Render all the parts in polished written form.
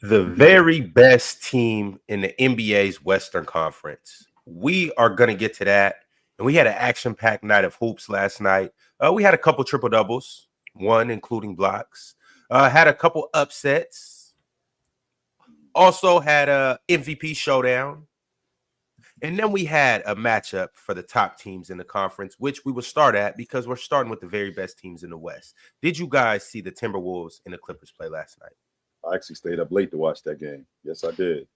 the very best team in the NBA's Western Conference. We are going to get to that. And we had an action-packed night of hoops last night. We had a couple triple-doubles, one including blocks. Had a couple upsets. Also had a MVP showdown. And then we had a matchup for the top teams in the conference, which we will start at because we're starting with the very best teams in the West. Did you guys see the Timberwolves and the Clippers play last night? I actually stayed up late to watch that game. Yes, I did.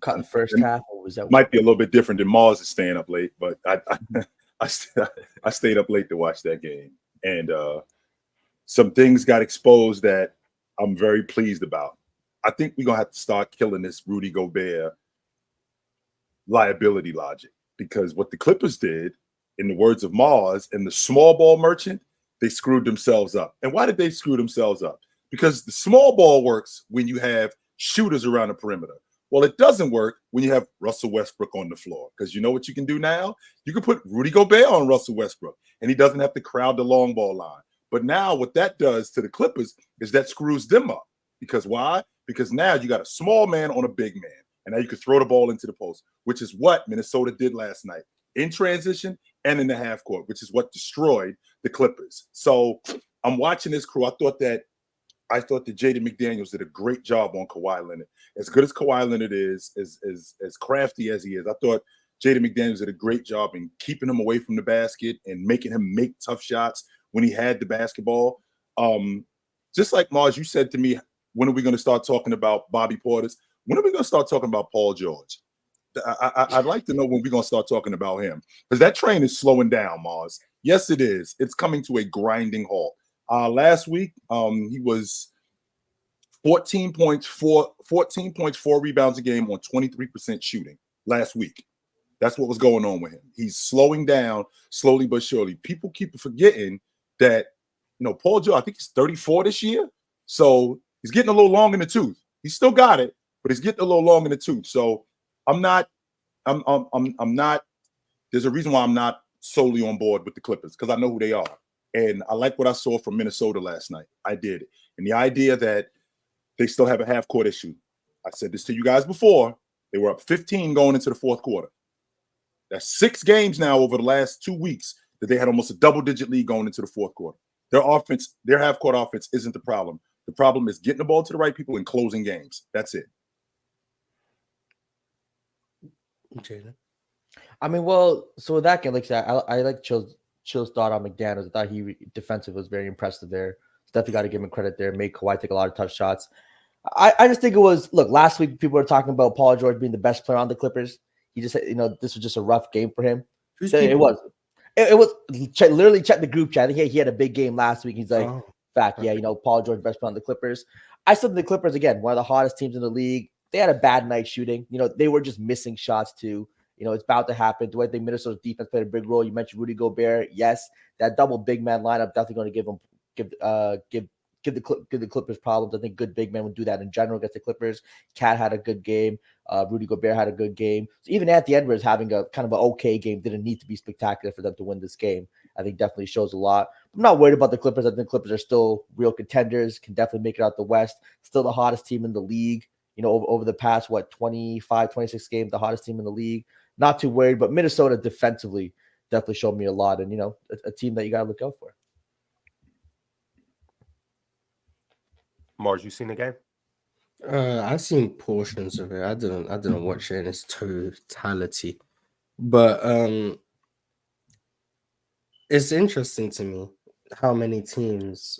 Cut in first half, or was that might be a little bit different than Mars is staying up late, but I stayed up late to watch that game, and some things got exposed that I'm very pleased about. I think we're gonna have to start killing this Rudy Gobert liability logic, because what the Clippers did, in the words of Mars and the small ball merchant, they screwed themselves up. And why did they screw themselves up? Because the small ball works when you have shooters around the perimeter. Well, it doesn't work when you have Russell Westbrook on the floor, because you know what you can do now? You can put Rudy Gobert on Russell Westbrook, and he doesn't have to crowd the long ball line. But now what that does to the Clippers is that screws them up. Because why? Because now you got a small man on a big man, and now you can throw the ball into the post, which is what Minnesota did last night in transition and in the half court, which is what destroyed the Clippers. So I'm watching this crew. I thought that Jaden McDaniels did a great job on Kawhi Leonard. As good as Kawhi Leonard is, as crafty as he is, I thought Jaden McDaniels did a great job in keeping him away from the basket and making him make tough shots when he had the basketball. Just like Mars, you said to me, when are we going to start talking about Bobby Portis? When are we going to start talking about Paul George? I'd like to know when we're going to start talking about him, because that train is slowing down, Mars. Yes, it is. It's coming to a grinding halt. Last week, he was 14.4 rebounds a game on 23% shooting last week. That's what was going on with him. He's slowing down slowly but surely. People keep forgetting that, Paul George, I think he's 34 this year. So he's getting a little long in the tooth. He's still got it, but he's getting a little long in the tooth. So I'm not, there's a reason why I'm not solely on board with the Clippers, because I know who they are. And I like what I saw from Minnesota last night. I did. And the idea that they still have a half-court issue. I said this to you guys before. They were up 15 going into the fourth quarter. That's 6 games now over the last 2 weeks that they had almost a double-digit lead going into the fourth quarter. Their offense, their half-court offense isn't the problem. The problem is getting the ball to the right people and closing games. That's it. Jalen. I mean, well, so with that game, like I said, I like Chill's thought on McDaniels. I thought he defensive was very impressive there. Definitely got to give him credit there. Made Kawhi take a lot of tough shots. I just think it was, look, last week people were talking about Paul George being the best player on the Clippers. He just, this was just a rough game for him. It was literally check the group chat. I think he had a big game last week. He's like, fact, yeah, Paul George best player on the Clippers. I said the Clippers, again, one of the hottest teams in the league. They had a bad night shooting. They were just missing shots too. It's about to happen. Do I think Minnesota's defense played a big role? You mentioned Rudy Gobert. Yes, that double big man lineup definitely going to give the Clippers problems. I think good big men would do that in general against the Clippers. Cat had a good game. Rudy Gobert had a good game. So even Anthony Edwards having a kind of an okay game didn't need to be spectacular for them to win this game. I think definitely shows a lot. I'm not worried about the Clippers. I think the Clippers are still real contenders, can definitely make it out the West. Still the hottest team in the league. Over the past, 25, 26 games, the hottest team in the league. Not too worried, but Minnesota defensively definitely showed me a lot, and a team that you got to look out for. Mars, you seen the game? I've seen portions of it. I didn't watch it in its totality, but it's interesting to me how many teams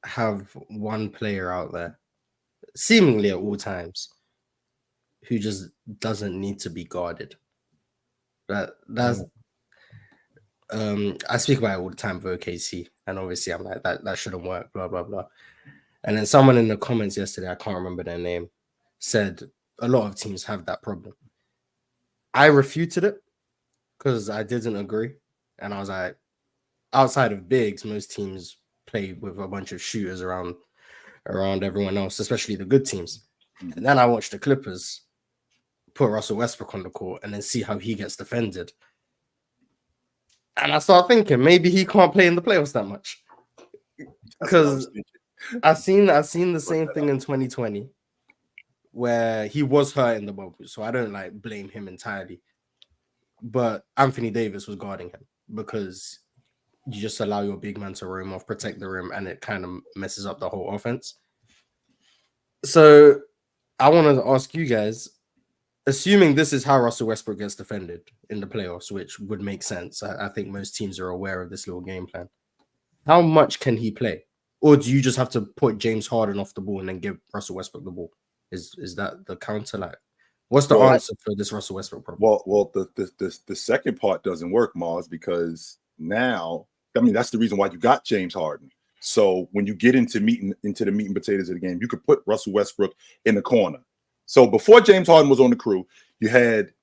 have one player out there, seemingly at all times, who just doesn't need to be guarded. That's I speak about it all the time for OKC, and obviously I'm like that shouldn't work, blah blah blah. And then someone in the comments yesterday, I can't remember their name, said a lot of teams have that problem. I refuted it because I didn't agree, and I was like, outside of bigs, most teams play with a bunch of shooters around everyone else, especially the good teams. And then I watched the Clippers put Russell Westbrook on the court and then see how he gets defended. And I start thinking maybe he can't play in the playoffs that much. Because I've seen the same thing in 2020. where he was hurt in the bubble, so I don't like blame him entirely. But Anthony Davis was guarding him because you just allow your big man to roam off, protect the rim, and it kind of messes up the whole offense. So I want to ask you guys, assuming this is how Russell Westbrook gets defended in the playoffs, which would make sense. I think most teams are aware of this little game plan. How much can he play? Or do you just have to put James Harden off the ball and then give Russell Westbrook the ball? Is that the counter? Like, what's the answer for this Russell Westbrook problem? Well, the second part doesn't work, Mars, because now, I mean, that's the reason why you got James Harden. So when you get into the meat and potatoes of the game, you could put Russell Westbrook in the corner. So before James Harden was on the crew, you had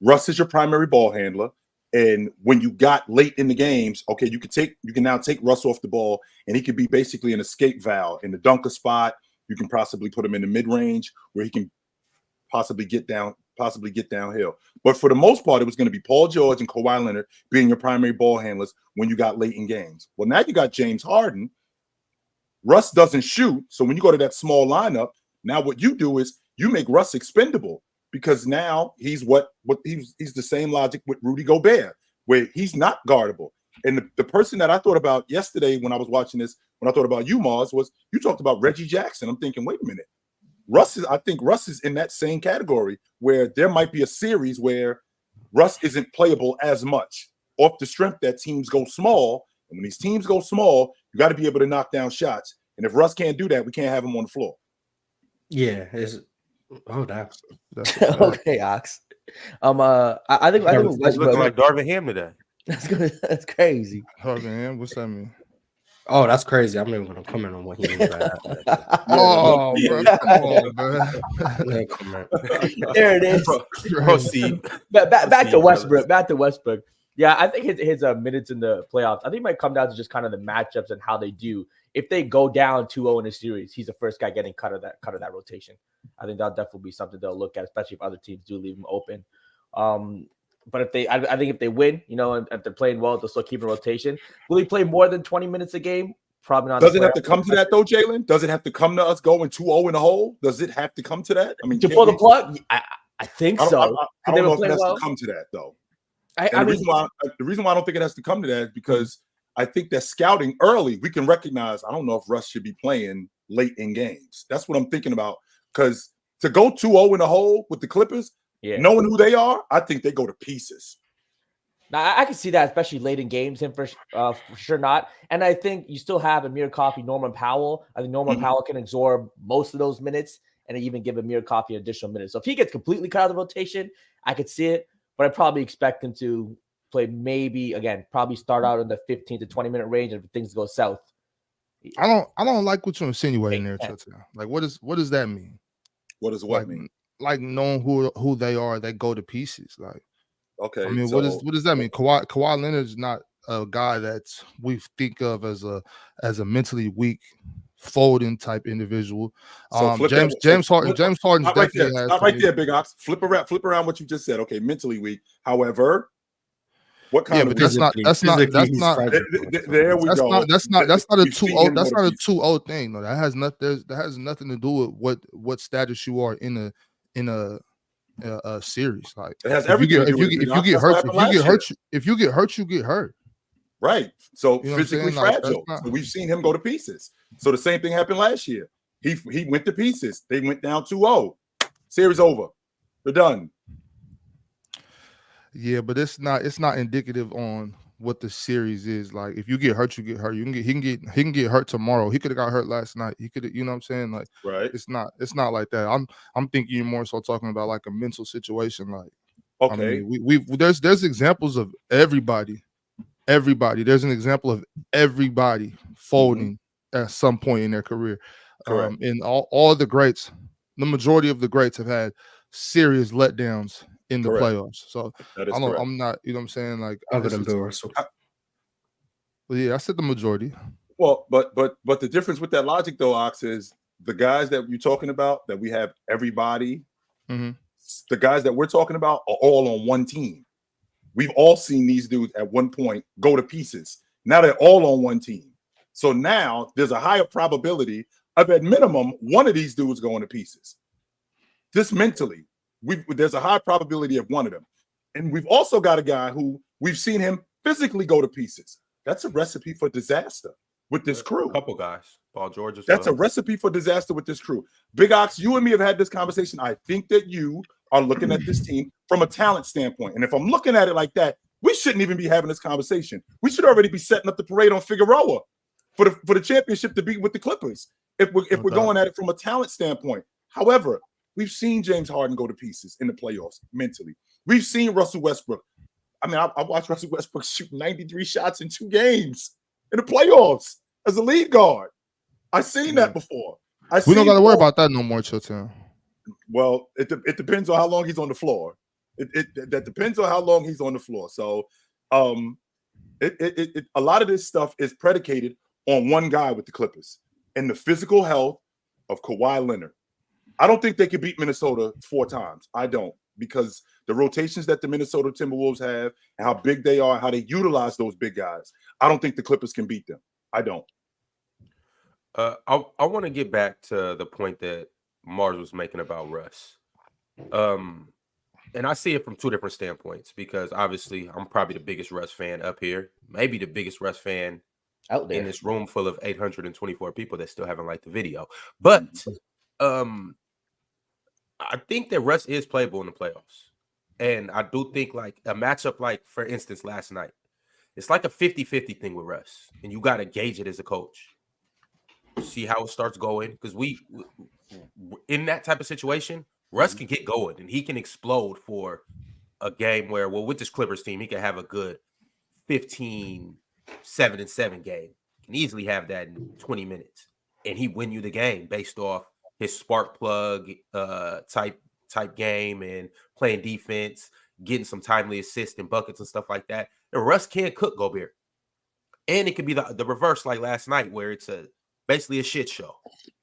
Russ as your primary ball handler. And when you got late in the games, okay, you can now take Russ off the ball, and he could be basically an escape valve in the dunker spot. You can possibly put him in the mid-range where he can possibly get downhill. But for the most part, it was going to be Paul George and Kawhi Leonard being your primary ball handlers when you got late in games. Well, now you got James Harden. Russ doesn't shoot. So when you go to that small lineup, now what you do is you make Russ expendable, because now he's he's the same logic with Rudy Gobert, where he's not guardable. And the person that I thought about yesterday when I was watching this, when I thought about you, Mars, was you talked about Reggie Jackson. I'm thinking, wait a minute. I think Russ is in that same category where there might be a series where Russ isn't playable as much off the strength that teams go small. And when these teams go small, you got to be able to knock down shots. And if Russ can't do that, we can't have him on the floor. Yeah. That's Okay, Ox. I think It's looking like Darvin Ham today. That's crazy. Darvin Ham, what's that mean? Oh, that's crazy. I'm not even going to comment on what he means by that. Oh, bro, come on, man. There it is. Proceed. Back to Westbrook. Back to Westbrook. Yeah, I think his minutes in the playoffs, I think might come down to just kind of the matchups and how they do. If they go down 2-0 in a series, he's the first guy getting cut of that rotation. I think that'll definitely be something they'll look at, especially if other teams do leave him open. But I think if they win, and if they're playing well, they'll still keep a rotation. Will he play more than 20 minutes a game? Probably not. Does it have to come to that though, Jalen? Does it have to come to us going 2-0 in the hole? Does it have to come to that? I mean, to pull the plug, I think so. I don't know if it has to come to that though. The reason why I don't think it has to come to that is because I think that scouting early, we can recognize, I don't know if Russ should be playing late in games. That's what I'm thinking about. Because to go 2-0 in the hole with the Clippers, knowing who they are, I think they go to pieces. Now, I can see that, especially late in games, him for sure not. And I think you still have Amir Coffey, Norman Powell. I think Norman Powell can absorb most of those minutes and even give Amir Coffey additional minutes. So if he gets completely cut out of the rotation, I could see it. But I probably expect him to play probably start out in the 15 to 20 minute range if things go south. I don't like what you're insinuating there, Chelsea. Like, what does that mean? What does what mean? Like knowing who they are, they go to pieces. Like, okay. I mean, what does that mean? Kawhi Leonard is not a guy that we think of as a mentally weak, folding type individual. James Harden definitely has. Not right there, Big Ox. Flip around what you just said. Okay, mentally weak. However, what kind of? But that's not. There we go. That's not a 2-0. That's not a 2-0 thing. No, that has nothing to do with what status you are in a series. Like, it has everything. If you get hurt, you get hurt. Right. So you know physically fragile. So we've seen him go to pieces. So the same thing happened last year. He went to pieces. They went down 2-0. Series over. They're done. Yeah, but it's not indicative on what the series is. Like, if you get hurt, you get hurt. He can get hurt tomorrow. He could have got hurt last night. He could have, you know what I'm saying? Like, right. It's not like that. I'm thinking more so talking about like a mental situation. Like, okay, I mean, there's examples of everybody. There's an example of everybody folding at some point in their career. And all the greats, the majority of the greats have had serious letdowns in the playoffs. So I'm not, you know what I'm saying? Like, other than Bill Russell. Well, yeah, I said the majority. Well, but the difference with that logic though, Ox, is the guys that you're talking about, that we have everybody, the guys that we're talking about are all on one team. We've all seen these dudes at one point go to pieces. Now they're all on one team. So now there's a higher probability of, at minimum, one of these dudes going to pieces. just mentally, there's a high probability of one of them. And we've also got a guy who we've seen him physically go to pieces. That's a recipe for disaster with this crew. A couple guys, Paul George. That's a recipe for disaster with this crew. Big Ox, you and me have had this conversation. I think that you are looking at this team from a talent standpoint. And if I'm looking at it like that, we shouldn't even be having this conversation. We should already be setting up the parade on Figueroa for the championship to be with the Clippers if we're going at it from a talent standpoint. However, we've seen James Harden go to pieces in the playoffs mentally. We've seen Russell Westbrook. I mean, I watched Russell Westbrook shoot 93 shots in 2 games in the playoffs as a lead guard. I've seen that before. We don't got to worry about that no more, Chilltown. Well, it depends on how long he's on the floor. That depends on how long he's on the floor. So, a lot of this stuff is predicated on one guy with the Clippers and the physical health of Kawhi Leonard. I don't think they can beat Minnesota 4 times. I don't, because the rotations that the Minnesota Timberwolves have and how big they are, how they utilize those big guys, I don't think the Clippers can beat them. I don't. I want to get back to the point that Mars was making about Russ. And I see it from 2 different standpoints, because obviously I'm probably the biggest Russ fan up here, maybe the biggest Russ fan out there in this room full of 824 people that still haven't liked the video. But I think that Russ is playable in the playoffs. And I do think like a matchup like, for instance, last night, it's like a 50-50 thing with Russ. And you got to gauge it as a coach. See how it starts going. Because we, in that type of situation, Russ can get going and he can explode for a game where, well, with this Clippers team, he can have a good 15-7-7 game. He can easily have that in 20 minutes. And he win you the game based off his spark plug type game and playing defense, getting some timely assists and buckets and stuff like that. And Russ can't cook Gobert. And it could be the reverse like last night, where it's basically a shit show.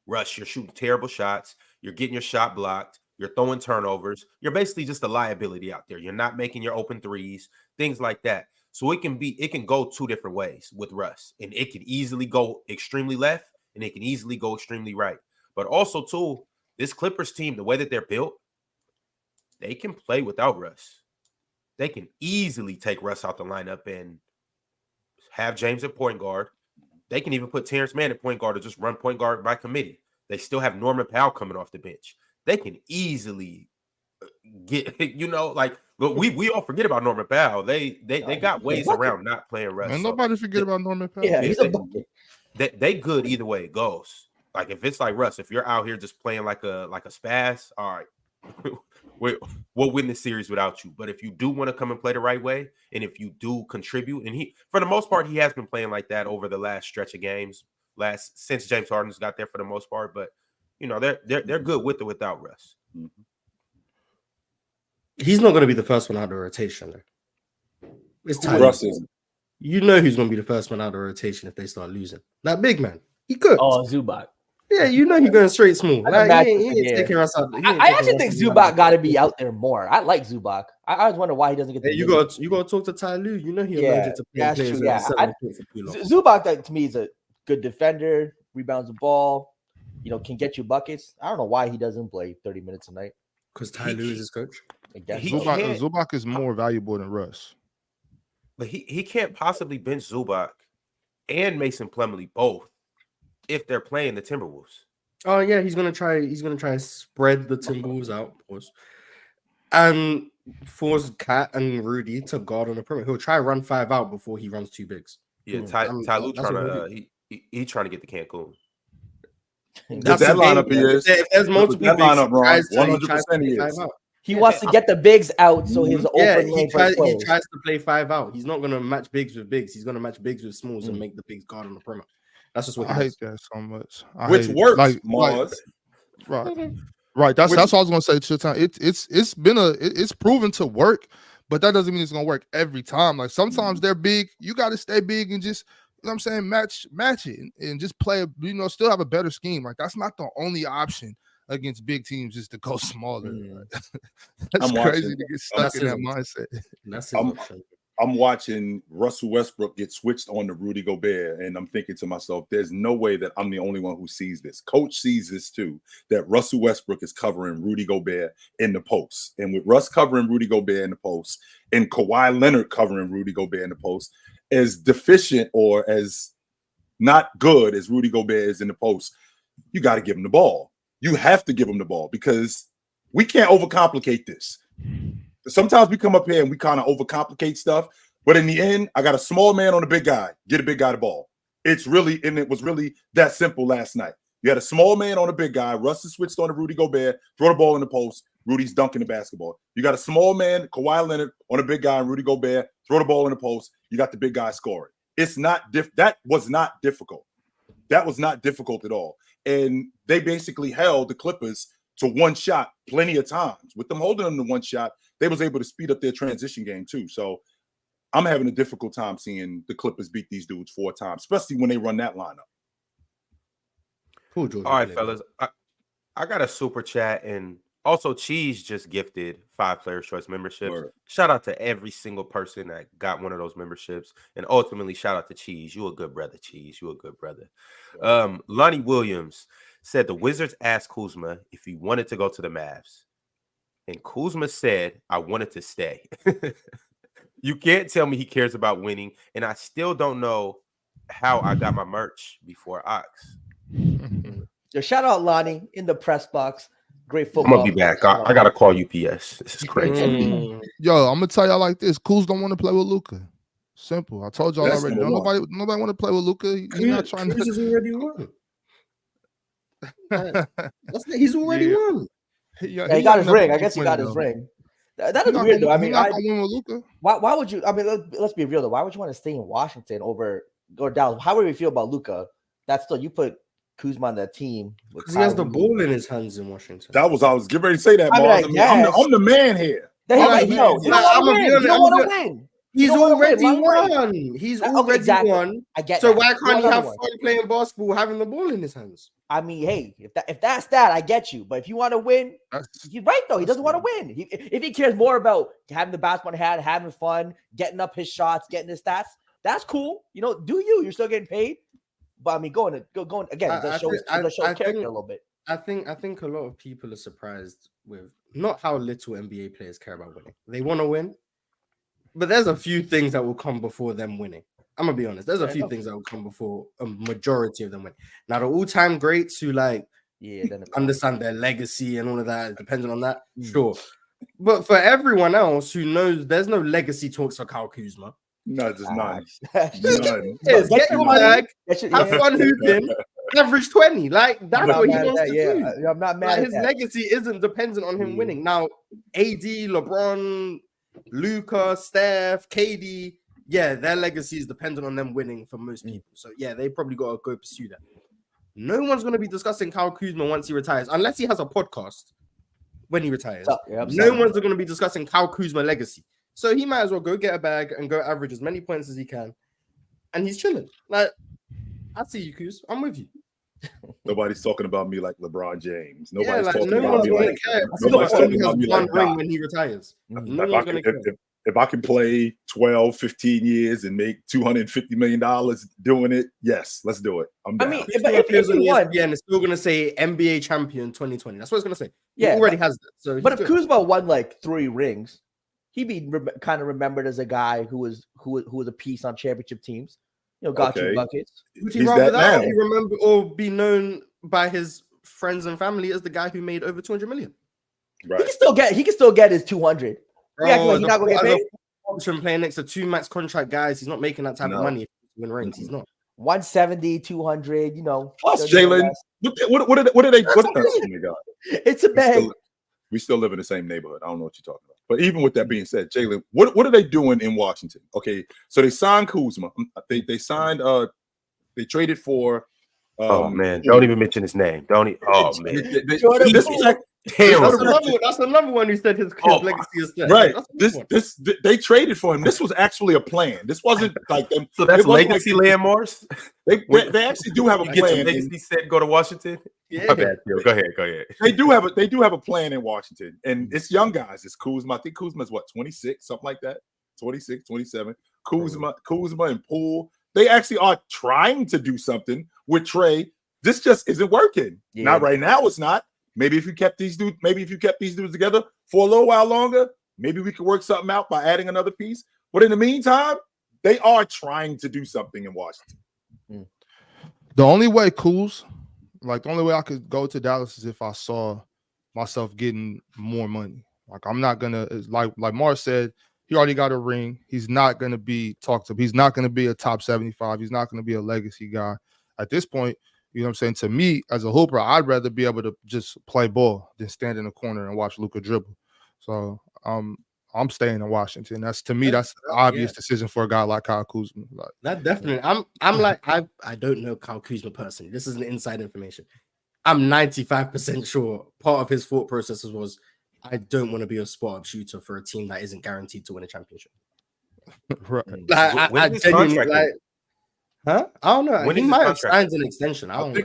Russ, you're shooting terrible shots. You're getting your shot blocked. You're throwing turnovers. You're basically just a liability out there. You're not making your open threes, things like that. So it can go 2 different ways with Russ. And it can easily go extremely left and it can easily go extremely right. But also, too, this Clippers team, the way that they're built, they can play without Russ. They can easily take Russ out the lineup and have James at point guard. They can even put Terrence Mann at point guard or just run point guard by committee. They still have Norman Powell coming off the bench. They can easily get, like we all forget about Norman Powell. They got ways around not playing Russ. And nobody forget about Norman Powell. Yeah, he's a bucket. They good either way it goes. Like if it's like Russ, if you're out here just playing like a spaz, all right, we'll win the series without you. But if you do want to come and play the right way, and if you do contribute, and he, for the most part, he has been playing like that over the last stretch of games, since James Harden's got there for the most part. But they're good with or without Russ. He's not going to be the first one out of the rotation, though. It's time. Russ isn't. You know who's going to be the first one out of the rotation if they start losing. That big man. He could. Oh, Zubac. Yeah, you know he's going straight smooth. Like, he ain't taking us out. I actually think Zubac got to be out there more. I like Zubac. I always wonder why he doesn't get. Hey, you got to talk to Ty Lue. You know he allergic to that's players. True, Zubac, that to me, is a good defender, rebounds the ball, can get you buckets. I don't know why he doesn't play 30 minutes a night. Because Ty Lue is his coach. Zubac is more valuable than Russ. But he can't possibly bench Zubac and Mason Plumlee both if they're playing the Timberwolves. Oh yeah, he's gonna try and spread the Timberwolves out, of course, and force Cat and Rudy to guard on the perimeter. He'll try run 5 out before he runs 2 bigs. Yeah, Ty Lue trying to get the Cancun. That's that lineup he is. If there's multiple bigs, lineup, Ron. 100% he is. He wants to get the bigs out, so his open he tries to play 5 out. He's not gonna match bigs with bigs. He's gonna match bigs with smalls and make the bigs guard on the perimeter. That's just what I hate that so much. Which works, Mars. Right. That's what I was gonna say. It's proven to work, but that doesn't mean it's gonna work every time. Like sometimes they're big. You got to stay big and just match it and just play. Still have a better scheme. Like that's not the only option against big teams, is to go smaller. That's crazy to get stuck in that mindset. I'm I'm watching Russell Westbrook get switched on to Rudy Gobert, and I'm thinking to myself, there's no way that I'm the only one who sees this. Coach sees this too, that Russell Westbrook is covering Rudy Gobert in the post. And with Russ covering Rudy Gobert in the post and Kawhi Leonard covering Rudy Gobert in the post, as deficient or as not good as Rudy Gobert is in the post, you got to give him the ball. You have to give him the ball because we can't overcomplicate this. Sometimes we come up here and we kind of overcomplicate stuff, but in the end, I got a small man on a big guy. Get a big guy the ball. It was really that simple last night. You had a small man on a big guy. Russ is switched on to Rudy Gobert. Throw the ball in the post. Rudy's dunking the basketball. You got a small man, Kawhi Leonard, on a big guy, and Rudy Gobert. Throw the ball in the post. You got the big guy scoring. It's not that was not difficult. That was not difficult at all. And they basically held the Clippers to one shot plenty of times. With them holding them to one shot, they was able to speed up their transition game too. So I'm having a difficult time seeing the Clippers beat these dudes 4 times, especially when they run that lineup. All right, fellas. I got a super chat, and also Cheese just gifted 5 Players Choice memberships. Word. Shout out to every single person that got one of those memberships, and ultimately shout out to Cheese. You a good brother, Cheese. You a good brother. Lonnie Williams said the Wizards asked Kuzma if he wanted to go to the Mavs, and Kuzma said, "I wanted to stay." You can't tell me he cares about winning, and I still don't know how I got my merch before Ox. Yo, shout out Lonnie in the press box. Great football. I'm gonna be back. I gotta call UPS. This is crazy. Yo, I'm gonna tell y'all like this: Kuz don't want to play with Luka. Simple. I told y'all already. Don't nobody want to play with Luka. He's not trying to. He's already won. He's already won. Yeah, he got his ring. I guess he got his ring. That is weird though. I mean, why would you? I mean, let's be real though. Why would you want to stay in Washington over or Dallas? How would we feel about Luka? That's still you put Kuzma on that team because he has the ball in his hands in Washington. I was getting ready to say that. I'm the man here. You don't want to win. He's already won. He's already won. I get. So why can't he have fun playing basketball, having the ball in his hands? I mean, hey, if that's that, I get you. But if you want to win, he's right though. He doesn't want to win. If he cares more about having the basketball in hand, having fun, getting up his shots, getting his stats, that's cool. You know, do you? You're still getting paid. But I mean, going again. That shows character a little bit. I think a lot of people are surprised with not how little NBA players care about winning. They want to win, but there's a few things that will come before them winning. I'm gonna be honest. There's a few things that will come before a majority of them win. Now, the all-time greats who understand their legacy and all of that, depending on that, sure. But for everyone else who knows, there's no legacy talks for Kyle Kuzma. No, there's none. Get your bag, have fun hooping, average 20. Like that's what he wants to do. I'm not mad. His legacy isn't dependent on him winning. Now, AD, LeBron, Luka, Steph, KD, their legacy is dependent on them winning for most people. So they probably got to go pursue that. No one's going to be discussing Kyle Kuzma once he retires, unless he has a podcast when he retires. No one's going to be discussing Kyle Kuzma legacy. So he might as well go get a bag and go average as many points as he can. And he's chilling. Like, I see you, Kuz. I'm with you. Nobody's talking about me like LeBron James. Nobody's talking about me like nobody's talking about me like ring when he retires. No one's going to care. If I can play 12, 15 years and make $250 million doing it, yes, let's do it. I'm down. I mean, if he won, and it's still going to say NBA champion 2020. That's what it's going to say. He already has that. So but if Kuzma won like 3 rings, he'd be kind of remembered as a guy who was a piece on championship teams. You know, got 2 buckets. Would he rather that be remembered or be known by his friends and family as the guy who made over 200 million? Right. He can still get his 200. He's not going to get paid. Option playing next to 2 max contract guys. He's not making that type of money if he win rings. He's not. 170, 200, you know. Plus, Jalen, what are they? It's a bag. We still live in the same neighborhood. I don't know what you're talking about. But even with that being said, Jalen, what are they doing in Washington? Okay, so they signed Kuzma. They signed. They traded for. Oh man! Don't even mention his name. Man. This is like that's another one who said his legacy is set. Right. This they traded for him. This was actually a plan. This wasn't like them. So that's legacy landmarks. They actually do have a plan. Legacy said go to Washington. Yeah. My bad, Go ahead. They do have a plan in Washington, and it's young guys. It's Kuzma. I think Kuzma's 26, something like that. 26, 27. Kuzma and Poole. They actually are trying to do something with Trey. This just isn't working. Yeah. Not right now. It's not. Maybe if you kept these dudes together for a little while longer, maybe we could work something out by adding another piece. But in the meantime, they are trying to do something in Washington. The only way the only way I could go to Dallas is if I saw myself getting more money. Like I'm not gonna, like Mars said, he already got a ring. He's not gonna be talked to. He's not gonna be a top 75. He's not gonna be a legacy guy at this point. You know what I'm saying? To me, as a hooper, I'd rather be able to just play ball than stand in the corner and watch Luka dribble. So I'm staying in Washington. That's an obvious decision for a guy like Kyle Kuzma. Like, that definitely. I'm like I don't know Kyle Kuzma personally. This is an inside information. I'm 95% sure part of his thought process was, I don't want to be a spot-up shooter for a team that isn't guaranteed to win a championship. right. Like, I genuinely like. Huh? I don't know. When He is his might have contract? signed an extension. I I don't know.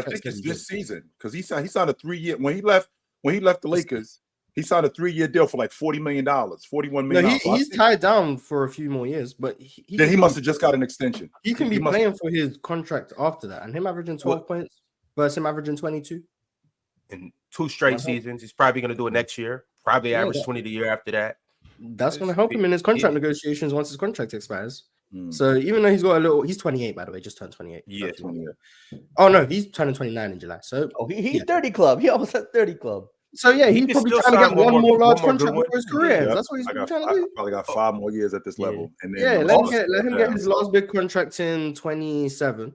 think it's this season because he signed a 3-year. When he left the Lakers, he signed a 3-year deal for like $40 million, $41 million. No, he's tied down for a few more years, but Then he must have just got an extension. He can be playing for his contract after that, and him averaging 12 points versus him averaging 22 in 2 straight seasons. He's probably going to do it next year. Probably average 20 the year after that. That's going to help him in his contract negotiations once his contract expires. So even though he's 28, by the way, just turned 28. Yeah, 28. Oh no, he's turning 29 in July. So he's 30 club. He almost had 30 club. So yeah, he's He can probably still trying to sign get one more large good contract one. for his career. Yeah. That's what he's trying to I do. probably got 5 more years at this level. And then Yeah, let him get his last big contract in 27,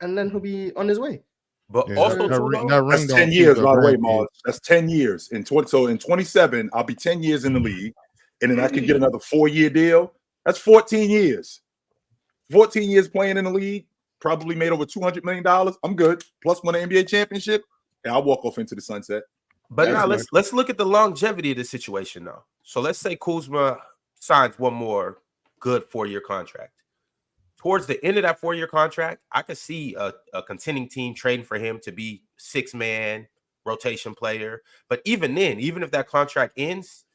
and then he'll be on his way. But Yeah, also, that's 10 years, by the way, Mars. That's 10 years. So in 27, I'll be 10 years in the league, and then I can get another 4-year deal. That's 14 years. 14 years playing in the league, probably made over $200 million. I'm good. Plus won an NBA championship, and I'll walk off into the sunset. but now let's look at the longevity of the situation though. So let's say Kuzma signs one more good 4-year contract. Towards the end of that 4-year contract, I could see a contending team trading for him to be 6-man rotation player. But even then, even if that contract ends,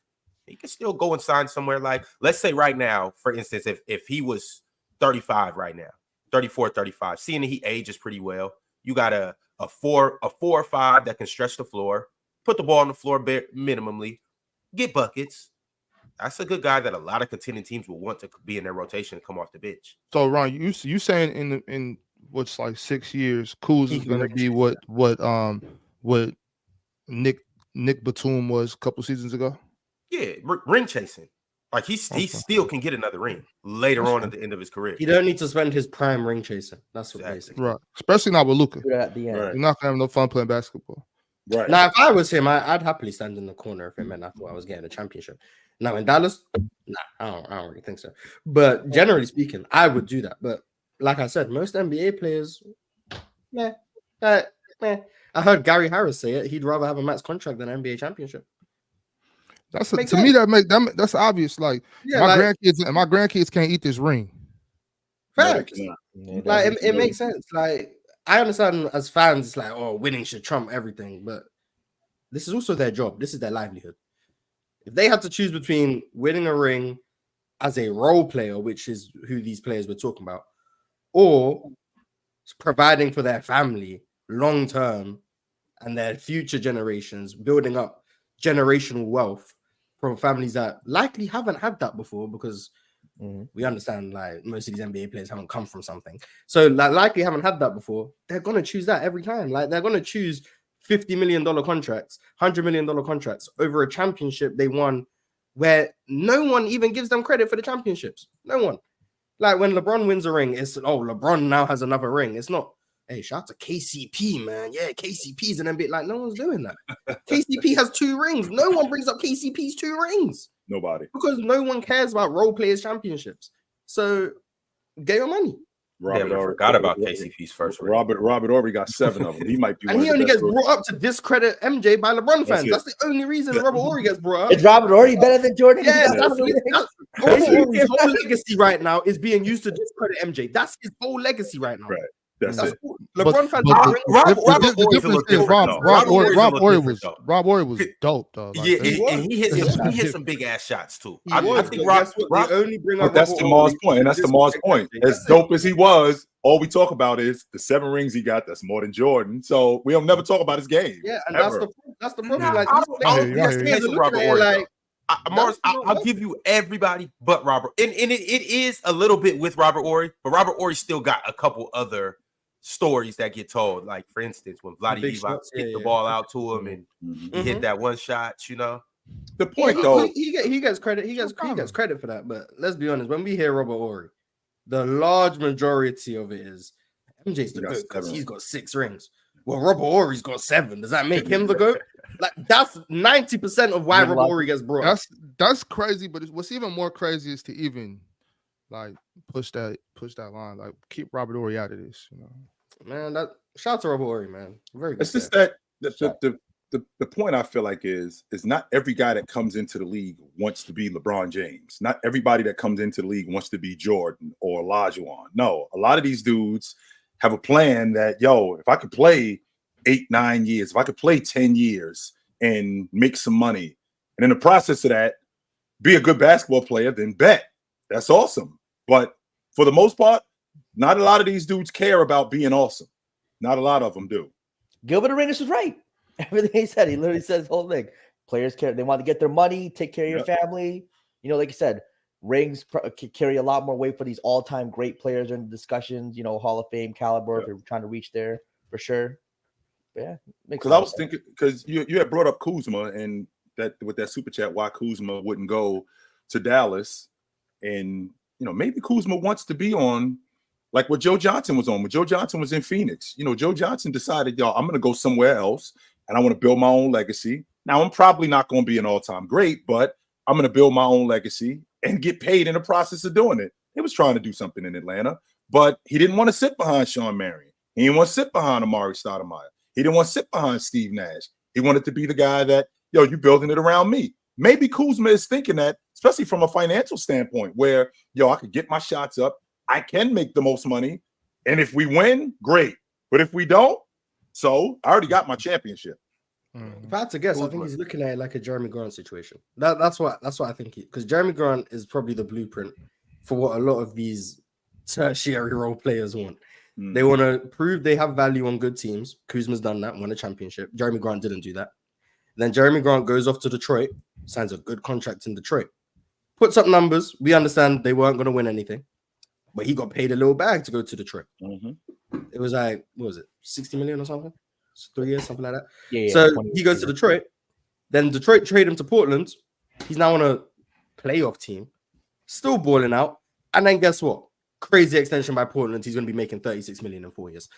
he can still go and sign somewhere like, let's say right now, for instance, if he was 35 right now, 34, 35, seeing that he ages pretty well, you got a 4 or 5 that can stretch the floor, put the ball on the floor minimally, get buckets. That's a good guy that a lot of contending teams will want to be in their rotation and come off the bench. So Ron, you saying in what's like 6 years, Kuz is going to be what Nick Batum was a couple seasons ago? Yeah, ring chasing. Like he still can get another ring later on at the end of his career. He don't need to spend his prime ring chasing. That's what basically. Right. Especially not with Luka. At the end. Right. You're not gonna have no fun playing basketball. Right. Now, if I was him, I'd happily stand in the corner if it meant I thought I was getting a championship. Now in Dallas, I don't really think so. But generally speaking, I would do that. But like I said, most NBA players, I heard Gary Harris say it. He'd rather have a max contract than an NBA championship. That's that's obvious. Like my grandkids can't eat this ring. Facts. Like it makes sense. Like I understand as fans, it's like, oh, winning should trump everything, but this is also their job. This is their livelihood. If they had to choose between winning a ring as a role player, which is who these players were talking about, or providing for their family long term and their future generations, building up generational wealth from families that likely haven't had that before, because we understand like most of these NBA players haven't come from something, so like likely haven't had that before. They're gonna choose that every time. Like they're gonna choose $50 million contracts, $100 million contracts over a championship they won, where no one even gives them credit for the championships. No one. Like when LeBron wins a ring, it's LeBron now has another ring. It's not, hey, shout out to KCP, man. Yeah, KCP's an NBA. Like no one's doing that. KCP has 2 rings. No one brings up KCP's 2 rings. Nobody. Because no one cares about role players championships. So get your money. I forgot about KCP's first ring. Robert already got 7 of them. He might be. And he only gets brought up to discredit MJ by LeBron fans. That's the only reason Robert Horry gets brought up. Is Robert Horry better than Jordan? Yeah, that's his whole legacy right now is being used to discredit MJ. That's his whole legacy right now. Right. That's it. LeBron fans. The difference is Rob Horry was dope though. Like, yeah, and he hit some big ass shots too. I think Rob only bring up. That's Tamar's point, and that's Tamar's point. As dope as he was, all we talk about is the 7 rings he got. That's more than Jordan. So we don't never talk about his game. Yeah, and that's the problem. Like, Mars, I'll give you everybody but Robert, and it is a little bit with Robert Horry, but Robert Horry still got a couple other stories that get told. Like for instance, when Vlade Divac hit the ball out to him and he hit that one shot, you know. The point though, he gets credit. He gets credit for that. But let's be honest, when we hear Robert Horry, the large majority of it is MJ's the GOAT because he's got 6 rings. Well, Robert Horry's got 7. Does that make him the GOAT? Like that's 90% of why Robert Horry gets brought. That's crazy. But what's even more crazy is to even like push that line. Like keep Robert Horry out of this. You know, man. Shout out to Robert Horry, man. Very good. It's just that the point I feel like is not every guy that comes into the league wants to be LeBron James. Not everybody that comes into the league wants to be Jordan or Olajuwon. No, a lot of these dudes have a plan that, if I could play 8-9 years, if I could play 10 years and make some money, and in the process of that, be a good basketball player, then bet. That's awesome. But for the most part, not a lot of these dudes care about being awesome. Not a lot of them do. Gilbert Arenas was right. Everything he said, he literally said his whole thing. Players care. They want to get their money, take care of your family. You know, like you said, rings carry a lot more weight for these all-time great players in the discussions, Hall of Fame caliber if you're trying to reach there for sure. But yeah. Because I was thinking, because you had brought up Kuzma and that with that super chat, why Kuzma wouldn't go to Dallas. And, maybe Kuzma wants to be on like what Joe Johnson was on. When Joe Johnson was in Phoenix, Joe Johnson decided, I'm going to go somewhere else and I want to build my own legacy. Now, I'm probably not going to be an all-time great, but I'm going to build my own legacy and get paid in the process of doing it. He was trying to do something in Atlanta, but he didn't want to sit behind Sean Marion. He didn't want to sit behind Amari Stoudemire. He didn't want to sit behind Steve Nash. He wanted to be the guy that, you're building it around me. Maybe Kuzma is thinking that, especially from a financial standpoint, where, I could get my shots up. I can make the most money. And if we win, great. But if we don't, so I already got my championship. If I had to guess, I think he's looking at it like a Jeremy Grant situation. That's what I think. Because Jeremy Grant is probably the blueprint for what a lot of these tertiary role players want. They want to prove they have value on good teams. Kuzma's done that, won a championship. Jeremy Grant didn't do that. Then Jeremy Grant goes off to Detroit, signs a good contract in Detroit, puts up numbers. We understand they weren't going to win anything, but he got paid a little bag to go to Detroit. It was like, what was it, 60 million or something? 3 years, something like that. Yeah, so he goes to Detroit. Then Detroit trade him to Portland. He's now on a playoff team, still balling out. And then guess what? Crazy extension by Portland. He's going to be making 36 million in 4 years.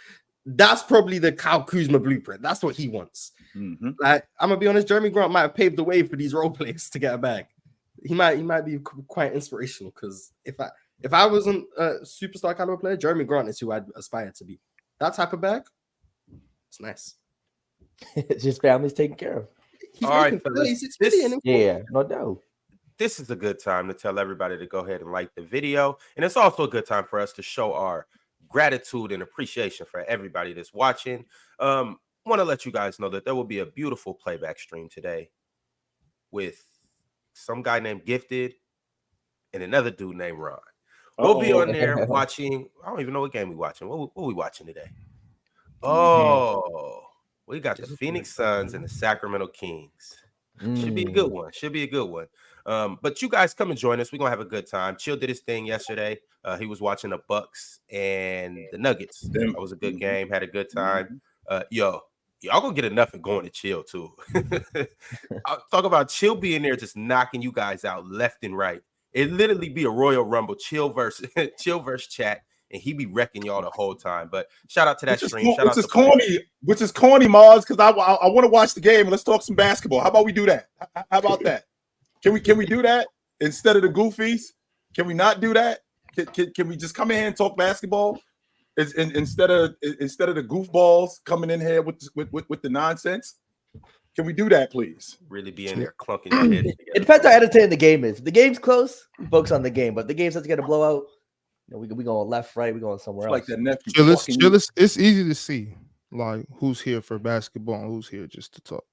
That's probably the Kyle Kuzma blueprint. That's what he wants. Like, I'm gonna be honest, Jeremy Grant might have paved the way for these role players to get a bag. He might be quite inspirational, because if I wasn't a superstar caliber player, Jeremy Grant is who I'd aspire to be. That type of bag, it's nice. His family's taken care of. All right, fellas. Yeah, no doubt. This is a good time to tell everybody to go ahead and like the video. And it's also a good time for us to show our gratitude and appreciation for everybody that's watching. Want to let you guys know that there will be a beautiful playback stream today with some guy named Gifted and another dude named Ron. We'll be on there watching. I don't even know what game we're watching. What we watching today? Oh, we got the Phoenix Suns and the Sacramento Kings. Should be a good one. But you guys come and join us. We're gonna have a good time. Chill did his thing yesterday. He was watching the Bucks and the Nuggets. That was a good game. Had a good time. Y'all gonna get enough and going to Chill too. I'll talk about Chill being there, just knocking you guys out left and right. It literally be a Royal Rumble. Chill versus chat, and he be wrecking y'all the whole time. But shout out to that stream. Which is corny, Mars, because I want to watch the game and let's talk some basketball. How about we do that? How about that? Can we do that instead of the goofies? Can we not do that? Can we just come in here and talk basketball instead of the goofballs coming in here with the nonsense? Can we do that, please? Really be in there clunking your head together. It depends how entertaining the game is. If the game's close, we focus on the game. But if the game starts to get a blowout, we going left, right. We going somewhere It's like else. that nephew. It's easy to see like who's here for basketball and who's here just to talk.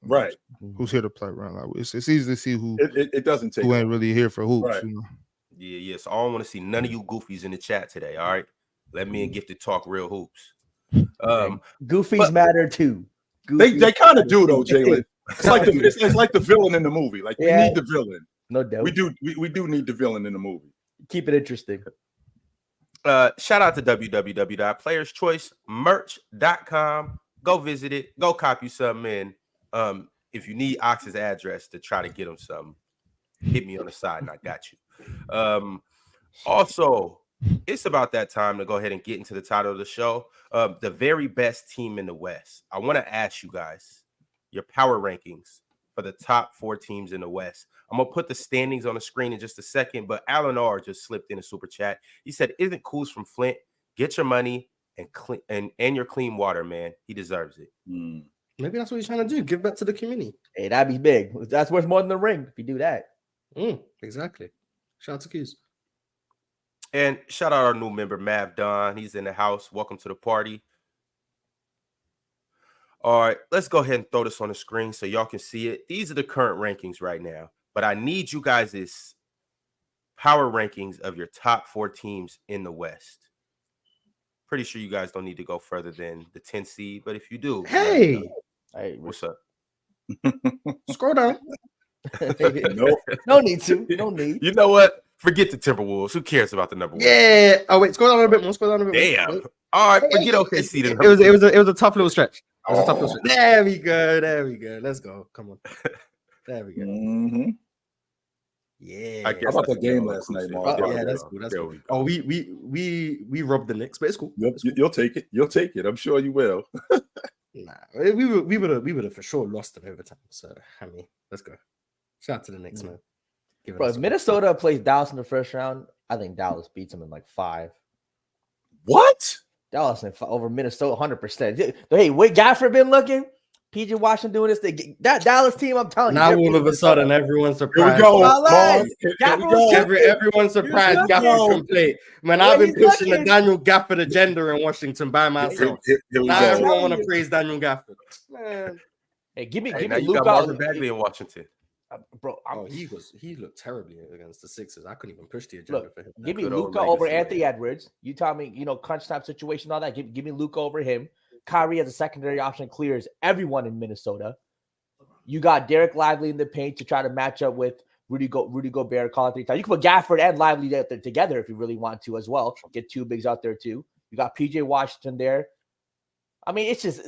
Right. Who's here to play around? Like it's easy to see who it doesn't take who ain't really here for hoops. Right. You know? Yeah. So I don't want to see none of you goofies in the chat today. All right. Let me and Gifted talk real hoops. Goofies matter too. They kind of do though, Jalen. It's like the villain in the movie. Like we need the villain. No doubt. We do need the villain in the movie. Keep it interesting. Shout out to www.playerschoicemerch.com. Go visit it. Go copy something in. If you need Ox's address to try to get him something, hit me on the side and I got you. Also, it's about that time to go ahead and get into the title of the show. The very best team in the West. I want to ask you guys your power rankings for the top 4 teams in the West. I'm going to put the standings on the screen in just a second, but Alan R. just slipped in a super chat. He said, isn't Kuz from Flint? Get your money and your clean water, man. He deserves it. Maybe that's what he's trying to do. Give back to the community. Hey, that'd be big. That's worth more than the ring if you do that. Exactly. Shout out to Kuz. And shout out our new member, Mav Don. He's in the house. Welcome to the party. All right, let's go ahead and throw this on the screen so y'all can see it. These are the current rankings right now, but I need you guys' power rankings of your top 4 teams in the West. Pretty sure you guys don't need to go further than the 10th seed, but if you do, hey, what's up? Scroll down. No need to. No need. You know what? Forget the Timberwolves. Who cares about the number 1? Yeah. Oh wait, scroll down a bit more. Damn. All right, forget OKC. It was a tough little stretch. There we go. Let's go. Come on. There we go. Mm-hmm. Yeah. How about that game last night, Mark? Yeah, that's cool. That's cool. Oh, we robbed the Knicks, but it's cool. You'll take it. You'll take it. I'm sure you will. Nah, we would have for sure lost in overtime. So I mean, let's go. Shout out to the Knicks, man. Bro, if Minnesota plays Dallas in the first round, I think Dallas beats them in like 5. What? Dallas over Minnesota, 100%. Hey, what Gafford been looking? PJ Washington doing this thing. That Dallas team, I'm telling you. Now all of a sudden, everyone's surprised. Here we go. Everyone's surprised Gafford can play. Man, I've been pushing the Daniel Gafford agenda in Washington by myself. Now everyone want to praise Daniel Gafford. Man. Hey, give me Luka Marvin Bagley in Washington. Bro, he looked terribly against the Sixers. I couldn't even push the agenda for him. Give me Luka over Anthony Edwards. You tell me, crunch time situation, all that. Give me Luka over him. Kyrie as a secondary option clears everyone in Minnesota. You got Derek Lively in the paint to try to match up with Rudy Gobert, call it 3 times. You can put Gafford and Lively out there together if you really want to as well. Get 2 bigs out there too. You got PJ Washington there. I mean, it's just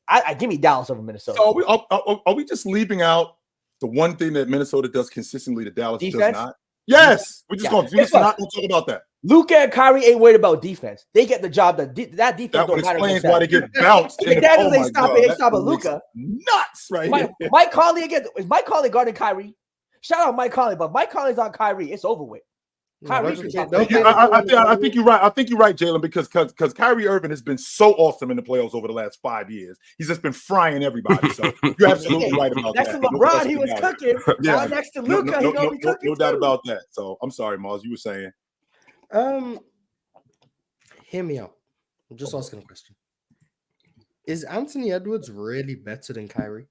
I give me Dallas over Minnesota. So are we just leaving out the one thing that Minnesota does consistently that Dallas defense? does not? Yes, we're just going to not talk about that. Luka and Kyrie ain't worried about defense. They get the job. That defense that don't matter. Explains why they get bounced. McDaniels ain't stopping Luka. Nuts, right? Mike Conley again. Is Mike Conley guarding Kyrie? Shout out Mike Conley, but Mike Conley's on Kyrie. It's over with. I think you're right. I think you're right, Jalen, because Kyrie Irving has been so awesome in the playoffs over the last 5 years. He's just been frying everybody. So you're absolutely right about next that. Next to LeBron, he was cooking. Yeah. Next to Luka, he gonna be cooking. No doubt about that. So I'm sorry, Mars. You were saying. Hear me out. I'm just asking a question. Is Anthony Edwards really better than Kyrie?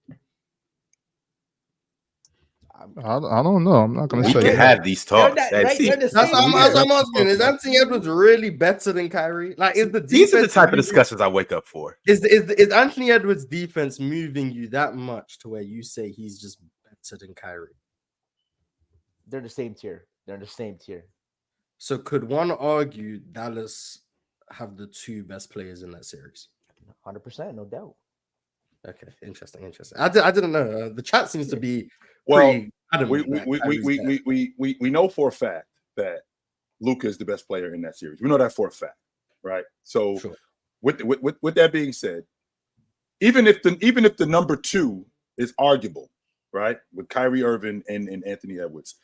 I don't know. I'm not going to say. We can have these talks. That's what I'm asking. Is Anthony Edwards really better than Kyrie? Like, is the these are the type of discussions I wake up for. Is Anthony Edwards' defense moving you that much to where you say he's just better than Kyrie? They're the same tier. So could one argue Dallas have the 2 best players in that series? 100%, no doubt. Okay, interesting. I didn't know. The chat seems to be we know for a fact that Luka is the best player in that series. We know that for a fact, right? So sure. with that being said, even if the number 2 is arguable, right, with Kyrie Irving and Anthony Edwards,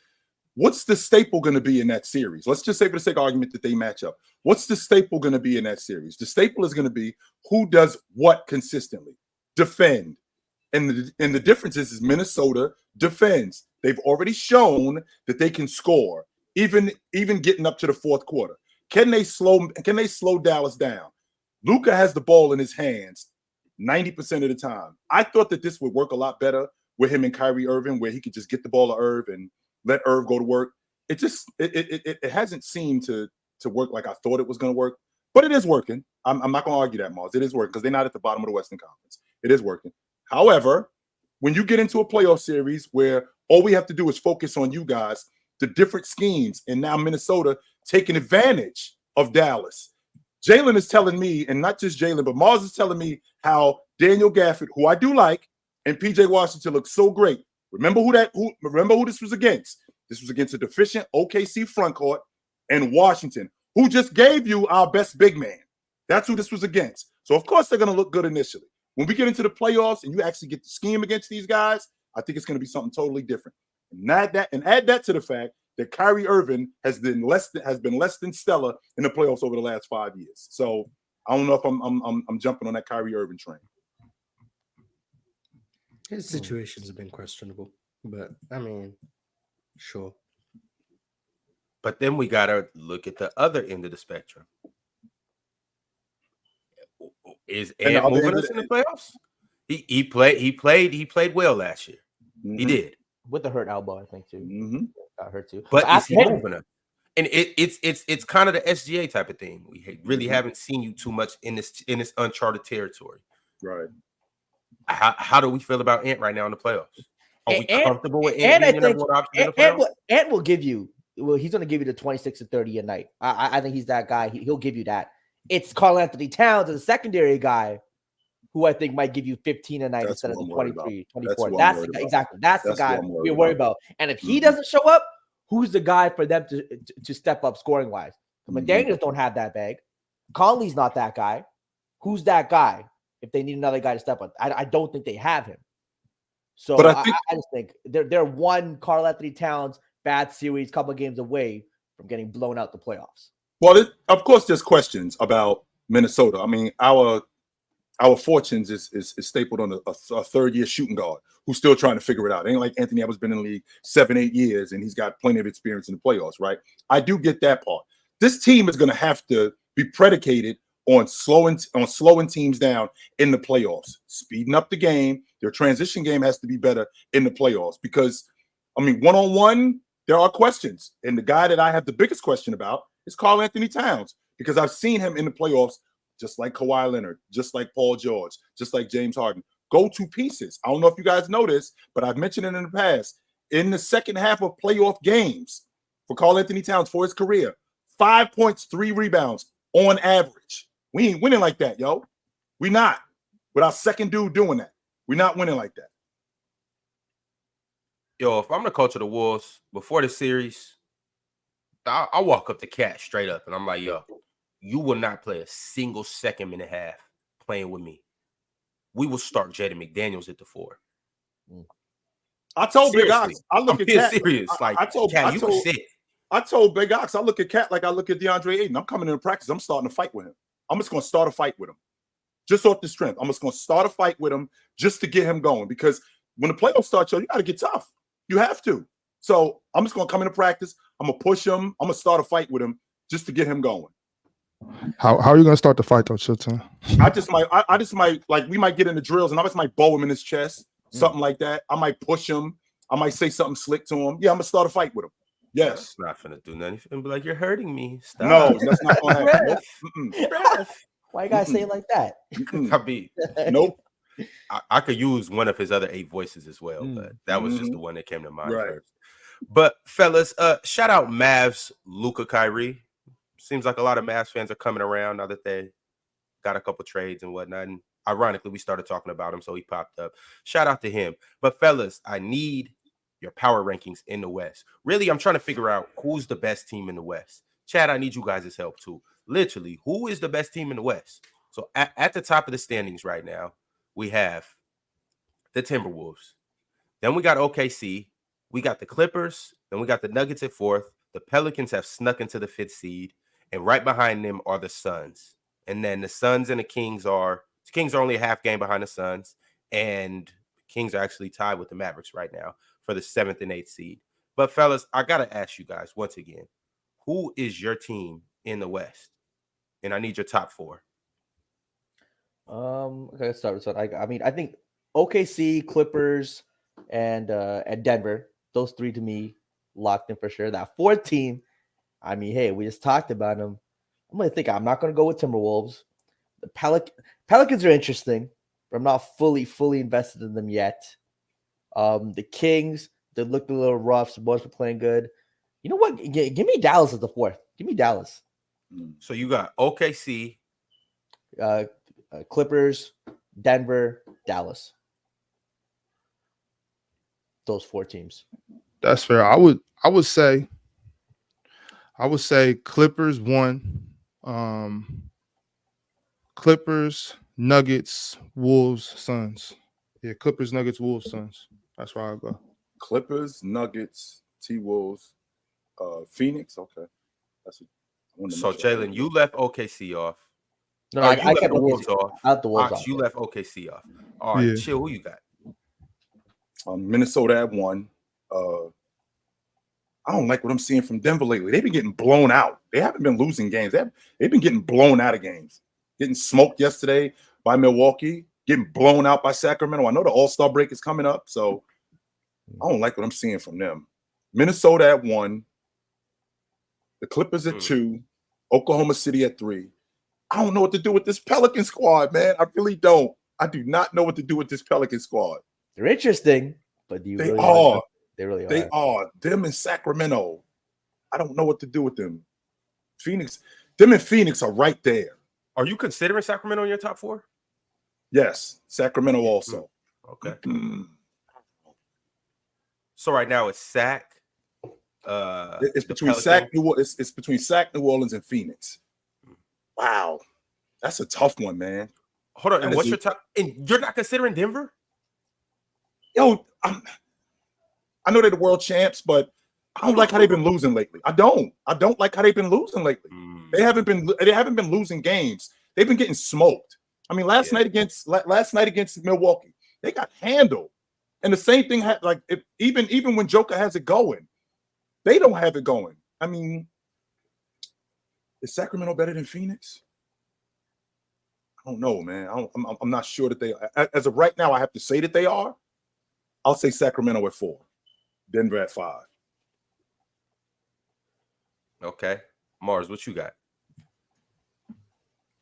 what's the staple going to be in that series? Let's just say for the sake of argument that they match up. What's the staple going to be in that series? The staple is going to be who does what consistently. Defend. And the difference is Minnesota defends. They've already shown that they can score, even getting up to the 4th quarter. Can they slow Dallas down? Luka has the ball in his hands 90% of the time. I thought that this would work a lot better with him and Kyrie Irving, where he could just get the ball to Irv and let Irv go to work. It hasn't seemed to work like I thought it was going to work, but it is working. I'm not going to argue that, Mars. It is working because they're not at the bottom of the Western Conference. It is working. However, when you get into a playoff series where all we have to do is focus on you guys, the different schemes, and now Minnesota taking advantage of Dallas. Jalen is telling me, and not just Jalen, but Mars is telling me how Daniel Gafford, who I do like, and PJ Washington look so great. Remember who this was against? This was against a deficient OKC frontcourt and Washington, who just gave you our best big man. That's who this was against. So, of course, they're going to look good initially. When we get into the playoffs and you actually get to scheme against these guys, I think it's going to be something totally different. And add that to the fact that Kyrie Irving has been less than stellar in the playoffs over the last 5 years. So I don't know if I'm jumping on that Kyrie Irving train. His situations have been questionable, but I mean, sure. But then we gotta look at the other end of the spectrum. Is Ant moving us in the playoffs? He played well last year. Mm-hmm. He did with a hurt elbow, I think too. Mm-hmm. Got hurt too. But is he moving us? And it's kind of the SGA type of thing. We really haven't seen you too much in this uncharted territory. Right. How do we feel about Ant right now in the playoffs? Are we comfortable with Ant being the number one option in the playoffs? Ant will give you. Well, he's going to give you the 26 to 30 a night. I think he's that guy. He'll give you that. It's Karl Anthony Towns, the secondary guy, who I think might give you 15 a night instead of the 23, 24. That's the guy, exactly. That's the guy we're worried about. And if he doesn't show up, who's the guy for them to step up scoring wise? McDaniels don't have that bag. Conley's not that guy. Who's that guy? If they need another guy to step up, I don't think they have him. So but I just think they're one Karl Anthony Towns bad series, couple of games away from getting blown out the playoffs. Well, of course, there's questions about Minnesota. I mean, our fortunes is stapled on a third-year shooting guard who's still trying to figure it out. It ain't like Anthony Edwards been in the league 7-8 years and he's got plenty of experience in the playoffs, right? I do get that part. This team is going to have to be predicated on slowing teams down in the playoffs, speeding up the game. Their transition game has to be better in the playoffs because, I mean, one-on-one, there are questions. And the guy that I have the biggest question about is Karl Anthony Towns because I've seen him in the playoffs just like Kawhi Leonard, just like Paul George, just like James Harden. Go to pieces. I don't know if you guys know this, but I've mentioned it in the past. In the second half of playoff games for Karl Anthony Towns for his career, 5 points, 3 rebounds on average. We ain't winning like that, yo. We not. With our second dude doing that. We're not winning like that. Yo, if I'm the coach of the Wolves before the series, I'll walk up to Cat straight up and I'm like, yo, you will not play a single second and a half playing with me. We will start Jaden McDaniels at the 4. I told Big Ox, I look at Cat. Serious. I told Big Ox, I look at Cat like I look at DeAndre Ayton. I'm coming into practice. I'm starting to fight with him. I'm just going to start a fight with him. Just off the strength. I'm just going to start a fight with him just to get him going. Because when the playoffs start, yo, you got to get tough. You have to. So I'm just going to come into practice. I'm going to push him. I'm going to start a fight with him just to get him going. How are you going to start the fight, though, Chilton? I just might, like, we might get into drills and I just might bow him in his chest, something like that. I might push him. I might say something slick to him. Yeah, I'm going to start a fight with him. Yes. That's not going to do nothing. And be like, you're hurting me. Stop. No, that's not going to happen. Why you guys say it like that? I mean, nope. I could use one of his other 8 voices as well, but that was just the one that came to mind first. But fellas, shout out Mavs, Luka, Kyrie. Seems like a lot of Mavs fans are coming around now that they got a couple trades and whatnot. And ironically, we started talking about him, so he popped up. Shout out to him. But fellas, I need your power rankings in the West. Really, I'm trying to figure out who's the best team in the West. Chad, I need you guys' help too. Literally, who is the best team in the West? So at the top of the standings right now, we have the Timberwolves. Then we got OKC. We got the Clippers. Then we got the Nuggets at 4th. The Pelicans have snuck into the 5th seed. And right behind them are the Suns. And then the Suns and the Kings are only a half game behind the Suns. And the Kings are actually tied with the Mavericks right now for the 7th and 8th seed. But fellas, I got to ask you guys once again, who is your team in the West? And I need your top 4. Okay, let's start with one. I mean, I think OKC, Clippers, and Denver. Those 3 to me locked in for sure. That 4th team, I mean, hey, we just talked about them. I'm not gonna go with Timberwolves. The Pelicans are interesting, but I'm not fully invested in them yet. The Kings, they looked a little rough. So boys were playing good. You know what? Give me Dallas as the 4th. Give me Dallas. So you got OKC, Clippers, Denver, Dallas. Those 4 teams. That's fair. I would say Clippers 1, Clippers, Nuggets, Wolves, Suns. Yeah, Clippers, Nuggets, Wolves, Suns. That's where I go. Clippers, Nuggets, T-Wolves, Phoenix. Okay, so Jalen, you left OKC off. No, I you kept left the Wolves OKC. off. Out the Wolves Ox, off. you left OKC off. All right, Yeah. Chill. Who you got? Minnesota at 1. I don't like what I'm seeing from Denver lately. They've been getting blown out. They haven't been losing games. They've been getting blown out of games. Getting smoked yesterday by Milwaukee. Getting blown out by Sacramento. I know the All-Star break is coming up, so I don't like what I'm seeing from them. Minnesota at 1. The Clippers at 2. Oklahoma City at 3. I don't know what to do with this Pelican squad, man. I really don't. I do not know what to do with this Pelican squad. They're interesting, but They really are. Them in Sacramento. I don't know what to do with them. Them and Phoenix are right there. Are you considering Sacramento in your top 4? Yes, Sacramento also. Okay. So right now it's Sac. It's between it's between Sac, New Orleans, and Phoenix. Wow, that's a tough one, man. Hold on, and what's your top? And you're not considering Denver? Yo, I know they're the world champs, but I don't like how they've been losing lately. I don't like how they've been losing lately. They haven't been losing games. They've been getting smoked. I mean, last night against Milwaukee, they got handled. And the same thing even when Joker has it going, they don't have it going. I mean, is Sacramento better than Phoenix? I don't know, man. I'm not sure that they are. As of right now, I have to say that they are. I'll say Sacramento at 4, Denver at 5. Okay. Mars, what you got?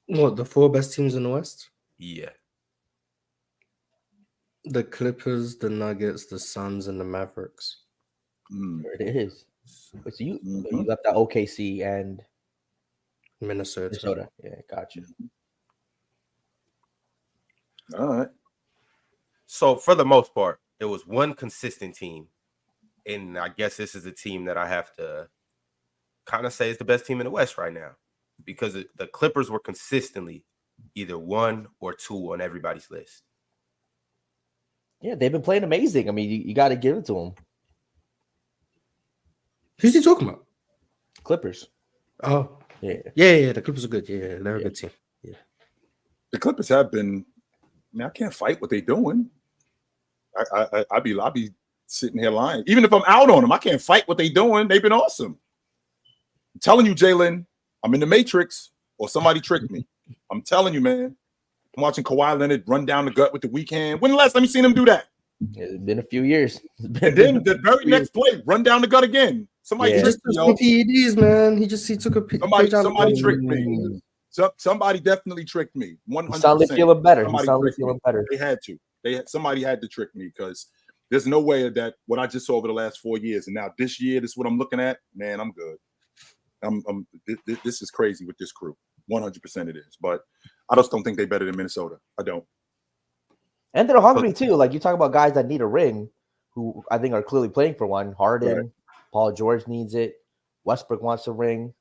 What, the 4 best teams in the West? Yeah. The Clippers, the Nuggets, the Suns, and the Mavericks. There it is. So you left that OKC and Minnesota. Yeah, gotcha. All right. So for the most part, it was one consistent team. And I guess this is a team that I have to kind of say is the best team in the West right now. Because the Clippers were consistently either 1 or 2 on everybody's list. Yeah, they've been playing amazing. I mean, you got to give it to them. Who's he talking about? Clippers. Oh, yeah. The Clippers are good. Yeah, they're a good team. Yeah, the Clippers have been. I mean, I can't fight what they're doing. I'll be sitting here lying. Even if I'm out on them, I can't fight what they're doing. They've been awesome. I'm telling you, Jalen, I'm in the Matrix or somebody tricked me. I'm telling you, man. I'm watching Kawhi Leonard run down the gut with the weak hand. When the last time you seen him do that? It's been a few years. And then the very next play, run down the gut again. Somebody he tricked just me. took PEDs, man. He took a Somebody tricked me. Somebody definitely tricked me. 100%. He sounded feeling better. Better. They had to. Somebody had to trick me because there's no way that what I just saw over the last 4 years and now this year, this is what I'm looking at. Man, I'm good. This is crazy with this crew. 100% it is. But I just don't think they're better than Minnesota. I don't. And they're hungry too. Like you talk about guys that need a ring, who I think are clearly playing for one. Harden, right. Paul George needs it. Westbrook wants a ring.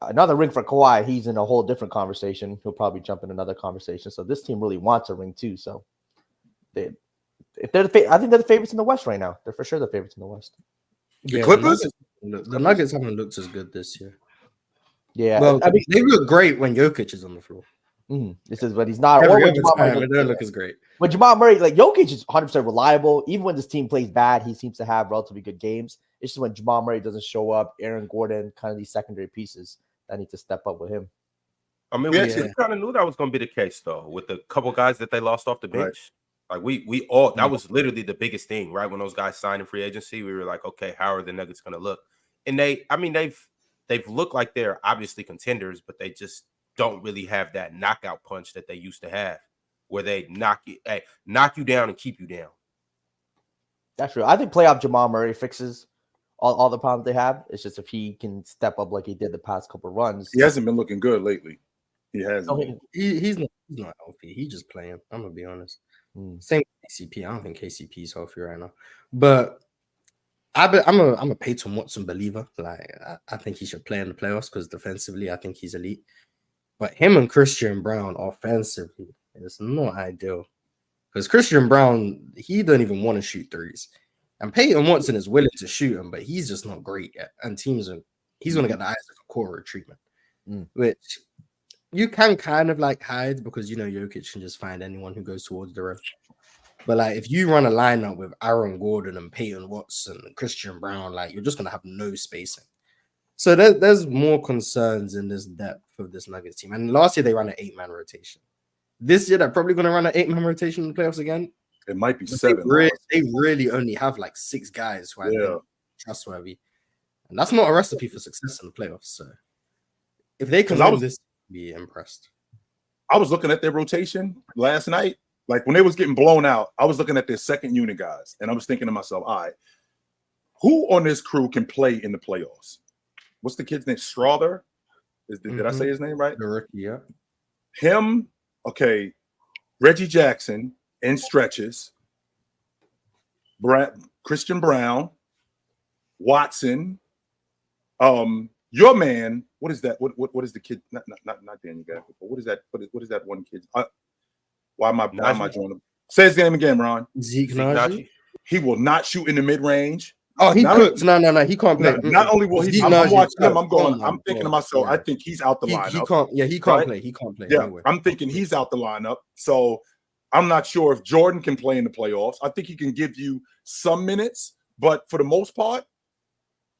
Another ring for Kawhi. He's in a whole different conversation. He'll probably jump in another conversation. So this team really wants a ring too. So I think they're the favorites in the West right now. They're for sure the favorites in the West. The Clippers? The Nuggets haven't looked as good this year. Yeah, well, I mean, they look great when Jokic is on the floor. This is when he's not. Every Or when other Jamal Murray time, it doesn't- don't look as great. when Jamal Murray, like Jokic is 100% reliable. Even when this team plays bad, he seems to have relatively good games. It's just when Jamal Murray doesn't show up, Aaron Gordon, kind of these secondary pieces that need to step up with him. I mean, we kind of knew that was going to be the case, though, with the couple guys that they lost off the bench. Like we all, that was literally the biggest thing, right? When those guys signed in free agency, we were like, okay, how are the Nuggets going to look? And they've looked like they're obviously contenders, but they just don't really have that knockout punch that they used to have, where they knock you down and keep you down. That's true. I think playoff Jamal Murray fixes all the problems they have. It's just if he can step up like he did the past couple of runs. He hasn't been looking good lately. He hasn't. He's not healthy. He's just playing. I'm gonna be honest. Same with KCP. I don't think KCP is healthy right now. But I'm a Peyton Watson believer. Like I think he should play in the playoffs because defensively, I think he's elite. But him and Christian Brown offensively, it's not ideal. Because Christian Brown, he don't even want to shoot threes. And Peyton Watson is willing to shoot them, but he's just not great yet. And he's going to get the Isaac Okoro treatment, which you can kind of like hide because, Jokic can just find anyone who goes towards the rim. But like if you run a lineup with Aaron Gordon and Peyton Watson and Christian Brown, like you're just going to have no spacing. So there's more concerns in this depth of this Nuggets team. And last year they ran an 8-man rotation. This year they're probably going to run an 8-man rotation in the playoffs again. It might be But 7. They really only have like 6 guys who are trustworthy. And that's not a recipe for success in the playoffs. So if they can win this, be impressed. I was looking at their rotation last night. Like when they was getting blown out, I was looking at their second unit guys. And I was thinking to myself, all right, who on this crew can play in the playoffs? What's the kid's name? Strother? Did I say his name right? The rookie, yeah. Him, okay. Reggie Jackson in stretches. Christian Brown, Watson. Your man, what is that? What is the kid? Not Daniel Gafford, but what is that? What is that one kid? Why am I drawing him? Say his name again, Ron. Zeke Naji. He will not shoot in the mid-range. Oh, he cooked. No, he can't play. Not only will he, I'm watching him. I'm thinking to myself, I think he's out the lineup. He can't play. He can't play. Yeah, anyway. I'm thinking he's out the lineup. So I'm not sure if Jordan can play in the playoffs. I think he can give you some minutes, but for the most part,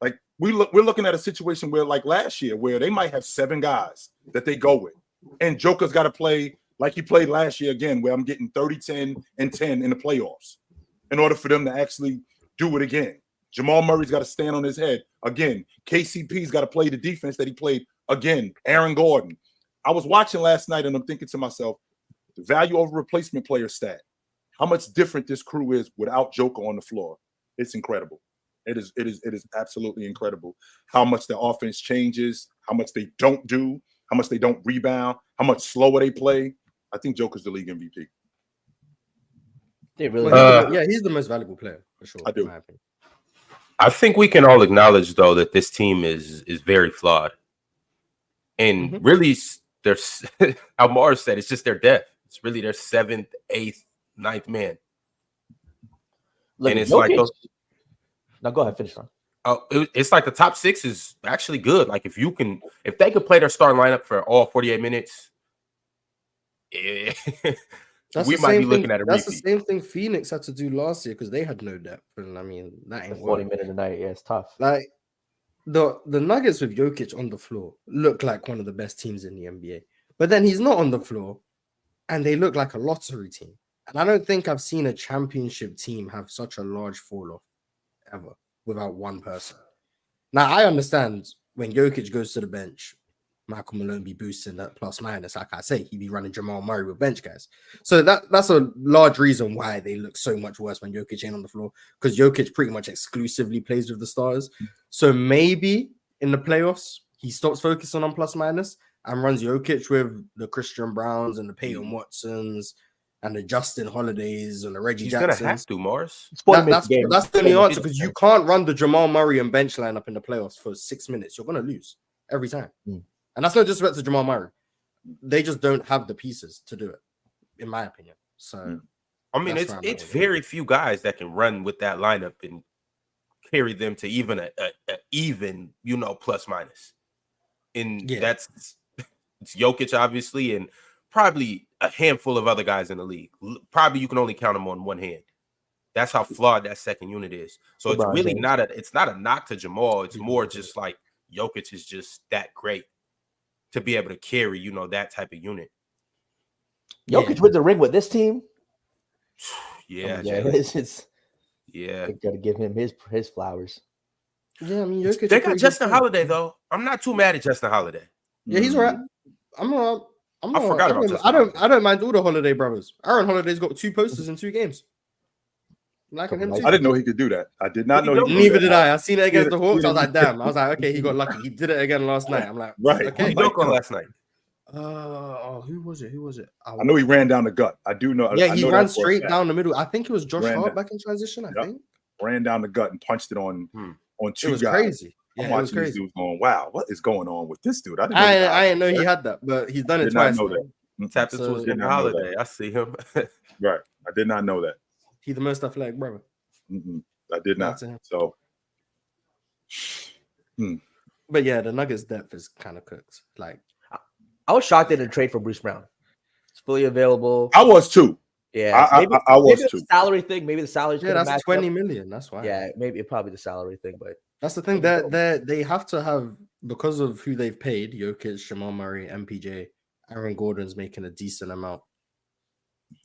like we're looking at a situation where, like last year, where they might have 7 guys that they go with, and Joker's got to play like he played last year again, where I'm getting 30, 10, and 10 in the playoffs in order for them to actually do it again. Jamal Murray's got to stand on his head again. KCP's got to play the defense that he played again. Aaron Gordon. I was watching last night and I'm thinking to myself, the value over replacement player stat, how much different this crew is without Joker on the floor. It's incredible. It is absolutely incredible how much the offense changes, how much they don't do, how much they don't rebound, how much slower they play. I think Joker's the league MVP. They really, he's the most valuable player for sure. I do. I think we can all acknowledge, though, that this team is very flawed. And really, there's Almar said it's just their depth. It's really their 7th, 8th, 9th man. Look, and it's Jokic, like now go ahead, finish on. It's like the top 6 is actually good. Like if they could play their starting lineup for all 48 minutes, we might be looking at a repeat. That's the same thing Phoenix had to do last year because they had no depth. And I mean, that ain't 40 minutes a night. Yeah, it's tough. Like the Nuggets with Jokic on the floor look like one of the best teams in the NBA. But then he's not on the floor and they look like a lottery team. And I don't think I've seen a championship team have such a large fall off ever without one person. Now, I understand when Jokic goes to the bench, Michael Malone be boosting that plus minus. Like I say, he'd be running Jamal Murray with bench guys. So that's a large reason why they look so much worse when Jokic ain't on the floor, because Jokic pretty much exclusively plays with the stars. So maybe in the playoffs, he stops focusing on plus minus and runs Jokic with the Christian Browns and the Peyton Watsons and the Justin Holidays and the Reggie Jacksons. He's going to have to, Mars. That's the only answer, because you can't run the Jamal Murray and bench lineup in the playoffs for 6 minutes. You're going to lose every time. And that's no disrespect to Jamal Murray. They just don't have the pieces to do it, in my opinion. So, I mean, it's very few guys that can run with that lineup and carry them to even a even, plus minus. And that's it's Jokic, obviously, and probably a handful of other guys in the league. Probably you can only count them on one hand. That's how flawed that second unit is. So it's really not a knock to Jamal. It's more just like Jokic is just that great to be able to carry, that type of unit. Jokic with the ring with this team. Yeah, it's yeah. They gotta give him his flowers. Yeah, I mean, Jokic They got Justin Holiday though. I'm not too mad at Justin Holiday. Yeah, he's all right. I don't mind all the Holiday brothers. Aaron Holiday's got 2 posters in 2 games. Liking him too. I didn't know he could do that. I did not know. Neither did I. I seen it against the Hawks. I was like, damn. I was like, okay, he got lucky. He did it again last night. I'm like, right. Okay. He dunk on last night. Who was it? I know he ran down the gut. I do know. Yeah, I he know ran straight down the middle. I think it was Josh Ran Hart down. back in transition. I think ran down the gut and punched it on 2 it was guys. crazy. I'm Yeah, it was watching these crazy. dudes going, wow, what is going on with this dude? I didn't know he had that, but he's done it did not twice. know that. Tapped into his Holiday. I see him. Right. I did not know that. He's the most athletic brother. I did not. So, But yeah, the Nuggets depth is kind of cooked. Like, I was shocked they didn't trade for Bruce Brown. It's fully available. I was too. Yeah, I was maybe too. The salary thing. Maybe the salary. that's 20 million. That's why. Yeah, maybe probably the salary thing, but That's the thing that they have to have, because of who they've paid, Jokic, Jamal Murray, MPJ, Aaron Gordon's making a decent amount.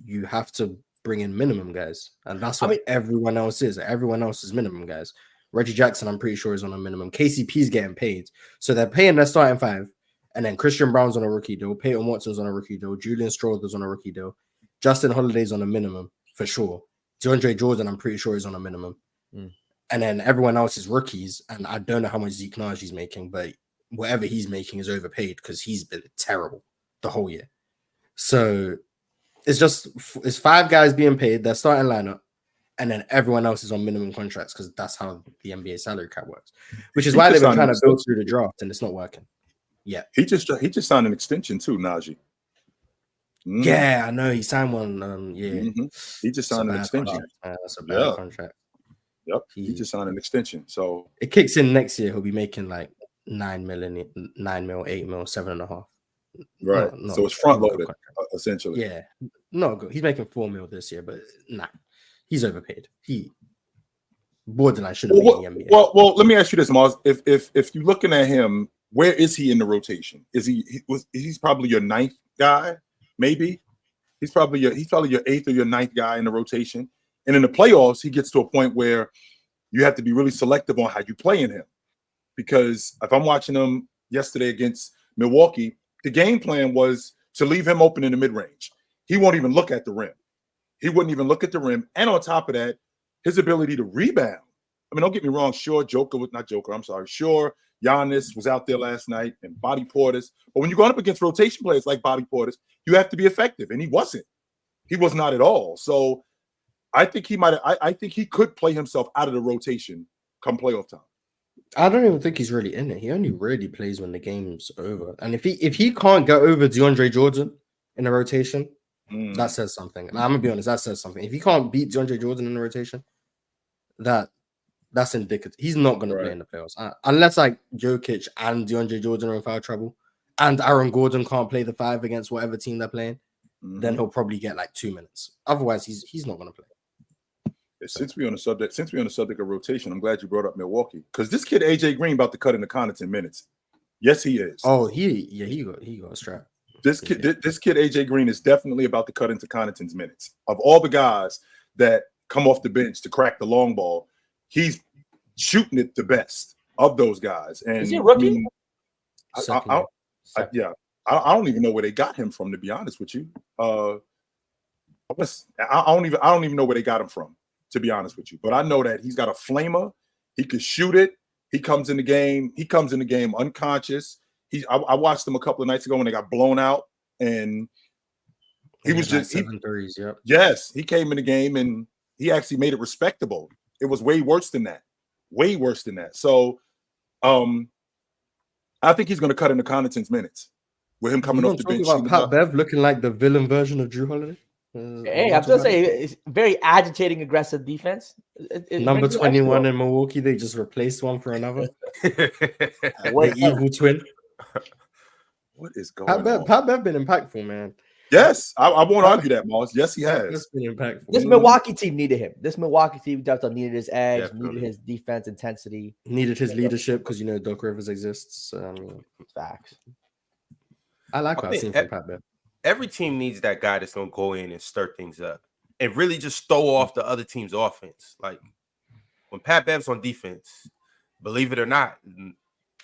You have to bring in minimum guys. And that's what everyone else is. Everyone else is minimum guys. Reggie Jackson, I'm pretty sure, is on a minimum. KCP's getting paid. So they're paying their starting 5. And then Christian Brown's on a rookie deal. Peyton Watson's on a rookie deal. Julian Strawther's on a rookie deal. Justin Holiday's on a minimum for sure. DeAndre Jordan, I'm pretty sure, is on a minimum. And then everyone else is rookies. And I don't know how much Zeke Naji's making, but whatever he's making is overpaid because he's been terrible the whole year. So it's 5 guys being paid, their starting lineup, and then everyone else is on minimum contracts because that's how the NBA salary cap works. Which is why they've been trying to build through the draft, and it's not working. Yeah, he just signed an extension too, Najee. Yeah, I know he signed one. He just signed an extension. That's a bad contract. Yep, he just signed an extension. So it kicks in next year. He'll be making like 9 mil, 8 mil, 7.5. Right. So it's front loaded essentially. Yeah, not good. He's making 4 mil this year, but he's overpaid. He borderline should have been in the NBA. Well, let me ask you this, Mars. If you're looking at him, where is he in the rotation? He's probably your 9th guy, maybe. He's probably your 8th or your 9th guy in the rotation. And in the playoffs, he gets to a point where you have to be really selective on how you play in him. Because if I'm watching him yesterday against Milwaukee, the game plan was to leave him open in the mid-range. He won't even look at the rim. He wouldn't even look at the rim. And on top of that, his ability to rebound. I mean, don't get me wrong. Sure, Giannis was out there last night and Bobby Portis. But when you're going up against rotation players like Bobby Portis, you have to be effective. And he wasn't. He was not at all. So I think I think he could play himself out of the rotation come playoff time. I don't even think he's really in it. He only really plays when the game's over. And if he can't get over DeAndre Jordan in the rotation, that says something. And I'm gonna be honest, that says something. If he can't beat DeAndre Jordan in the rotation, that's indicative. He's not gonna play in the playoffs unless like Jokic and DeAndre Jordan are in foul trouble, and Aaron Gordon can't play the 5 against whatever team they're playing. Then he'll probably get like 2 minutes. Otherwise, he's not gonna play. Since we're on the subject of rotation, I'm glad you brought up Milwaukee because this kid AJ Green about to cut into Connaughton minutes. Yes, he is. Oh, he got a strap. This kid AJ Green is definitely about to cut into Connaughton's minutes. Of all the guys that come off the bench to crack the long ball, he's shooting it the best of those guys. And is he a rookie? I don't even know where they got him from. To be honest with you, I don't even know where they got him from. To be honest with you, but I know that he's got a flamer. He could shoot it. He comes in the game unconscious. I watched him a couple of nights ago when they got blown out, and he was just 7 threes. Yep. Yes, he came in the game and he actually made it respectable. It was way worse than that. So, I think he's going to cut into Connaughton's minutes with him coming off the bench. About Pat Bev looking like the villain version of Drew Holiday. Hey, I'm just saying, it's very agitating, aggressive defense. Number 21 in Milwaukee, they just replaced one for another. The evil twin. What is going on? Pat Bev been impactful, man. Yes, I won't argue that, Moss. Yes, he has. That's been impactful. This Milwaukee team needed him. This Milwaukee team definitely needed his edge, Definitely. needed his defense intensity. Needed his leadership because Doc Rivers exists. So, I mean, Facts. I like I what I've think seen from Pat Bev. every team needs that guy that's gonna go in and stir things up and really just throw off the other team's offense. Like when Pat Bev's on defense, believe it or not,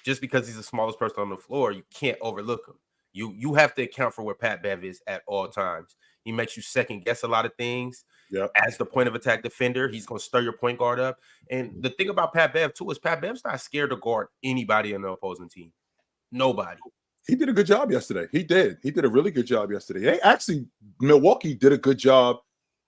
just because he's the smallest person on the floor, you can't overlook him. You have to account for where Pat Bev is at all times. He makes you second guess a lot of things. Yep. As the point of attack defender, he's going to stir your point guard up. And the thing about Pat Bev, too, is Pat Bev's not scared to guard anybody on the opposing team. Nobody. He did a good job yesterday. He did. He did a really good job yesterday. They actually, Milwaukee did a good job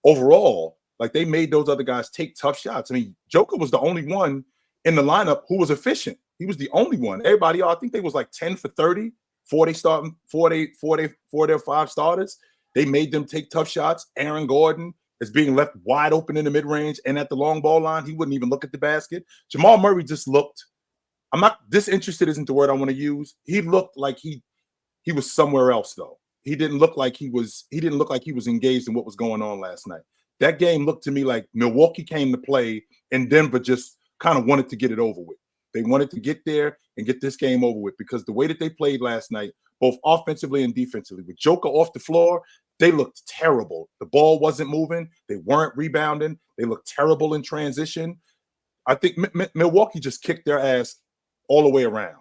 overall. Like, they made those other guys take tough shots. I mean, Joker was the only one in the lineup who was efficient. He was the only one. Everybody, I think they was like 10 for 30, 4 their 5 starters. They made them take tough shots. Aaron Gordon is being left wide open in the mid-range and at the long ball line. He wouldn't even look at the basket. Jamal Murray just looked, I'm not disinterested isn't the word I want to use. He looked like he was somewhere else, though. He didn't look like he was engaged in what was going on last night. That game looked to me like Milwaukee came to play and Denver just kind of wanted to get it over with. They wanted to get there and get this game over with because the way that they played last night, both offensively and defensively, with Joker off the floor, they looked terrible. The ball wasn't moving. They weren't rebounding. They looked terrible in transition. I think Milwaukee just kicked their ass all the way around.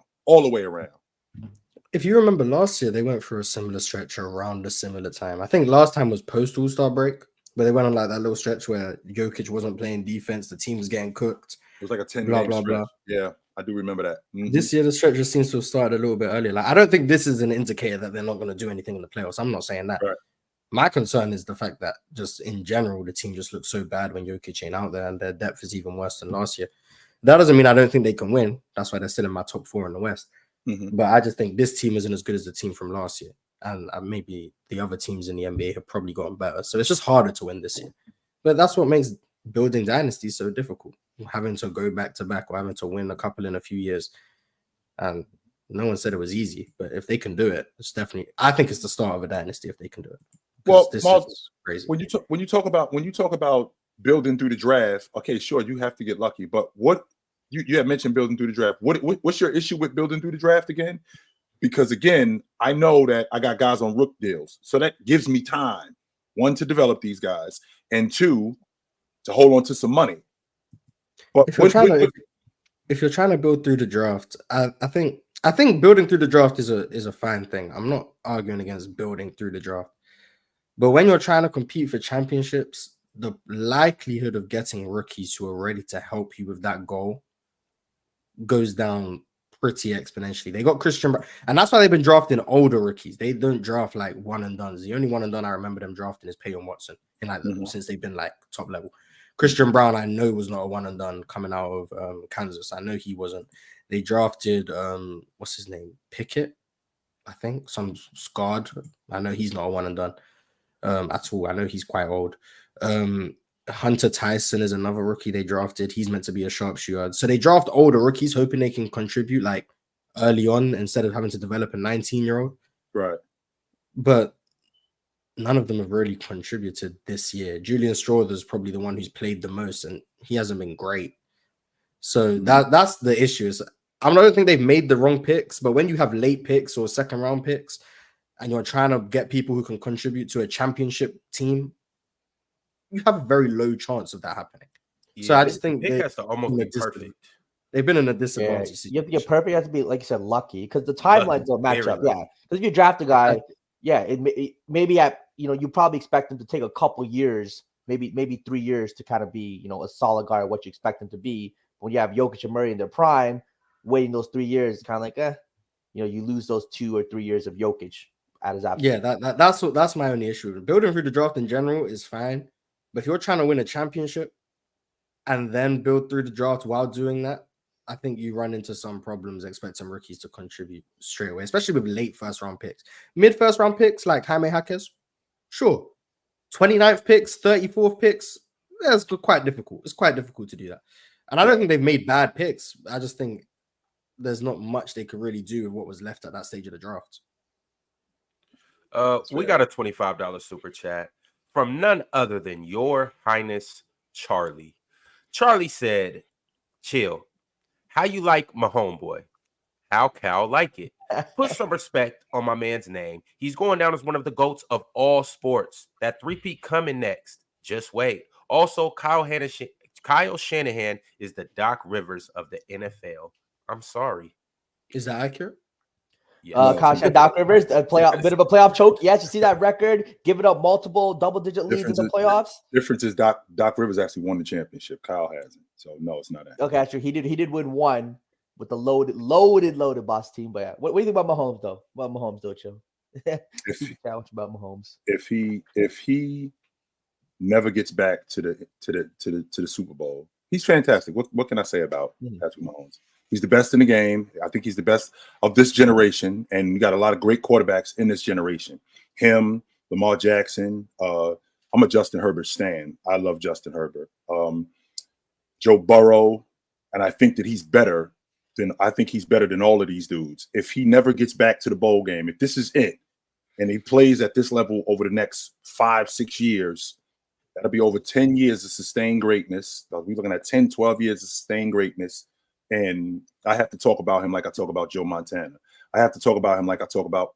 If you remember last year, they went through a similar stretch around a similar time. I think last time was post All-Star break, but they went on like that little stretch where Jokic wasn't playing defense. The team was getting cooked. It was like a 10 blah, game blah, stretch. blah. Yeah, I do remember that. Mm-hmm. This year, the stretch just seems to have started a little bit earlier. Like, I don't think this is an indicator that they're not going to do anything in the playoffs. I'm not saying that. Right. My concern is the fact that just in general, the team just looks so bad when Jokic ain't out there and their depth is even worse than last year. That doesn't mean I don't think they can win. That's why they're still in my top 4 in the West. Mm-hmm. But I just think this team isn't as good as the team from last year. And maybe the other teams in the NBA have probably gotten better. So it's just harder to win this year. But that's what makes building dynasties so difficult. Having to go back to back or having to win a couple in a few years. And no one said it was easy. But if they can do it, it's definitely, I think it's the start of a dynasty if they can do it. Well, this Miles, is crazy. when you talk about building through the draft, okay, sure, you have to get lucky. But what you had mentioned building through the draft. What's your issue with building through the draft again? Because again, I know that I got guys on rook deals, so that gives me time, 1, to develop these guys, and 2, to hold on to some money. But if you're trying to build through the draft, I think building through the draft is a fine thing. I'm not arguing against building through the draft. But when you're trying to compete for championships, the likelihood of getting rookies who are ready to help you with that goal goes down pretty exponentially. They got Christian Brown, and that's why they've been drafting older rookies. They don't draft like one and dones. The only one and done I remember them drafting is Peyton Watson in like since they've been like top level. Christian Brown, I know, was not a one and done coming out of Kansas. I know he wasn't. They drafted what's his name? Pickett, I think, some scarred. I know he's not a one and done at all. I know he's quite old. Hunter Tyson is another rookie they drafted. He's meant to be a sharpshooter. So they draft older rookies, hoping they can contribute like early on instead of having to develop a 19-year-old. Right. But none of them have really contributed this year. Julian Strawther is probably the one who's played the most, and he hasn't been great. So that's the issue. I don't think they've made the wrong picks, but when you have late picks or second round picks and you're trying to get people who can contribute to a championship team, you have a very low chance of that happening. Yeah, so I just think it has to almost be perfect. They've been in a disadvantage. You have to get perfect. You have to be, like you said, lucky, because the timelines don't match up. Yeah, because if you draft a guy, it maybe at you probably expect him to take a couple years, maybe 3 years to kind of be a solid guy or what you expect him to be. When you have Jokic and Murray in their prime, waiting those 3 years, kind of like you lose those 2 or 3 years of Jokic at his absolute. Yeah, that's my only issue. Building through the draft in general is fine. But if you're trying to win a championship and then build through the draft while doing that, I think you run into some problems expecting rookies to contribute straight away, especially with late first-round picks. Mid-first-round picks like Jaime Jaquez, sure. 29th picks, 34th picks, it's quite difficult. It's quite difficult to do that. And I don't think they've made bad picks. I just think there's not much they could really do with what was left at that stage of the draft. We got a $25 super chat from none other than Your Highness Charlie. Charlie said, "Chill. How you like my homeboy? How Cal like it? Put some respect on my man's name. He's going down as one of the GOATs of all sports. That three-peat coming next. Just wait. Also, Kyle Shanahan is the Doc Rivers of the NFL. I'm sorry." Is that accurate? Yes. Kyle Shanahan, Doc Rivers, a bit of a playoff choke. Yes, you see that record, giving up multiple double-digit leads in the playoffs. Difference is Doc Rivers actually won the championship. Kyle hasn't. So no, it's not that. Okay, actually, he did win one with the loaded boss team. But yeah, what do you think about Mahomes though? About Mahomes though, Joe? About Mahomes. If he never gets back to the Super Bowl, he's fantastic. What can I say about Patrick Mahomes? He's the best in the game. I think he's the best of this generation, and we got a lot of great quarterbacks in this generation. Him, Lamar Jackson. I'm a Justin Herbert stan. I love Justin Herbert. Joe Burrow, and I think that he's better than all of these dudes. If he never gets back to the bowl game, if this is it, and he plays at this level over the next 5-6 years, that'll be over 10 years of sustained greatness. We're looking at 10, 12 years of sustained greatness. And I have to talk about him like I talk about Joe Montana. I have to talk about him like I talk about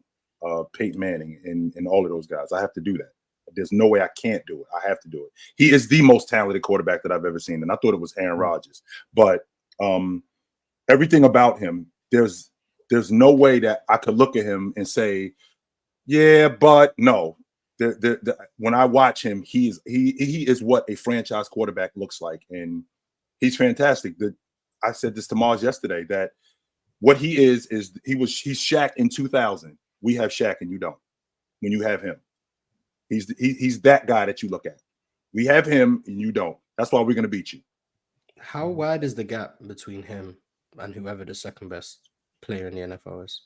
Peyton Manning and all of those guys. I have to do that. There's no way I can't do it. I have to do it. He is the most talented quarterback that I've ever seen. And I thought it was Aaron Rodgers. But everything about him, there's no way that I could look at him and say, yeah, but no. When I watch him, he is what a franchise quarterback looks like. And he's fantastic. I said this to Mars yesterday, that what he is he's Shaq in 2000. We have Shaq and you don't. When you have him, he's that guy that you look at. We have him and you don't. That's why we're going to beat you. How wide is the gap between him and whoever the second best player in the NFL is?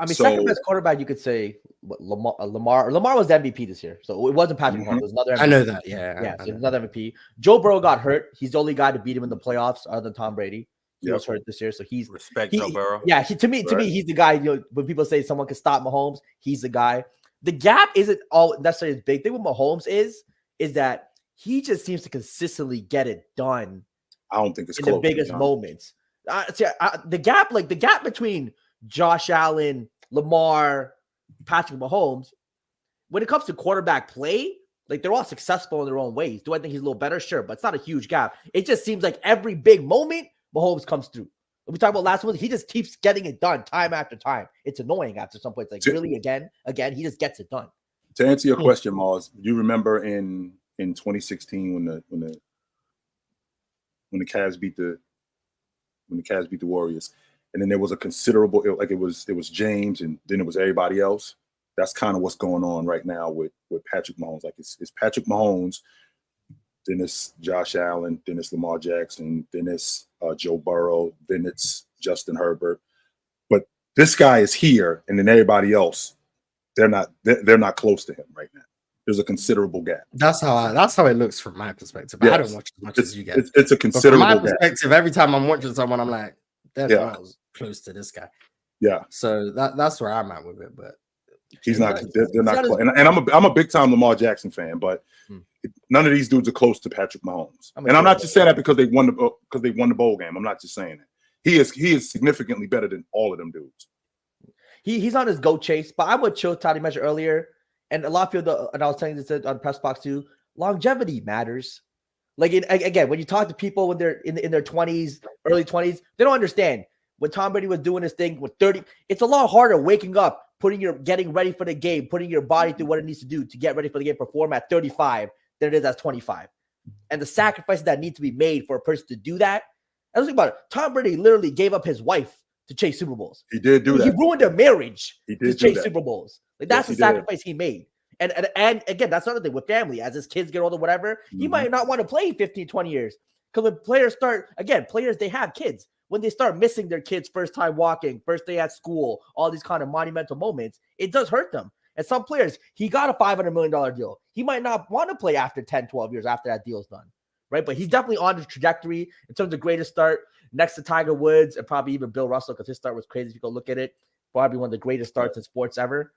Second best quarterback, you could say Lamar. Lamar was the MVP this year, so it wasn't Patrick Mahomes. It was another MVP. I know that, yeah. So another MVP. Joe Burrow got hurt. He's the only guy to beat him in the playoffs, other than Tom Brady. He was hurt this year, so he's Joe Burrow. Yeah, to me, he's the guy. When people say someone can stop Mahomes, he's the guy. The gap isn't all necessarily as big. The thing with Mahomes is that he just seems to consistently get it done. I don't think it's in close, the biggest moments. The gap between Josh Allen, Lamar, Patrick Mahomes, when it comes to quarterback play, like they're all successful in their own ways. Do I think he's a little better? Sure, but it's not a huge gap. It just seems like every big moment, Mahomes comes through. We talked about last one, he just keeps getting it done time after time. It's annoying after some point. It's like really again, he just gets it done. To answer your question, Mars, you remember in 2016 when the Cavs beat the Warriors, and then there was a considerable, like it was James, and then it was everybody else. That's kind of what's going on right now with Patrick Mahomes. Like it's Patrick Mahomes, then it's Josh Allen, then it's Lamar Jackson, then it's Joe Burrow, then it's Justin Herbert. But this guy is here, and then everybody else, they're not close to him right now. There's a considerable gap. That's how it looks from my perspective. Yes. I don't watch as much as you get. It's a considerable gap. From my perspective, every time I'm watching someone, I'm like, they're not close to this guy. Yeah. So that's where I'm at with it. But he's not. They're not close. And I'm a big time Lamar Jackson fan, but none of these dudes are close to Patrick Mahomes. And I'm not just saying that because they won the bowl game. I'm not just saying that. He is significantly better than all of them dudes. He's on his GOAT chase, but I'm with Chill Toddy mentioned earlier, and a lot of people, and I was telling this on press box too, longevity matters. Like again, when you talk to people when they're in their 20s, early 20s, they don't understand. When Tom Brady was doing his thing with 30, it's a lot harder waking up, getting ready for the game, putting your body through what it needs to do to get ready for the game, perform at 35 than it is at 25. And the sacrifices that need to be made for a person to do that. I was thinking about it. Tom Brady literally gave up his wife to chase Super Bowls. He did do that. He ruined their marriage to chase Super Bowls. Like that's the sacrifice he made. And again, that's another thing with family. As his kids get older, whatever, he might not want to play 15, 20 years. Because when players they have kids. When they start missing their kids' first time walking, first day at school, all these kind of monumental moments, it does hurt them. And some players, he got a $500 million deal. He might not want to play after 10, 12 years after that deal's done. Right? But he's definitely on the trajectory in terms of greatest start next to Tiger Woods and probably even Bill Russell, because his start was crazy if you go look at it. Probably one of the greatest starts in sports ever.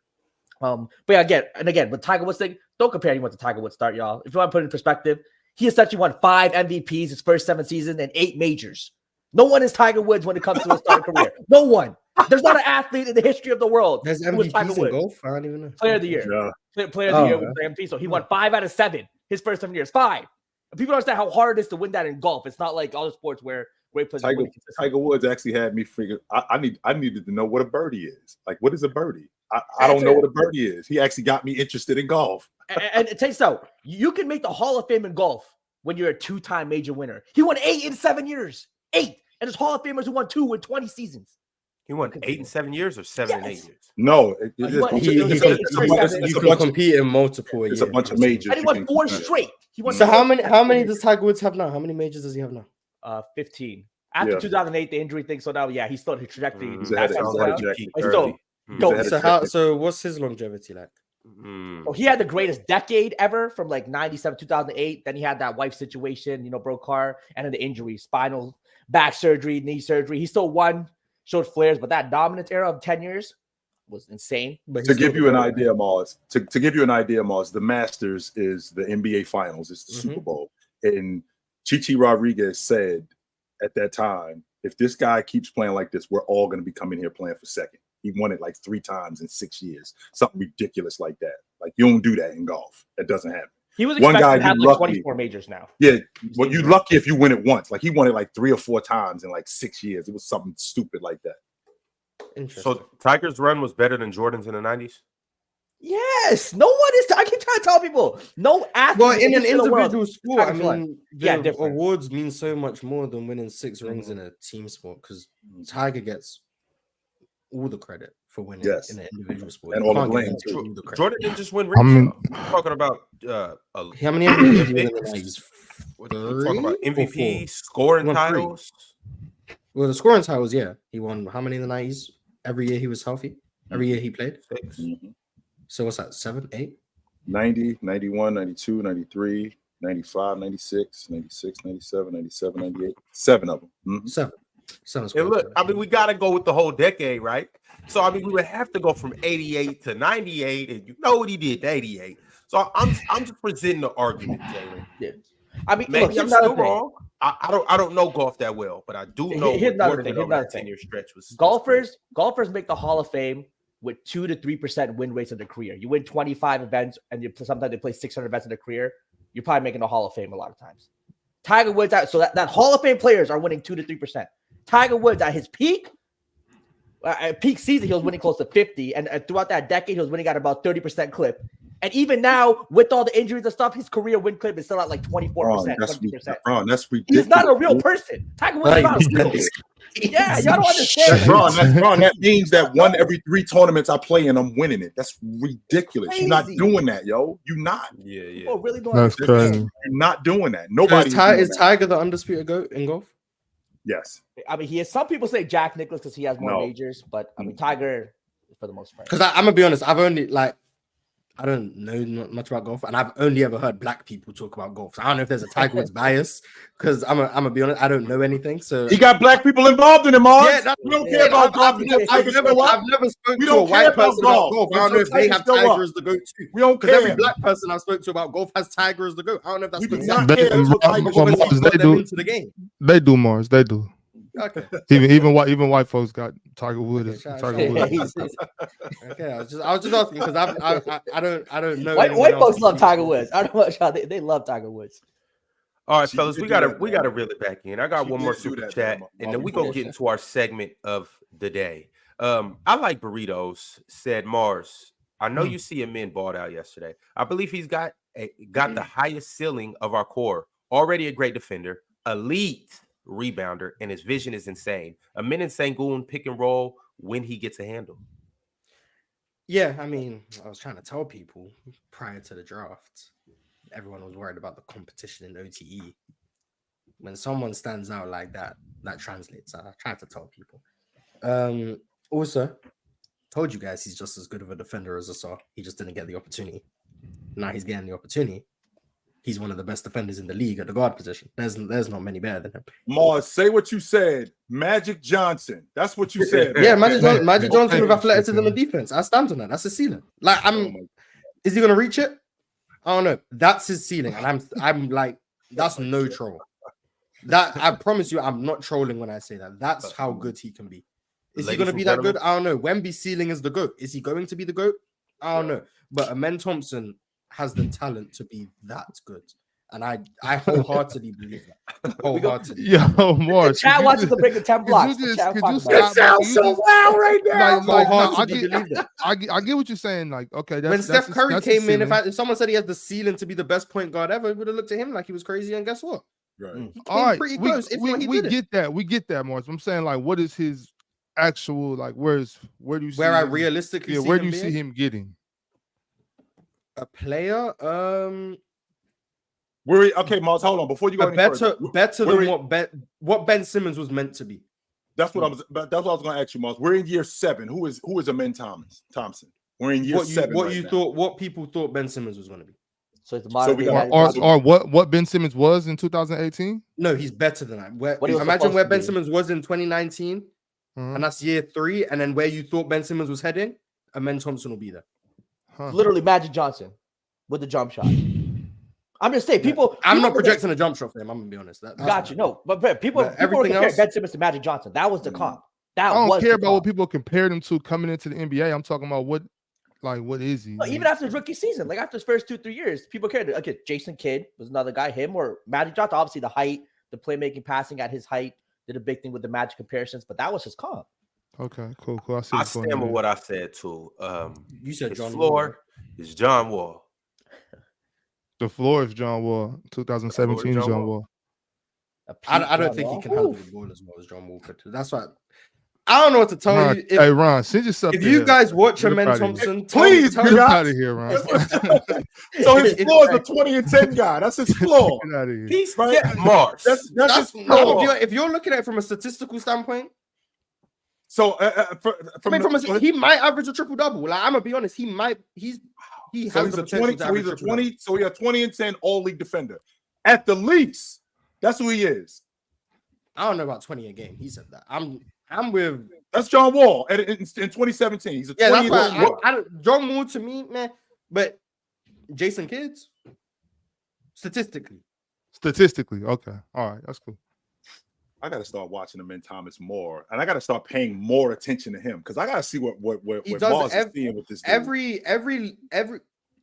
But yeah, again, with Tiger Woods thing, don't compare anyone to Tiger Woods start, y'all. If you want to put it in perspective, he essentially won 5 MVPs his first 7 seasons and 8 majors. No one is Tiger Woods when it comes to his starting career. No one. There's not an athlete in the history of the world. There's who was Tiger MVPs in Woods. golf. I don't even know. Player of the year. Yeah. Player of the year with the MVP. So he won 5 out of 7 his first 7 years. 5. And people don't understand how hard it is to win that in golf. It's not like other sports where great players. Tiger Woods actually had me figure. I needed to know what a birdie is. Like, what is a birdie? I don't know what a birdie is. He actually got me interested in golf. And it takes out. You can make the Hall of Fame in golf when you're a 2-time major winner. He won 8 in 7 years. 8. And there's Hall of Famers who won 2 in 20 seasons. He won 8 in 7 years or 7 in 8 years? No, He can compete in multiple years. It's a bunch of majors. And he won 4 straight. So how many does Tiger Woods have now? How many majors does he have now? 15. After 2008, the injury thing. So now, he's still his trajectory. So what's his longevity like? So he had the greatest decade ever from like 97, 2008. Then he had that wife situation, broke car, and then the injury, spinal, back surgery, knee surgery. He still won, showed flares, but that dominant era of 10 years was insane. But to give you an idea, Mars, the Masters is the NBA Finals. It's the Super Bowl. And Chichi Rodriguez said at that time, if this guy keeps playing like this, we're all going to be coming here playing for second. He won it like 3 times in 6 years. Something ridiculous like that. Like, you don't do that in golf. That doesn't happen. He was expected to have like 24 majors now. Yeah, well, you're lucky if you win it once. Like, he won it like 3 or 4 times in like 6 years. It was something stupid like that. Interesting. So Tiger's run was better than Jordan's in the 90s? Yes. No one is. I keep trying to tell people. No athlete. Well, in an individual sport, I mean, different awards mean so much more than winning 6 rings in a team sport, because Tiger gets all the credit for winning in an individual sport. And all the blame. Jordan didn't just win rings. I'm talking about how many MVPs? Talking about MVP, scoring titles. Well, the scoring titles, yeah. He won how many in the 90s? Every year he was healthy. Every year he played. 6. So what's that? 7, 8? 90, 91, 92, 93, 95, 96, 96, 97, 97, 98. 7 of them. 7. And look, I mean, we got to go with the whole decade, right? So, I mean, we would have to go from 88 to 98, and you know what he did to 88. So, I'm just presenting the argument, Jalen. Yeah. I mean, maybe I'm still wrong. I don't know golf that well, but I do know here's another thing. 10-year stretch was golfers make the Hall of Fame with 2 to 3% win rates in their career. You win 25 events, and sometimes they play 600 events in their career. You're probably making the Hall of Fame a lot of times. Tiger Woods, so that Hall of Fame players are winning 2 to 3%. Tiger Woods at his peak season, he was winning close to 50, and throughout that decade, he was winning at about 30% clip. And even now, with all the injuries and stuff, his career win clip is still at like 24%, 20%. That's ridiculous. He's not a real person. Tiger Woods is not a real. Yeah, y'all don't understand. Ron, that means that 1 every 3 tournaments I play in, I'm winning it. That's ridiculous. You're not doing that, yo. You're not. Yeah. People really doing That's crazy. You're not doing that. Nobody is Tiger the undisputed GOAT in golf? Yes. I mean, he is. Some people say Jack Nicklaus because he has more majors, but I mean, Tiger for the most part. Because I'm gonna be honest, I don't know much about golf, and I've only ever heard black people talk about golf. So I don't know if there's a Tiger Woods bias, because I'm gonna be honest, I don't know anything. So he got black people involved in him, Mars. Yeah, we don't care about golf. I've never spoken to a white person about golf. I don't know if they have Tiger as the GOAT too. We don't care. Every black person I've spoken to about golf has Tiger as the GOAT. I don't know if that's because they do. Into the game. They do, Mars. They do. Okay. Even white folks got Tiger Woods. Okay, I was just asking because I don't know. White folks love Tiger Woods. I don't know how they love Tiger Woods. All right, fellas, we gotta reel it back in. I got one more super chat, and then we gonna get into our segment of the day. I like burritos. Said Mars. I know you see Amen balled out yesterday. I believe he's got the highest ceiling of our core. Already a great defender, elite rebounder, and his vision is insane. Amen and Sengun pick and roll when he gets a handle. Yeah, I mean, I was trying to tell people prior to the draft, everyone was worried about the competition in OTE. When someone stands out like that, that translates. I tried to tell people. Also, told you guys he's just as good of a defender as Asar. He just didn't get the opportunity. Now he's getting the opportunity. he's one of the best defenders in the league at the guard position. There's not many better than him. Mars, say what you said. Magic Johnson. That's what you said. Yeah, man. Magic Johnson with athleticism and defense. I stand on that. That's his ceiling. Like, is he gonna reach it? I don't know. That's his ceiling, and I'm like, that's no troll. That I promise you, I'm not trolling when I say that. That's how good he can be. Is he going to be that good? I don't know. Wemby's ceiling is the GOAT. Is he going to be the GOAT? I don't know. But Amen Thompson has the talent to be that good. And I wholeheartedly believe that. Wholeheartedly. Yo, Morris. Chat wants to break the 10 blocks. It sounds so loud right now. I get what you're saying. Like, okay, when Steph Curry came in, if someone said he has the ceiling to be the best point guard ever, we would have looked at him like he was crazy. And guess what? Right. All right, pretty close. We get that. We get that, Morris. I'm saying, like, what is his actual, like, where do you see I him, realistically see where do him you see him getting a player? Okay, Mars, hold on. Before you go better than what Ben Simmons was meant to be. That's what I was going to ask you, Mars. We're in year 7. Who is Amen Thompson? We're in year 7. What people thought Ben Simmons was going to be. So it's the or what Ben Simmons was in 2018? No, he's better than that. Imagine where Ben Simmons was in 2019, and that's year 3, and then where you thought Ben Simmons was heading, Amen Thompson will be there. Literally Magic Johnson with the jump shot. I'm just saying, people. I'm not projecting a jump shot for him. I'm gonna be honest. Got you. No, but people everything else. Ben Simmons to Magic Johnson. That was the comp. I don't care about what people compared him to coming into the NBA. I'm talking about what is he? Even after his rookie season, like after his first 2-3 years, people cared. Okay, Jason Kidd was another guy. Him or Magic Johnson. Obviously, the height, the playmaking, passing at his height did a big thing with the Magic comparisons. But that was his comp. Okay, cool. I stand with what I said too. You said John Floor is John Wall. The floor is John Wall. 2017 John Wall. I don't think he can handle the ball as well as John Wall could. That's why I don't know what to tell you. Hey, Ron, send yourself. If you guys watch Amen Thompson, please get out of here, Ron. So his floor is a 20 and 10 guy. That's his floor. Get out of here. He's right. Mars. That's his floor. If you're looking at it from a statistical standpoint, so he might average a triple double. Like, I'm gonna be honest, he might. He's a 20. So he's a 20 and 10 all league defender at the least. That's who he is. I don't know about 20 a game. He said that. I'm with. That's John Wall in 2017. He's a 20. That's why John Wall to me, man. But Jason Kidd, statistically, okay, all right, that's cool. I got to start watching Amen Thomas more, and I got to start paying more attention to him because I got to see what Mars is seeing with this. Every.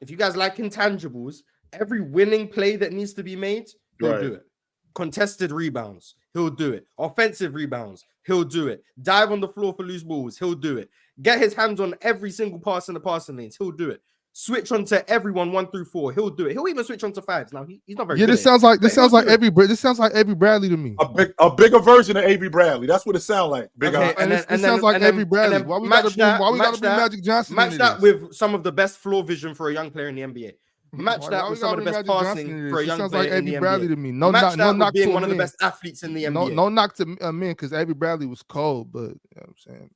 If you guys like intangibles, every winning play that needs to be made, he'll do it. Contested rebounds, he'll do it. Offensive rebounds, he'll do it. Dive on the floor for loose balls, he'll do it. Get his hands on every single pass in the passing lanes, he'll do it. Switch on to everyone 1 through 4, he'll do it. He'll even switch on to 5s. Now he's not very good. This sounds like Avery Bradley to me. A bigger version of Avery Bradley. That's what it sounds like. It sounds like Avery Bradley. Why we gotta bring Magic Johnson? Match that with some of the best floor vision for a young player in the NBA. Match that with some of the best passing for a young player in the NBA. Bradley to me. No knock being one of the best athletes in the NBA. No knock to men because Avery Bradley was cold, but you know what I'm saying.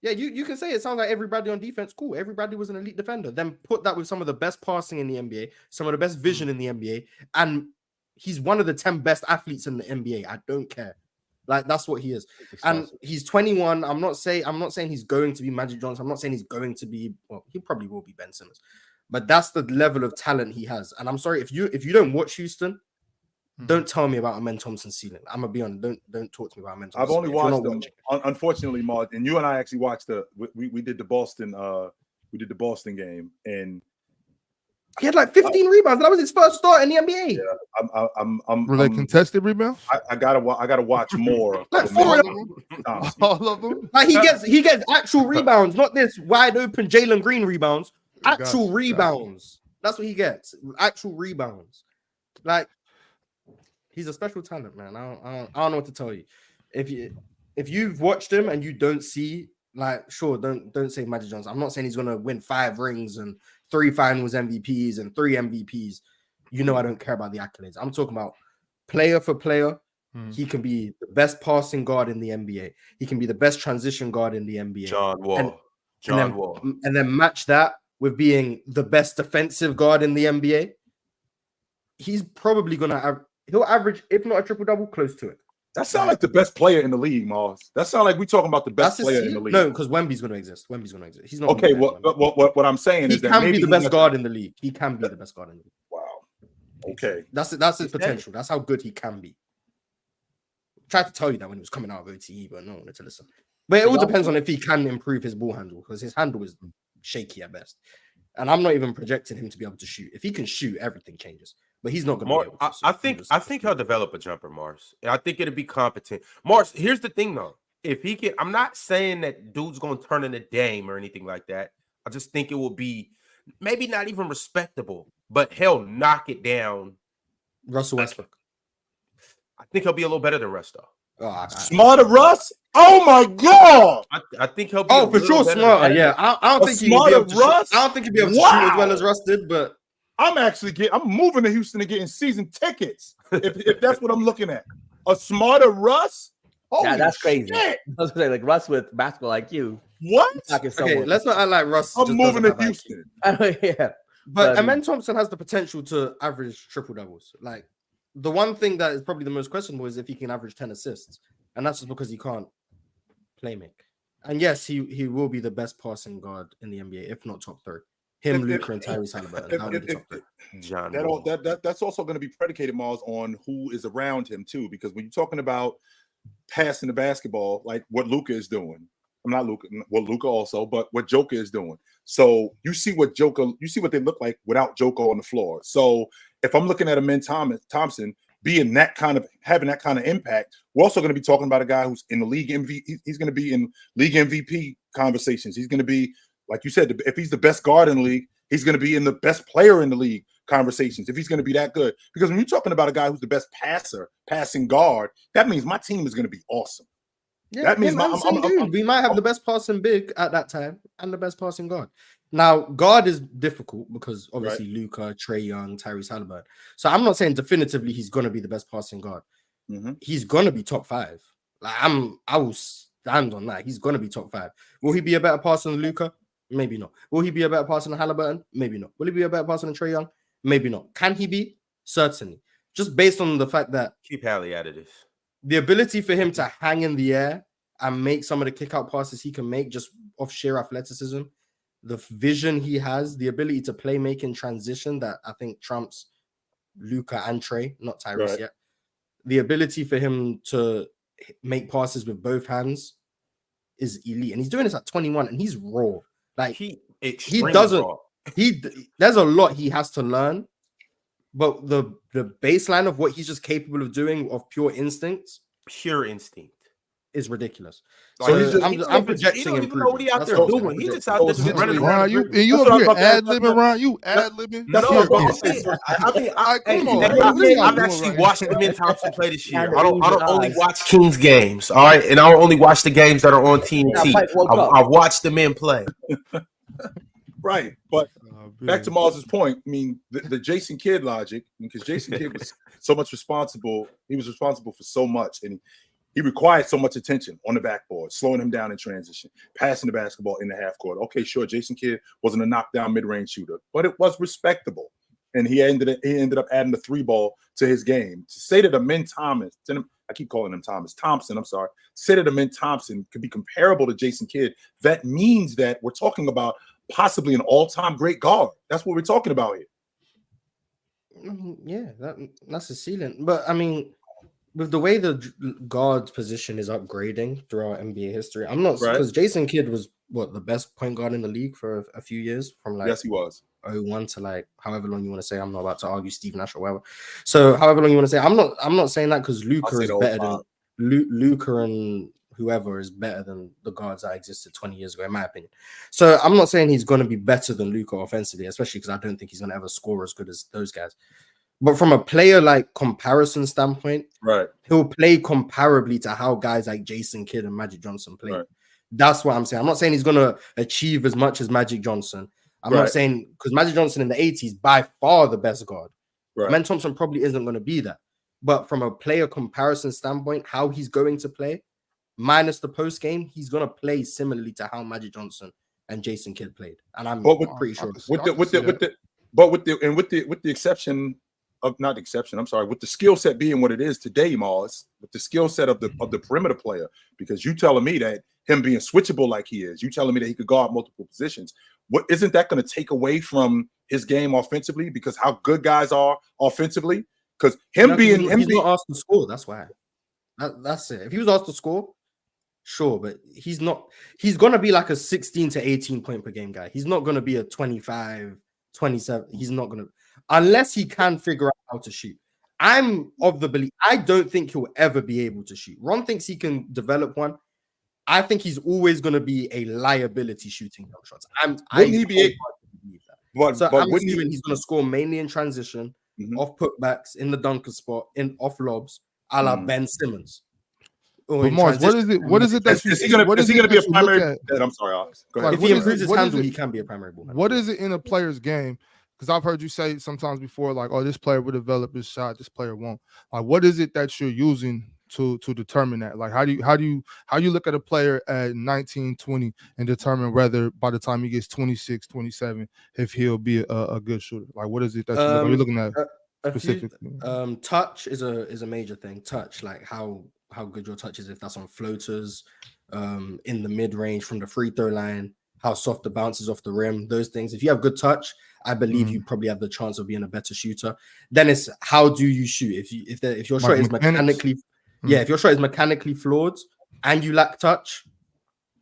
Yeah, you can say it sounds like Avery Bradley on defense. Cool. Avery Bradley was an elite defender. Then put that with some of the best passing in the NBA, some of the best vision in the NBA, and he's one of the 10 best athletes in the NBA. I don't care. Like, that's what he is. And he's 21. I'm not saying he's going to be Magic Johnson. I'm not saying he's going to be, well, he probably will be Ben Simmons. But that's the level of talent he has. And I'm sorry, if you don't watch Houston, don't tell me about Amen Thompson's ceiling. I'm gonna be on. Don't talk to me about Amen Thompson. I've only watched them. Unfortunately, Mark, and you and I actually watched we did the Boston game, and he had like 15 rebounds. That was his first start in the NBA. Yeah, were they contested rebounds? I gotta watch more. Like 4 of them. All of them. Like he gets actual rebounds, not this wide open Jalen Green rebounds. Actual rebounds. That's what he gets. Actual rebounds. Like, he's a special talent, man. I don't know what to tell you. If you've watched him and you don't see, like, sure, don't say Magic Johnson. I'm not saying he's gonna win 5 rings and 3 finals MVPs and 3 MVPs. You know I don't care about the accolades. I'm talking about player for player. He can be the best passing guard in the NBA. He can be the best transition guard in the NBA. John Wall. And then match that with being the best defensive guard in the NBA. he's probably gonna he'll average, if not a triple double, close to it. That sounds like the best player in the league, Mars. That sounds like we talking about the best player in the league. No, because Wemby's going to exist. He's not okay. What I'm saying is that he can be the best guard in the league. He can be the best guard in the league. Wow. Okay. That's his potential. That's how good he can be. I tried to tell you that when he was coming out of OTE, but no one wanted to listen. But it all depends on if he can improve his ball handle, because his handle is shaky at best. And I'm not even projecting him to be able to shoot. If he can shoot, everything changes. But he's not going to be able to. I think he'll develop a jumper, Mars. I think it'll be competent. Mars, here's the thing, though. If he can, I'm not saying that dude's going to turn into Dame or anything like that. I just think it will be maybe not even respectable, but he'll knock it down. Russell Westbrook. I think he'll be a little better than Russ, though. Smarter Russ? Oh my god! I think he'll be for sure smarter. Yeah, I don't think he'll be able to Russ. I don't think he'll be able to shoot as well as Russ did, but I'm moving to Houston and getting season tickets. if that's what I'm looking at. A smarter Russ? Yeah, that's crazy. Shit. I was gonna say, like Russ with basketball IQ. What? Okay, let's not act like Russ. I'm moving to Houston. Yeah. But Amen Thompson has the potential to average triple doubles. Like, the one thing that is probably the most questionable is if he can average 10 assists. And that's just because he can't play make. And yes, he will be the best passing guard in the NBA, if not top 3. Him, Luka, and Tyrese Halliburton. That'll be the top 3. John. That's also going to be predicated, Miles, on who is around him too. Because when you're talking about passing the basketball, like what Luka is doing, Luka also, but what Joker is doing. So you see what they look like without Joker on the floor. So if I'm looking at Amen Thompson having that kind of impact, we're also going to be talking about a guy who's in the league MVP. He's going to be in league MVP conversations. He's going to be, like you said, if he's the best guard in the league, he's going to be in the best player in the league conversations. If he's going to be that good, because when you're talking about a guy who's the best passing guard, that means my team is going to be awesome. Yeah, that means we might have the best passing big at that time and the best passing guard. Now, guard is difficult because obviously Luka, Trae Young, Tyrese Halliburton. So I'm not saying definitively he's going to be the best passing guard. Mm-hmm. He's going to be top 5. Like I will stand on that. He's going to be top 5. Will he be a better passer than Luka? Maybe not. Will he be a better passer than Halliburton? Maybe not. Will he be a better passer than Trae Young? Maybe not. Can he be? Certainly. Just based on the fact that keep Hallie out of this. The ability for him to hang in the air and make some of the kick-out passes he can make just off sheer athleticism, the vision he has, the ability to play making transition that I think trumps Luka and Trae, not Tyrese yet. The ability for him to make passes with both hands is elite. And he's doing this at 21 and he's raw. Like he doesn't raw. There's a lot he has to learn, but the baseline of what he's just capable of doing of pure instinct is ridiculous. So I'm projecting him. He don't even know what he out there doing. He just out there just running around. You up here ad-libbing, Ron? You ad-libbing? I've actually watched Amen Thompson play this year. I don't only watch Kings games, all right? And I only watch the games that are on TNT. I've watched the men play. Right, but back to Mars's point, I mean, the Jason Kidd logic, because Jason Kidd was so much responsible. He was responsible for so much, and he required so much attention on the backboard, slowing him down in transition, passing the basketball in the half court. Okay, sure, Jason Kidd wasn't a knockdown mid-range shooter, but it was respectable. And he ended up adding the 3-ball to his game. To say that Amen Thompson, I keep calling him Thompson, I'm sorry. To say that Amen Thompson could be comparable to Jason Kidd, that means that we're talking about possibly an all-time great guard. That's what we're talking about here. Yeah, that's a ceiling. But, I mean, with the way the guard position is upgrading throughout NBA history, I'm not, because Jason Kidd was the best point guard in the league for a few years, from like yes, he was 01 to like however long you want to say. I'm not about to argue Steve Nash or whatever. So however long you want to say, I'm not saying that because Luka is better than Luka and whoever is better than the guards that existed 20 years ago, in my opinion. So I'm not saying he's going to be better than Luka offensively, especially because I don't think he's going to ever score as good as those guys. But from a player like comparison standpoint, he'll play comparably to how guys like Jason Kidd and Magic Johnson play. Right. That's what I'm saying. I'm not saying he's going to achieve as much as Magic Johnson. I'm not saying, because Magic Johnson in the 80s, by far the best guard. Amen Thompson probably isn't going to be that. But from a player comparison standpoint, how he's going to play, minus the post game, he's going to play similarly to how Magic Johnson and Jason Kidd played. And I'm pretty sure. With the exception not exception. I'm sorry, with the skill set being what it is today, Mars, with the skill set of the perimeter player, because you telling me that him being switchable like he is, you telling me that he could guard multiple positions. What isn't that going to take away from his game offensively? Because how good guys are offensively, because he's not asked to score. That's why. That's it. If he was asked to score, sure, but he's not. He's gonna be like a 16 to 18 point per game guy. He's not gonna be a 25, 27. He's not gonna, unless he can figure out how to shoot. I'm of the belief. I don't think he'll ever be able to shoot. Ron thinks he can develop one. I think he's always going to be a liability shooting jump shots. Wouldn't he be able to believe that? But I'm assuming he's going to score mainly in transition, off putbacks, in the dunker spot, off lobs, a la Ben Simmons. But Mars, what is it that is he going to be a primary? I'm sorry, Alex. Go ahead. If he improves his handle, he can be a primary ball. What is it in a player's game? Because I've heard you say sometimes before, like, oh, this player will develop his shot, this player won't. Like, what is it that you're using to determine that? Like, how do you look at a player at 19, 20 and determine whether by the time he gets 26, 27, if he'll be a good shooter? Like, what is it that you're looking at specifically? Touch is a major thing. Touch, like how good your touch is, if that's on floaters, in the mid range from the free throw line, how soft the bounces off the rim, those things. If you have good touch, I believe you probably have the chance of being a better shooter. Then it's how do you shoot? If your shot is mechanically, if your shot is mechanically flawed and you lack touch,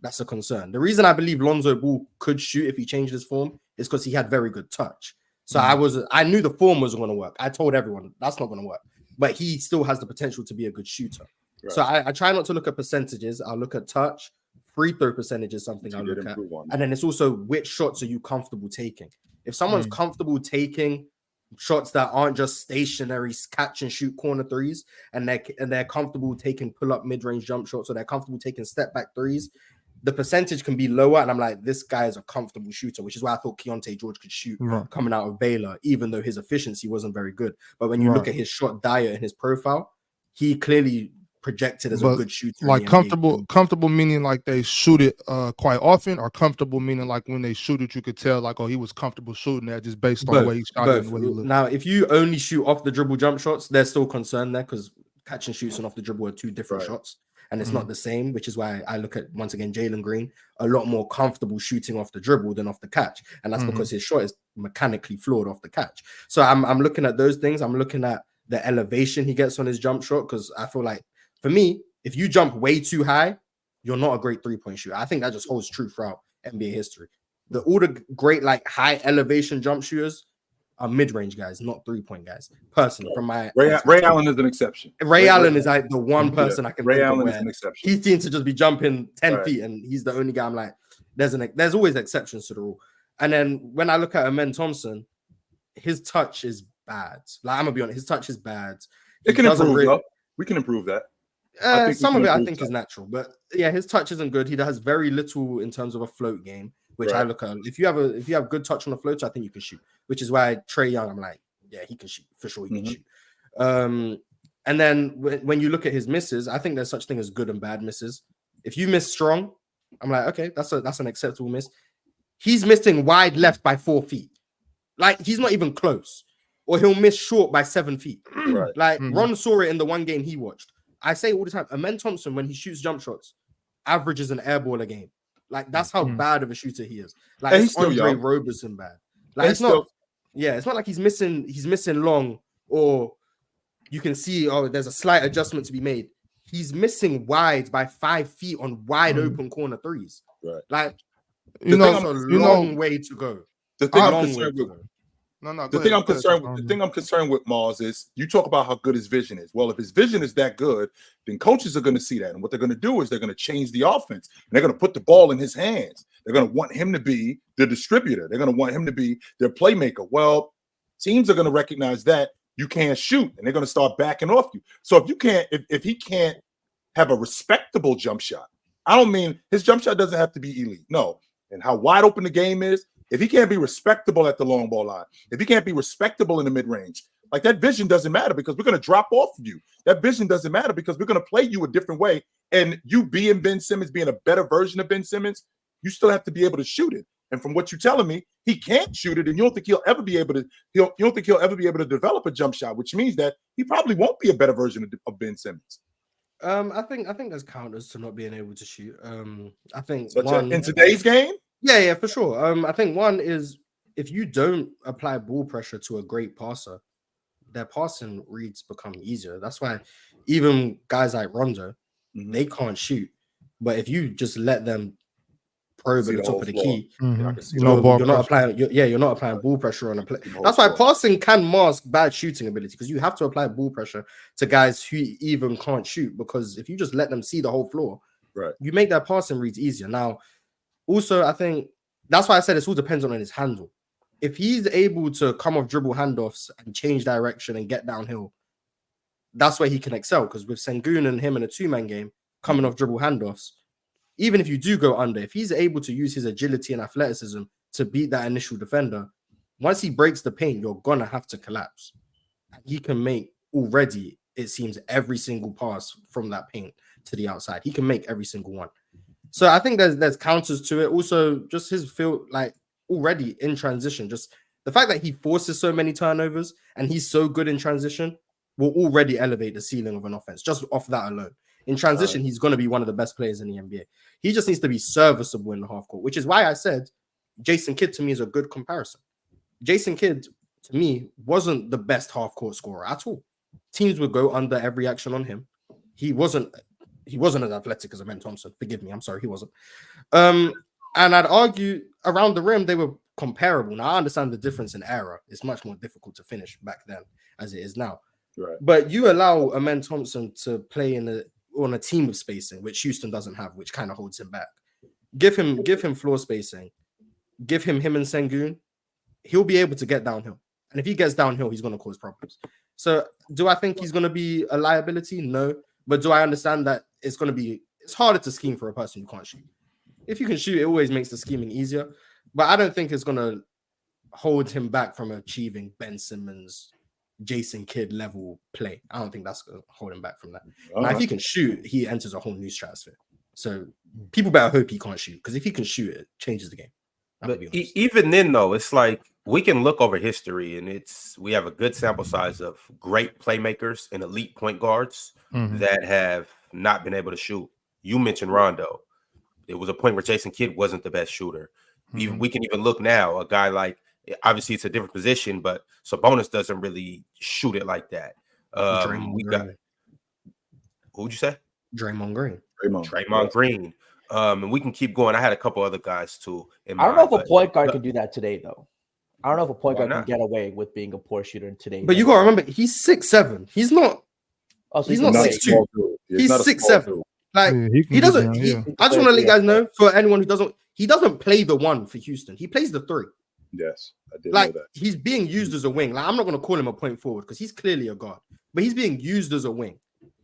that's a concern. The reason I believe Lonzo Ball could shoot if he changed his form is because he had very good touch. So I knew the form wasn't going to work. I told everyone that's not going to work, but he still has the potential to be a good shooter. Right. So I try not to look at percentages. I'll look at touch. Free throw percentage is something I'll look at. And then it's also which shots are you comfortable taking? If someone's comfortable taking shots that aren't just stationary catch and shoot corner threes, and they're comfortable taking pull-up mid-range jump shots, or they're comfortable taking step-back threes, the percentage can be lower. And I'm like, this guy is a comfortable shooter, which is why I thought Keontae George could shoot coming out of Baylor, even though his efficiency wasn't very good. But when you look at his shot diet and his profile, he clearly projected as a good shooter. Like comfortable meaning like they shoot it quite often, or comfortable meaning like when they shoot it, you could tell like, oh, he was comfortable shooting that just based on the way he shot it and the way he looked. Now, if you only shoot off the dribble jump shots, there's still concern there because catch and shoots and off the dribble are two different shots, and it's not the same, which is why I look at, once again, Jalen Green a lot more comfortable shooting off the dribble than off the catch, and that's because his shot is mechanically flawed off the catch. So I'm looking at those things. I'm looking at the elevation he gets on his jump shot, because I feel like, for me, if you jump way too high, you're not a great three-point shooter. I think that just holds true throughout NBA history. All the great, like, high elevation jump shooters are mid-range guys, not three-point guys. Personally, from my Ray Allen is an exception. Ray Allen is like the one person I can Ray think Allen of is where an exception. he seems to just be jumping 10 feet, and he's the only guy I'm like, there's always exceptions to the rule. And then when I look at Amen Thompson, his touch is bad. Like, I'm gonna be honest, his touch is bad. It can improve, though. We can improve that. Some of it I think is natural, but yeah, his touch isn't good. He does very little in terms of a float game, which I look at. If you have good touch on the float, I think you can shoot. Which is why Trae Young, I'm like, yeah, he can shoot for sure. He can shoot. And then when you look at his misses, I think there's such thing as good and bad misses. If you miss strong, I'm like, okay, that's an acceptable miss. He's missing wide left by 4 feet, like he's not even close, or he'll miss short by 7 feet. Like Ron saw it in the one game he watched. I say all the time, Amen Thompson, when he shoots jump shots, averages an air ball a game. Like, that's how bad of a shooter he is. Like, it's Andre Roberson bad. Like, it's not like he's missing long, or you can see, oh, there's a slight adjustment to be made. He's missing wide by 5 feet on wide open corner threes. Right. Like, that's a long way to go. The thing I'm concerned with. The thing I'm concerned with, Mars, is you talk about how good his vision is. Well, if his vision is that good, then coaches are going to see that. And what they're going to do is they're going to change the offense. And they're going to put the ball in his hands. They're going to want him to be the distributor. They're going to want him to be their playmaker. Well, teams are going to recognize that you can't shoot, and they're going to start backing off you. So if he can't have a respectable jump shot, I don't mean his jump shot doesn't have to be elite. No. And how wide open the game is, if he can't be respectable at the long ball line, if he can't be respectable in the mid-range, like, that vision doesn't matter, because we're going to drop off of you. That vision doesn't matter because we're going to play you a different way. And you being Ben Simmons, being a better version of Ben Simmons, you still have to be able to shoot it. And from what you're telling me, he can't shoot it, and you don't think he'll ever be able to. You don't think he'll ever be able to develop a jump shot, which means that he probably won't be a better version of Ben Simmons. I think there's counters to not being able to shoot. I think In today's game, yeah, for sure. I think one is if you don't apply ball pressure to a great passer, their passing reads become easier. That's why even guys like Rondo, they can't shoot. But if you just let them probe at the top of the key, you're not applying ball pressure on a play. That's why passing can mask bad shooting ability, because you have to apply ball pressure to guys who even can't shoot. Because if you just let them see the whole floor, right, you make that passing reads easier. Now, also, I think that's why I said it all depends on his handle. If he's able to come off dribble handoffs and change direction and get downhill, that's where he can excel. Because with Sengun and him in a two-man game, coming off dribble handoffs, even if you do go under, if he's able to use his agility and athleticism to beat that initial defender, once he breaks the paint, you're going to have to collapse. He can make already, it seems, every single pass from that paint to the outside. He can make every single one. So I think there's counters to it. Also, just his feel like already in transition, just the fact that he forces so many turnovers and he's so good in transition will already elevate the ceiling of an offense just off that alone. In transition, he's going to be one of the best players in the NBA. He just needs to be serviceable in the half court, which is why I said Jason Kidd to me is a good comparison. Jason Kidd to me wasn't the best half court scorer at all. Teams would go under every action on him. He wasn't as athletic as Amen Thompson. Forgive me, I'm sorry, he wasn't. And I'd argue around the rim, they were comparable. Now, I understand the difference in era. It's much more difficult to finish back then as it is now. Right. But you allow Amen Thompson to play on a team of spacing, which Houston doesn't have, which kind of holds him back. Give him floor spacing. Give him and Sengun. He'll be able to get downhill. And if he gets downhill, he's going to cause problems. So do I think he's going to be a liability? No. But do I understand that it's harder to scheme for a person who can't shoot? If you can shoot, it always makes the scheming easier. But I don't think it's going to hold him back from achieving Ben Simmons, Jason Kidd level play. I don't think that's going to hold him back from that. Now, if he can shoot, he enters a whole new stratosphere. So people better hope he can't shoot, because if he can shoot, it changes the game. But even then, though, it's like we can look over history, and we have a good sample size of great playmakers and elite point guards that have not been able to shoot. You mentioned Rondo. It was a point where Jason Kidd wasn't the best shooter. We can even look now, a guy like, obviously it's a different position, but Sabonis doesn't really shoot it like that. Who'd you say? Draymond Green. Draymond Green. And we can keep going. I had a couple other guys too. I don't know if a point guard can do that today, though. I don't know if a point guard can get away with being a poor shooter today. But you got to remember, he's 6'7". He's not. He's not 6'2". He's 6'7". Like he doesn't. I just want to let you guys know, for anyone who doesn't, he doesn't play the one for Houston. He plays the 3. Yes, I did know that. He's being used as a wing. Like, I'm not going to call him a point forward because he's clearly a guard, but he's being used as a wing.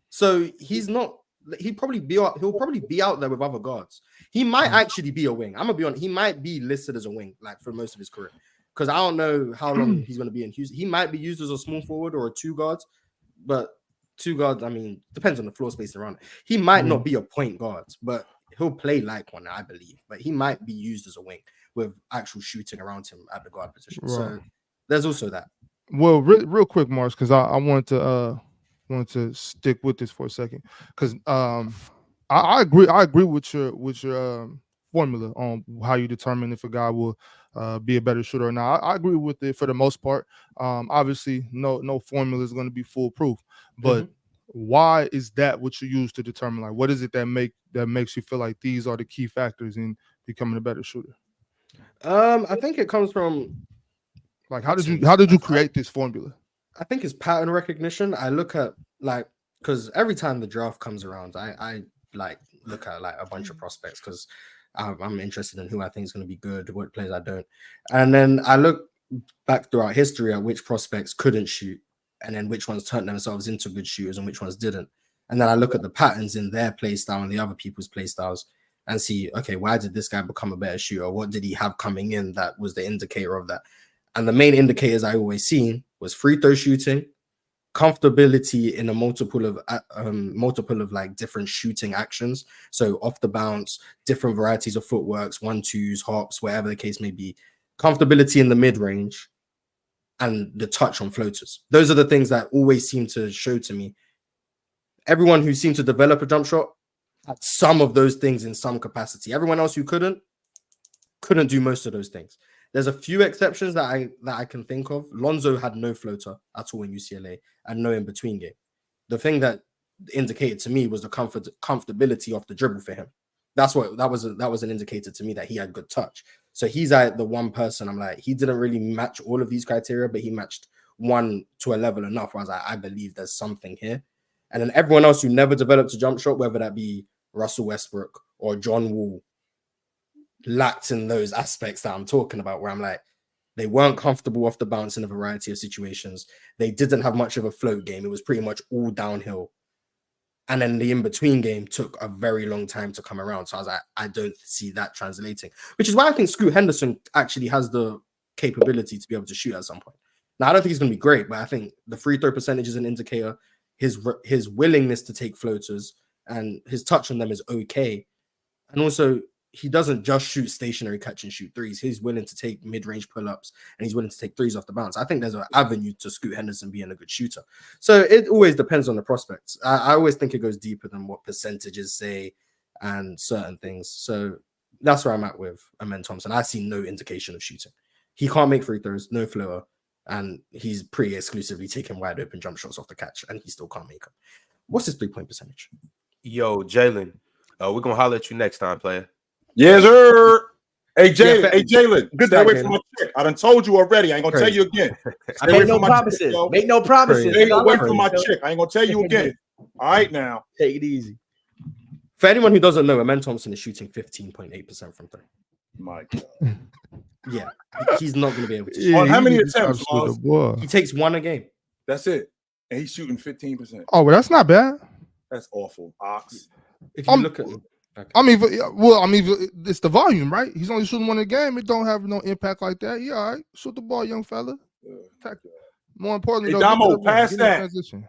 So he's not. He'll probably be out there with other guards. He might actually be a wing. I'm gonna be honest. He might be listed as a wing, like for most of his career, because I don't know how long he's going to be in Houston. He might be used as a small forward or a 2 guards, but 2 guards, I mean, depends on the floor space around it. He might not be a point guard, but he'll play like one, I believe. But he might be used as a wing with actual shooting around him at the guard position. Right. So there's also that. Well, real quick, Mars, because I wanted to stick with this for a second, because I agree with your formula on how you determine if a guy will be a better shooter or not. I agree with it for the most part. Obviously, no formula is going to be foolproof, but why is that what you use to determine? Like, what is it that makes you feel like these are the key factors in becoming a better shooter? I think it comes from, like, how did you create this formula? I think it's pattern recognition. I look at, like, because every time the draft comes around, I like look at like a bunch of prospects, because I'm interested in who I think is going to be good, what players I don't. And then I look back throughout history at which prospects couldn't shoot, and then which ones turned themselves into good shooters and which ones didn't. And then I look at the patterns in their play style and the other people's play styles and see, okay, why did this guy become a better shooter? What did he have coming in that was the indicator of that? And the main indicators I always seen was free throw shooting, comfortability in a multiple of like different shooting actions. So off the bounce, different varieties of footworks, 1-2s, hops, whatever the case may be. Comfortability in the mid range, and the touch on floaters. Those are the things that always seem to show to me. Everyone who seemed to develop a jump shot had some of those things in some capacity. Everyone else who couldn't do most of those things. There's a few exceptions that I can think of. Lonzo had no floater at all in UCLA and no in between game. The thing that indicated to me was the comfortability of the dribble for him. That was an indicator to me that he had good touch. So he's like the one person I'm like, he didn't really match all of these criteria, but he matched one to a level enough where I was like, I believe there's something here. And then everyone else who never developed a jump shot, whether that be Russell Westbrook or John Wall, lacked in those aspects that I'm talking about, where I'm like, they weren't comfortable off the bounce in a variety of situations. They didn't have much of a float game. It was pretty much all downhill. And then the in-between game took a very long time to come around. So I was like, I don't see that translating, which is why I think Scoot Henderson actually has the capability to be able to shoot at some point. Now, I don't think he's going to be great, but I think the free throw percentage is an indicator. His willingness to take floaters and his touch on them is okay. And also, he doesn't just shoot stationary catch and shoot threes. He's willing to take mid-range pull-ups and he's willing to take threes off the bounce. I think there's an avenue to Scoot Henderson being a good shooter. So it always depends on the prospects. I always think it goes deeper than what percentages say and certain things. So that's where I'm at with Amen Thompson. I see no indication of shooting. He can't make free throws, no floater, and he's pretty exclusively taking wide open jump shots off the catch, and he still can't make them. What's his 3-point percentage? Yo, Jalen, we're going to holler at you next time, player. Yes, sir. Hey, Jalen. Yeah, hey, Jalen. good Stay night, away Jalen. from my chick. I done told you already. I ain't gonna tell you again. I make no promises. Make no promises. Stay away from my chick. I ain't gonna tell you again. All right, now. Take it easy. For anyone who doesn't know, Amen Thompson is shooting 15.8% from three. My God. Yeah, he's not going to be able to shoot. On how many he just attempts, absolute boy. He takes one a game. That's it. And he's shooting 15%. Oh, well, that's not bad. That's awful. Ox. If you look at him. Okay. I mean, it's the volume, right? He's only shooting one a game. It don't have no impact like that. Yeah, all right. Shoot the ball, young fella. More importantly, Hey, though, Damo, get pass in the that. transition.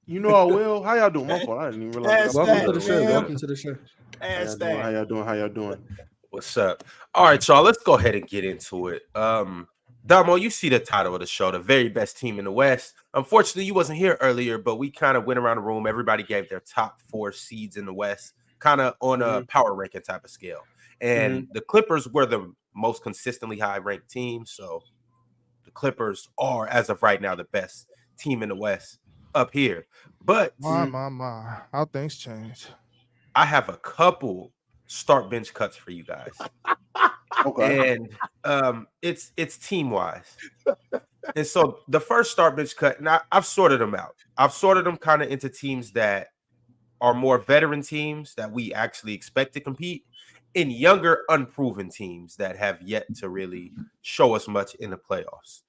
You know I will. How y'all doing? My fault. I didn't even realize. Welcome to the show. Welcome to the show. How y'all doing? How y'all doing? What's up? All right, y'all. Let's go ahead and get into it. Damo, you see the title of the show, the very best team in the West. Unfortunately, you wasn't here earlier, but we kind of went around the room. Everybody gave their top 4 seeds in the West, kind of on a power ranking type of scale. And the Clippers were the most consistently high-ranked team. So the Clippers are, as of right now, the best team in the West up here. But My. How things change. I have a couple start bench cuts for you guys. Okay. And it's team wise. And so the first start bench cut, and I've sorted them out. I've sorted them kind of into teams that are more veteran teams that we actually expect to compete, and younger, unproven teams that have yet to really show us much in the playoffs.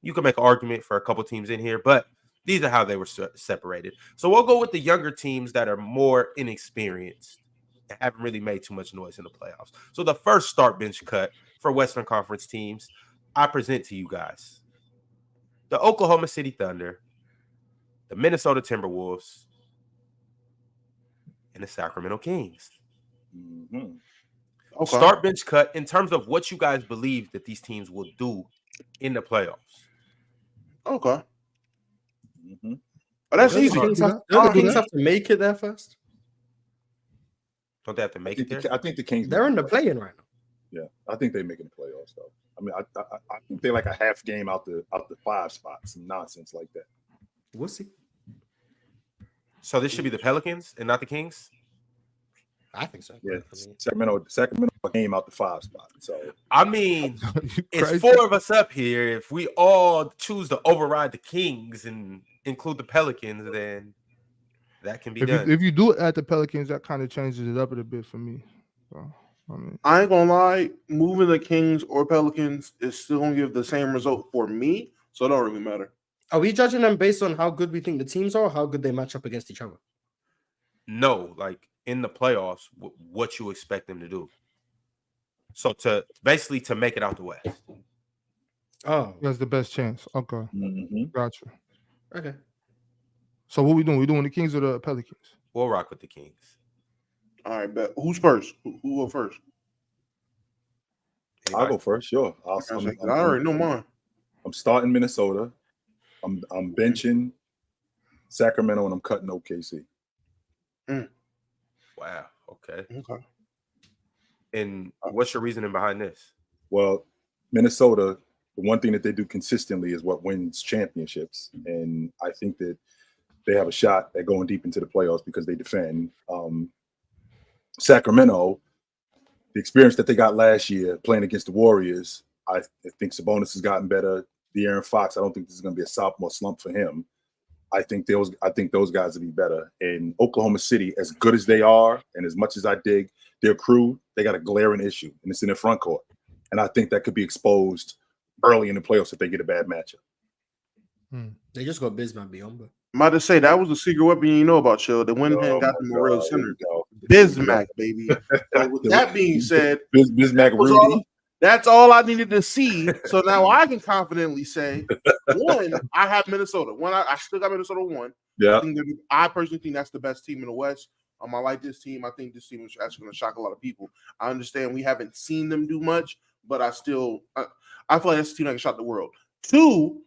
You can make an argument for a couple teams in here, but these are how they were separated. So we'll go with the younger teams that are more inexperienced and haven't really made too much noise in the playoffs. So the first start bench cut for Western Conference teams, I present to you guys the Oklahoma City Thunder, the Minnesota Timberwolves, and the Sacramento Kings. Mm-hmm. Okay. Start bench cut in terms of what you guys believe that these teams will do in the playoffs. Okay. Mm-hmm. Oh, that's Don't easy. the Kings have to make it there first? Don't they have to make it there? I think the Kings. They're in the play-in right now. Yeah, I think they're making the playoffs though. I mean, I think they're like a half game out the 5 spots, some nonsense like that. We'll see. So this should be the Pelicans and not the Kings? I think so. Yeah, Sacramento game out the 5 spot. So I mean, it's Crazy. 4 of us up here. If we all choose to override the Kings and include the Pelicans, then that can be done. If you do it at the Pelicans, that kind of changes it up a bit for me. So, I mean, I ain't gonna lie, moving the Kings or Pelicans is still gonna give the same result for me, so it don't really matter. Are we judging them based on how good we think the teams are or how good they match up against each other? No, like in the playoffs, what you expect them to do. So to basically to make it out the West. Oh, That's the best chance. Okay, Mhm. gotcha. okay. So what we doing? We doing the Kings or the Pelicans? We'll rock with the Kings. All right, bet. Who's first? Who go first? I'll Anybody? go first. Sure. I already know mine. I'm starting Minnesota. I'm benching Sacramento, and I'm cutting OKC. Wow. Okay. Okay. And what's your reasoning behind this? Well, Minnesota, the one thing that they do consistently is what wins championships, and I think that they have a shot at going deep into the playoffs because they defend. Sacramento, the experience that they got last year playing against the Warriors, I think Sabonis has gotten better. De'Aaron Fox, I don't think this is going to be a sophomore slump for him. I think those guys will be better. And Oklahoma City, as good as they are, and as much as I dig their crew, they got a glaring issue, and it's in their front court. And I think that could be exposed early in the playoffs if they get a bad matchup. They just got Bismack beyond, but I'm about to say that was a secret weapon you know about, Chill. They went ahead and got them a real center. Bismack, baby. So with that being said, Bismack Rudy. That's all I needed to see. So now I can confidently say, one, I have Minnesota. One, I still got Minnesota 1. Yeah. I personally think that's the best team in the West. I like this team. I think this team is actually going to shock a lot of people. I understand we haven't seen them do much, but I feel like that's a team that can shock the world. 2,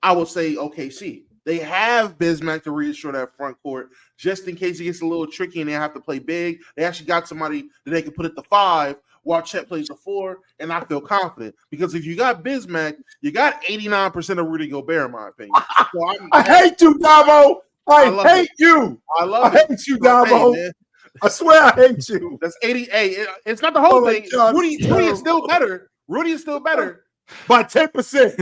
I would say OKC. They have Bismack to reassure that front court just in case it gets a little tricky and they have to play big. They actually got somebody that they can put at the 5 while Chet plays the 4, and I feel confident because if you got Bismack, you got 89% of Rudy Gobert, in my opinion. So I hate you, Davo. I hate you. I love I hate you, Davo. Hey, I swear I hate you. that's 88. It's not the whole thing. God, Rudy is still better. Rudy is still better. By 10%.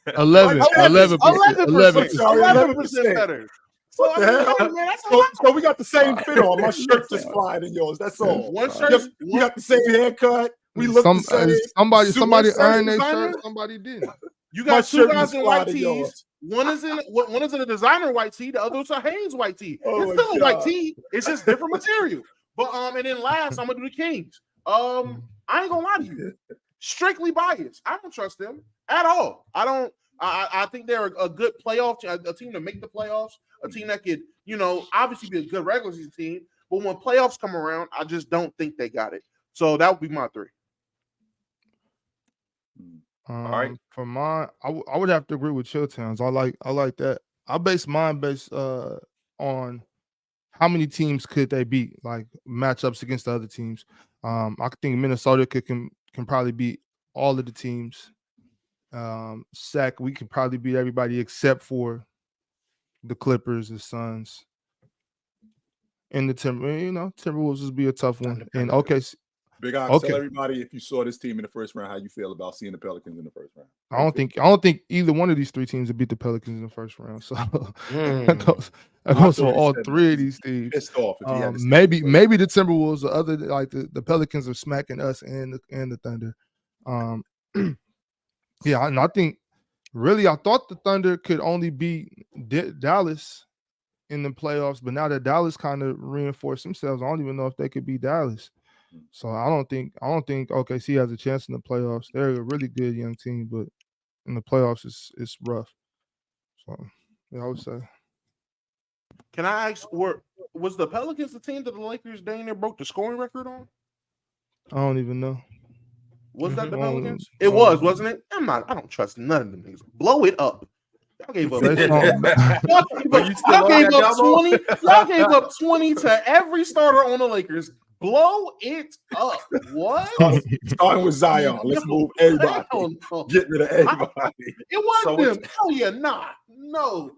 11% better. What the hell? Man, that's a lot. So we got the same fit on. My shirt just flying in yours. That's all. One shirt. We got the same haircut. We look the same. Somebody shirt earned their designer? shirt. Somebody didn't. You My got 2 shirt guys is in white flying in yours. tees. One is in a designer white tee. The other is a Hanes white tee. Oh It's my still a white God. tee. It's just different material. But and then last, I'm gonna do the Kings. I ain't gonna lie to you. Strictly biased. I don't trust them at all. I don't. I think they're a good playoff team, a team to make the playoffs, a team that could, obviously be a good regular season team. But when playoffs come around, I just don't think they got it. So that would be my 3. All right. For mine, I would have to agree with Chill Towns. I like that. I base mine based on how many teams could they beat, like matchups against the other teams. I think Minnesota can probably beat all of the teams. We can probably beat everybody except for the Clippers, the Suns, and the Timberwolves would be a tough one. And OKC. Big Ox, tell everybody if you saw this team in the first round, how you feel about seeing the Pelicans in the first round. I don't think either one of these 3 teams would beat the Pelicans in the first round. So that goes for all 3 of these teams. Pissed off if he had maybe the Timberwolves, the other the Pelicans are smacking us and the Thunder. Yeah, and I think really I thought the Thunder could only beat Dallas in the playoffs, but now that Dallas kind of reinforced themselves, I don't even know if they could beat Dallas. So I don't think OKC has a chance in the playoffs. They're a really good young team, but in the playoffs it's rough. So yeah, I would say. Can I ask, was the Pelicans the team that the Lakers dang near broke the scoring record on? I don't even know. Was that the Pelicans? It was, wasn't it? I don't trust none of them niggas. Blow it up. Y'all gave up. Y'all gave up 20 to every starter on the Lakers. Blow it up. What? Starting with Zion. Let's move everybody. Get rid of everybody. It was them. Hell yeah, no.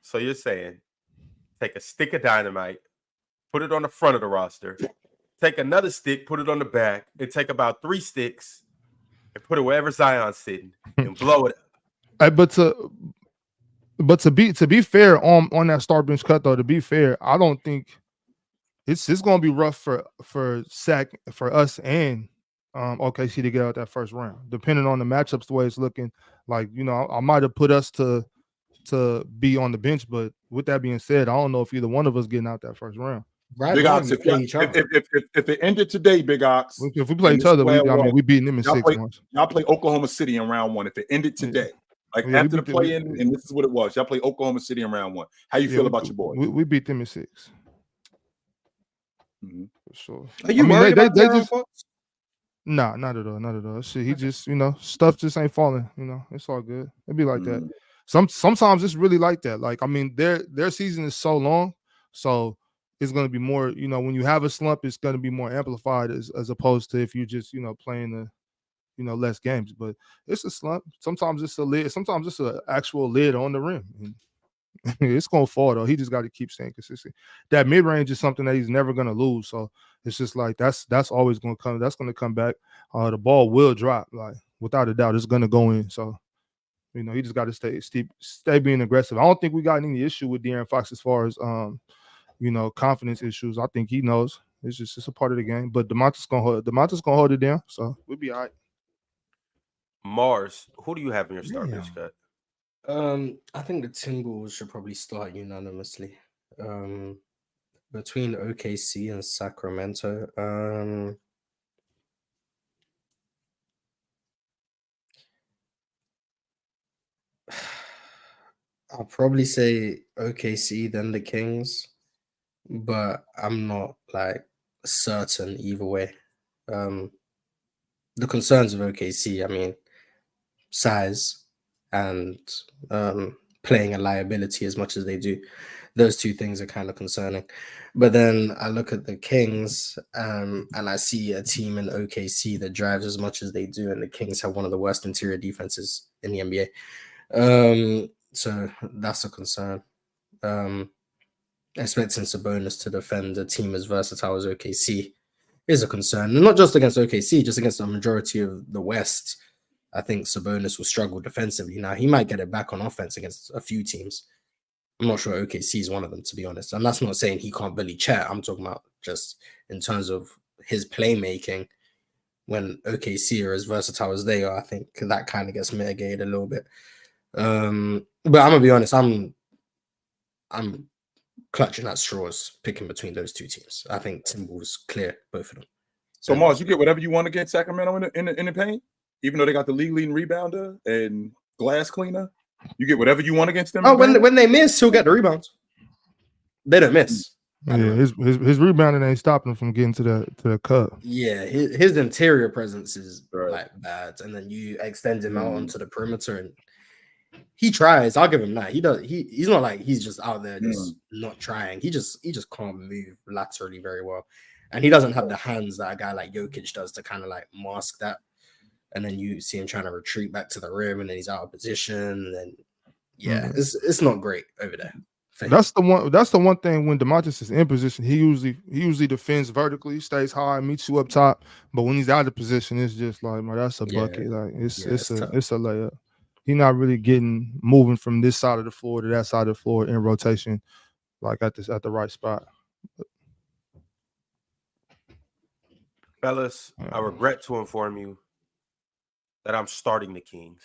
So you're saying take a stick of dynamite, put it on the front of the roster, take another stick, put it on the back, and take about 3 sticks and put it wherever Zion's sitting and blow it up. But to be fair on that star bench cut though, to be fair, I don't think it's going to be rough for us and OKC to get out that first round, depending on the matchups, the way it's looking. Like, I might have put us to be on the bench, but with that being said, I don't know if either one of us getting out that first round. Right Big now, Ox, you play each other. if it ended today, Big Ox, If we play and each this is other, where it was, we beating them in y'all 6 play, months. y'all play Oklahoma City in round 1. If it ended today, like Yeah, we after the beat them- play in, and this is what it was, y'all play Oklahoma City in round 1. How you feel about your boys? We beat them in 6. Mhm. For sure. Are you worried about they De'Aaron just Fox? nah, not at all, not at all. Shit, he just stuff just ain't falling. It's all good. It'd be like that. Sometimes it's really like that. Like I mean, their season is so long, so it's gonna be more. When you have a slump, it's gonna be more amplified as opposed to if you just playing the less games. But it's a slump. Sometimes it's a lid. Sometimes it's an actual lid on the rim. And it's gonna fall though. He just got to keep staying consistent. That mid range is something that he's never gonna lose. So it's just like that's always gonna come. That's gonna come back. The ball will drop, like without a doubt. It's gonna go in. So he just got to stay being aggressive. I don't think we got any issue with De'Aaron Fox as far as confidence issues. I think he knows. It's a part of the game. But DeMontis gonna hold it down. So we'll be all right. Mars, who do you have in your star bench cut? I think the Timberwolves should probably start unanimously. Between OKC and Sacramento. I'll probably say OKC, then the Kings, but I'm not like certain either way. The concerns of OKC, I mean, size and playing a liability as much as they do. Those two things are kind of concerning. But then I look at the Kings and I see a team in OKC that drives as much as they do, and the Kings have one of the worst interior defenses in the NBA. So that's a concern. Expecting Sabonis to defend a team as versatile as OKC is a concern. And not just against OKC, just against the majority of the West. I think Sabonis will struggle defensively. Now, he might get it back on offense against a few teams. I'm not sure OKC is one of them, to be honest. And that's not saying he can't bully Chet. I'm talking about just in terms of his playmaking. When OKC are as versatile as they are, I think that kind of gets mitigated a little bit. But I'm gonna be honest, I'm clutching at straws, picking between those two teams. I think Timberwolves clear both of them. So Mars, you get whatever you want against Sacramento in the paint, even though they got the league leading rebounder and glass cleaner. You get whatever you want against them. Oh, when they miss, he'll get the rebounds. They don't miss. Yeah, his rebounding ain't stopping him from getting to the cup. Yeah, his interior presence is like bad, and then you extend him out onto the perimeter, and he tries. I'll give him that. He does. He's not like he's just out there just not trying. He just can't move laterally very well, and he doesn't have the hands that a guy like Jokic does to kind of like mask that. And then you see him trying to retreat back to the rim, and then he's out of position. And then it's not great over there. That's the one thing when DeMontis is in position, he usually defends vertically, stays high, meets you up top. But when he's out of position, it's just like, man, that's a bucket. Like it's a layup. He's not really moving from this side of the floor to that side of the floor in rotation, like at the right spot. Fellas, I regret to inform you that I'm starting the Kings.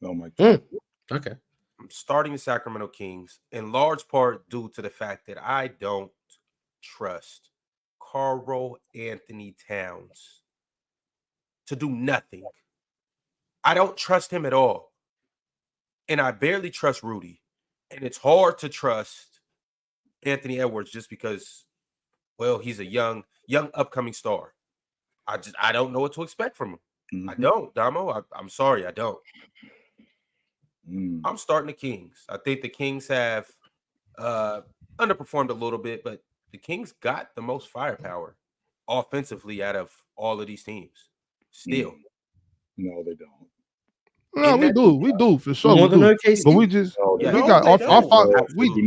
Oh my God. Okay. I'm starting the Sacramento Kings in large part due to the fact that I don't trust Karl Anthony Towns to do nothing. I don't trust him at all. And I barely trust Rudy. And it's hard to trust Anthony Edwards just because, well, he's a young upcoming star. I don't know what to expect from him. I don't, Damo. I'm sorry, I don't. I'm starting the Kings. I think the Kings have underperformed a little bit, but the Kings got the most firepower offensively out of all of these teams. Still. No, they don't. No, we do for sure. More than OKC. But we just we got our 100%. We do. You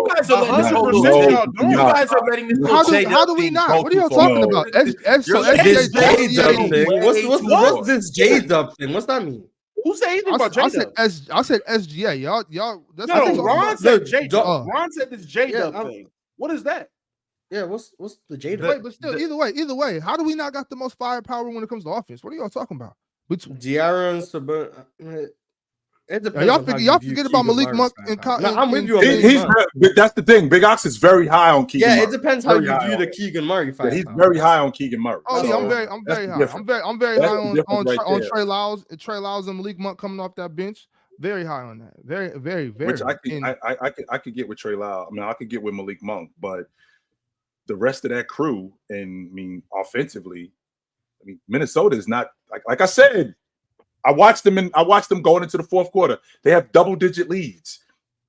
guys are letting this whole You guys are letting this How do we not? What are y'all talking about? This J-Dub thing. What's this J-Dub thing? What's that mean? Who said anything about J-Dub? I said SGA. Y'all. That's No, Ron said J-Dub. Oh. Ron said this J-Dub thing. What is that? Yeah, what's the J-Dub? Wait, but still, either way, how do we not got the most firepower when it comes to offense? What are y'all talking about? De'Aaron Sabonis. It depends. Y'all on how forget, you y'all view forget about Keegan Malik Monk Murray's and firepower. Cotton. No, I'm with you on Malik He's Monk. but that's the thing. Big Ox is very high on Keegan Yeah, Murray. it depends how Very you high view on the him. Keegan Murray Yeah, firepower. he's very high on Keegan Murray. Oh yeah, So, I'm very that's the high. difference. I'm very That's high the on difference right on there. Trey Lyles and Malik Monk coming off that bench. Very high on that. Very. Which I could get with Trey Lyles. I mean, I could get with Malik Monk, but the rest of that crew, and I mean, offensively, I mean, Minnesota is not like I said. I watched them going into the fourth quarter. They have double-digit leads.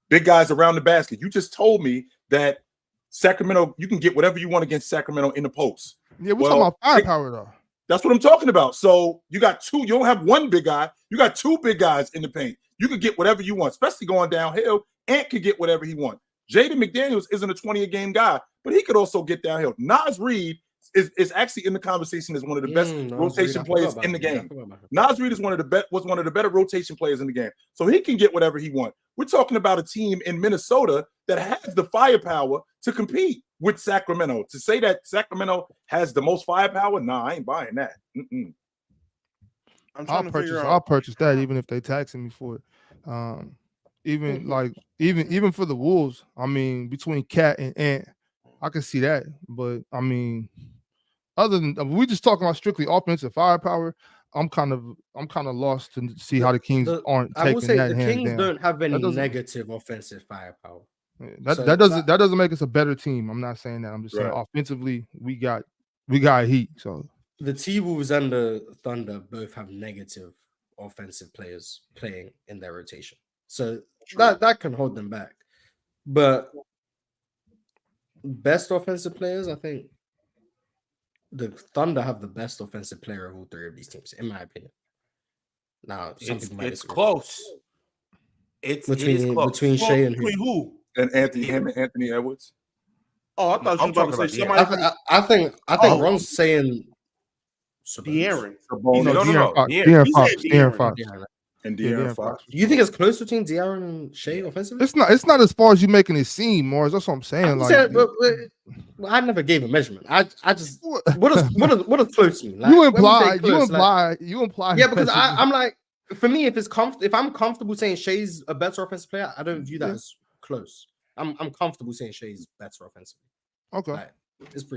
Big guys around the basket. You just told me that Sacramento, you can get whatever you want against Sacramento in the post. Yeah, we're talking about firepower though. That's what I'm talking about. So you got two. You don't have one big guy. You got two big guys in the paint. You could get whatever you want, especially going downhill. Ant could get whatever he wants. Jaden McDaniels isn't a 20-a-game guy, but he could also get downhill. Nas Reed is actually in the conversation as one of the best rotation players in the game. Nas Reed is one of the better rotation players in the game. So he can get whatever he wants. We're talking about a team in Minnesota that has the firepower to compete with Sacramento. To say that Sacramento has the most firepower, nah, I ain't buying that. I'll purchase that even if they taxing me for it. Even for the Wolves, I mean, between Cat and Ant, I can see that. But I mean, other than we just talking about strictly offensive firepower, I'm kind of lost to see how the Kings aren't taking that. I will say the Kings down. Don't have any negative offensive firepower. That doesn't make us a better team. I'm not saying that. I'm just saying offensively, we got heat. So the T-Wolves and the Thunder both have negative offensive players playing in their rotation. So that can hold them back. But best offensive players, I think the Thunder have the best offensive player of all three of these teams, in my opinion. Now, it's close. It's between Shea and who? And Anthony Edwards. Oh, I thought you were about to say somebody. I think Ron's saying De'Aaron. De'Aaron Fox. And De'Aaron Fox. Do you think it's close between De'Aaron and Shea offensively? It's not as far as you making it seem, Morris. That's what I'm saying. I never gave a measurement. I just what does close mean? Like, you imply. Yeah, because I'm like, for me, if I'm comfortable saying Shea's a better offensive player, I don't view that as close. I'm comfortable saying Shea's better offensively. Okay. Like,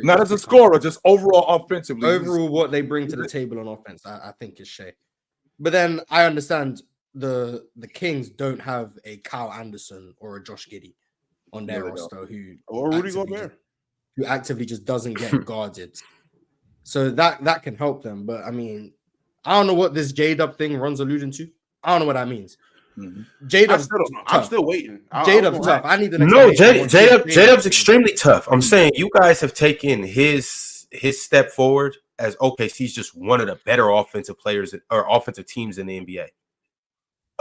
not as a scorer, just overall offensively. Overall, what they bring to the table on offense, I think is Shea. But then I understand the Kings don't have a Kyle Anderson or a Josh Giddey on their roster or Rudy Gobert, who actively just doesn't get guarded. So that can help them. But I mean, I don't know what this J-Dub thing Ron's alluding to. I don't know what that means. J-Dub's I'm still waiting. J-Dub's tough. I need the next. No, J-Dub's extremely tough. I'm saying you guys have taken his step forward as OKC's just one of the better offensive players or offensive teams in the NBA.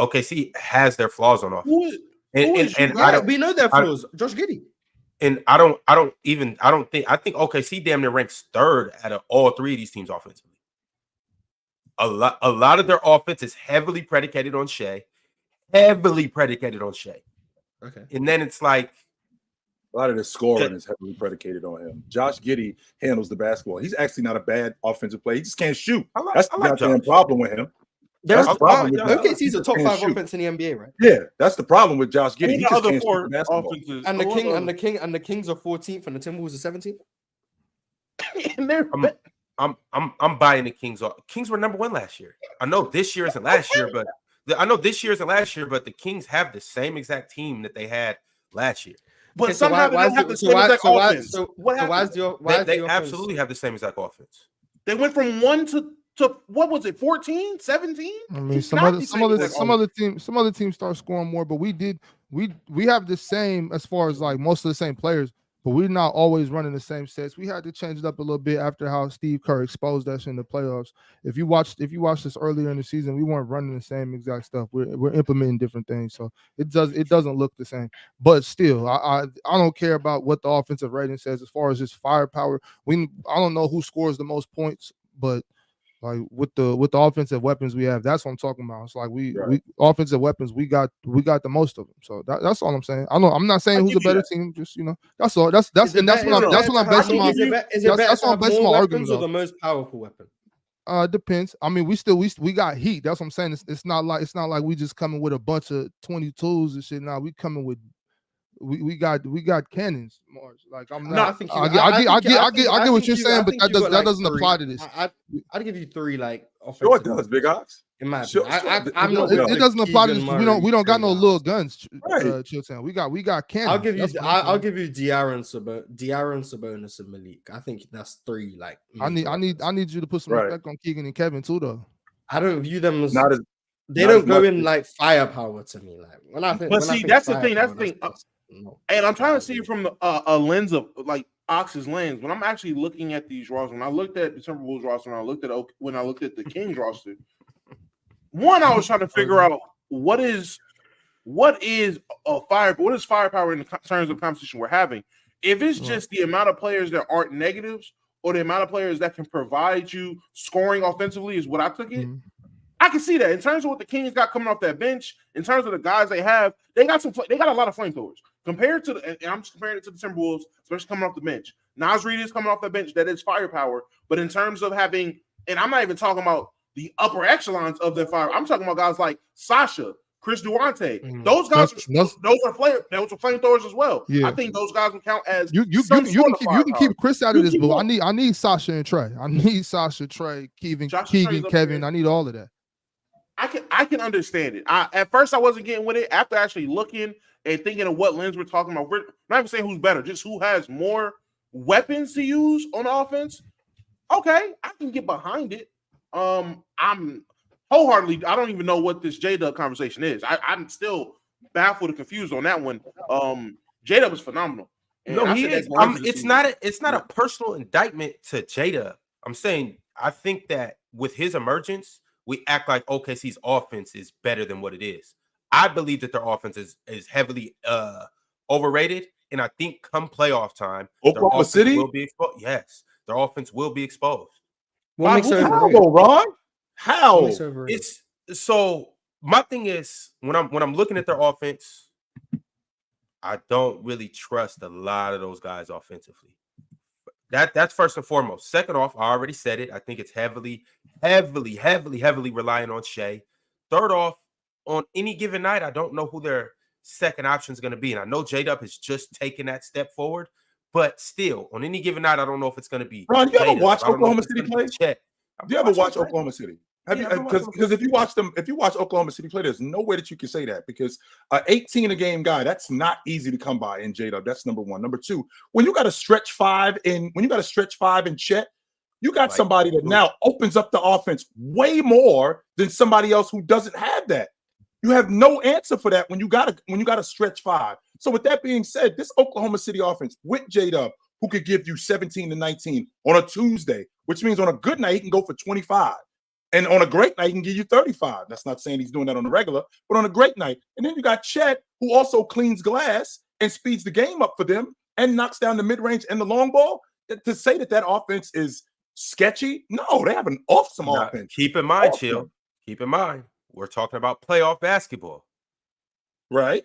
OKC has their flaws on offense. We know their flaws. Josh Giddey. And I think OKC damn near ranks third out of all three of these teams offensively. A lot of their offense is heavily predicated on Shea. Okay. And then it's like a lot of the scoring is heavily predicated on him. Josh Giddey handles the basketball. He's actually not a bad offensive player. He just can't shoot. That's the goddamn problem with him. That's the problem. OKC's a top 5 offense in the NBA, right? Yeah, that's the problem with Josh Giddey. He just can't shoot the basketball. And the Kings are 14th and the Timberwolves are 17th. I'm buying the Kings. Kings were number 1 last year. I know this year isn't last year, but the Kings have the same exact team that they had last year. But somehow they don't have the same exact offense. They absolutely have the same exact offense. They went from 1 to what was it, 14, 17? I mean, some other teams start scoring more, but we have the same as far as like most of the same players, but we're not always running the same sets. We had to change it up a little bit after how Steve Kerr exposed us in the playoffs. If you watched this earlier in the season, we weren't running the same exact stuff. We're implementing different things, so it doesn't look the same. But still, I don't care about what the offensive rating says as far as just firepower. I don't know who scores the most points, but like with the offensive weapons we have, that's what I'm talking about. It's like we offensive weapons, we got the most of them. So that's all I'm saying. I'm not saying who's a better team. Just that's all. That's what I'm basing my argument on. The most powerful weapon. Depends. I mean, we got heat. That's what I'm saying. It's not like we just coming with a bunch of 22s and shit. Now we coming with we got cannons, Mars. Like I'm No, I not. think I get what you're saying, but that doesn't apply to this. I'd give you 3 like Sure it offensive does, Big Ox. in my Sure, opinion. sure, I'm not. It doesn't apply to this. We don't got no little guns. Right. Chilton. We got cannons. I'll give you De'Aaron Sabonis and Malik. I think that's 3. Like I need you to put some respect on Keegan and Kevin too, though. I don't view them as Not as they don't go in like firepower to me. Like when I think, But see, that's the thing. That's the thing. No. And I'm trying to see it from a lens of like Ox's lens. When I'm actually looking at these rosters, when I looked at the Timberwolves roster, when I looked at the Kings roster, one, I was trying to figure out what is firepower in terms of competition we're having. If it's just the amount of players that aren't negatives or the amount of players that can provide you scoring offensively is what I took it. I can see that in terms of what the Kings got coming off that bench, in terms of the guys they have, they got a lot of flamethrowers compared to and I'm just comparing it to the Timberwolves, especially coming off the bench. Nas Reed is coming off the bench, that is firepower, but in terms of having, and I'm not even talking about the upper echelons of their fire. I'm talking about guys like Sasha, Chris Duarte. Those guys, those are flamethrowers as well. Yeah. I think those guys would count as you can keep Chris out of this, but I need Sasha and Trey. I need Sasha, Trey, Keegan, Kevin. I need all of that. I can understand it. At first I wasn't getting with it. After actually looking and thinking of what lens we're talking about, we're not even saying who's better, just who has more weapons to use on offense. Okay, I can get behind it. I'm wholeheartedly. I don't even know what this J-Dub conversation is. I'm still baffled and confused on that one. J-Dub is phenomenal. And no, he is. It's not a personal indictment to J-Dub. I'm saying I think that with his emergence, we act like OKC's offense is better than what it is. I believe that their offense is heavily overrated, and I think come playoff time, Oklahoma City will be exposed. Yes, their offense will be exposed. What makes it overrated? Ron? How? It's so. My thing is when I'm looking at their offense, I don't really trust a lot of those guys offensively. That's first and foremost. Second off, I already said it. I think it's heavily relying on Shea. Third off, on any given night, I don't know who their second option is going to be. And I know J-Dub has just taken that step forward, but still, on any given night, I don't know if it's going to be. Ron, you ever watch Oklahoma City play? Do you ever watch Oklahoma City? Because if you watch Oklahoma City play, there's no way that you can say that, because 18 a game guy, that's not easy to come by in J-Dub. That's number one. Number two, when you got a stretch five in Chet, you got somebody that now opens up the offense way more than somebody else who doesn't have that. You have no answer for that when you got a stretch five. So with that being said, this Oklahoma City offense with J-Dub, who could give you 17 to 19 on a Tuesday, which means on a good night he can go for 25. And on a great night, he can give you 35. That's not saying he's doing that on a regular, but on a great night. And then you got Chet, who also cleans glass and speeds the game up for them and knocks down the mid-range and the long ball. To say that offense is sketchy, no, they have an awesome offense. Keep in mind, Chill. Keep in mind, we're talking about playoff basketball. Right?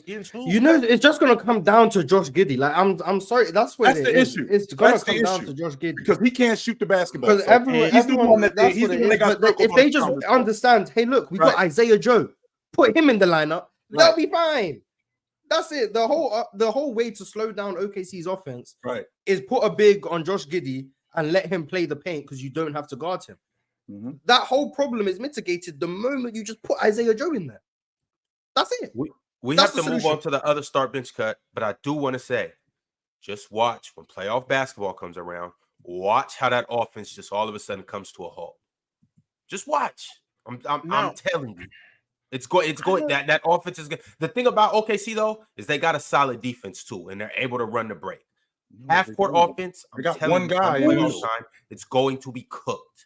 You know, it's just gonna come down to Josh Giddey. Like, I'm sorry, that's the issue. It's gonna come down to Josh Giddey because he can't shoot the basketball. Because everyone that's what it is. But if they just understand, hey, look, we got Isaiah Joe, put him in the lineup, they'll be fine. That's it. The whole way to slow down OKC's offense, is put a big on Josh Giddey and let him play the paint because you don't have to guard him. Mm-hmm. That whole problem is mitigated the moment you just put Isaiah Joe in there. That's it. We have to move on to the other start bench cut, but I do want to say, just watch when playoff basketball comes around. Watch how that offense just all of a sudden comes to a halt. Just watch. I'm telling you, it's going. That offense is good. The thing about OKC though is they got a solid defense too, and they're able to run the break. Half court offense. I got one guy. It's going to be cooked.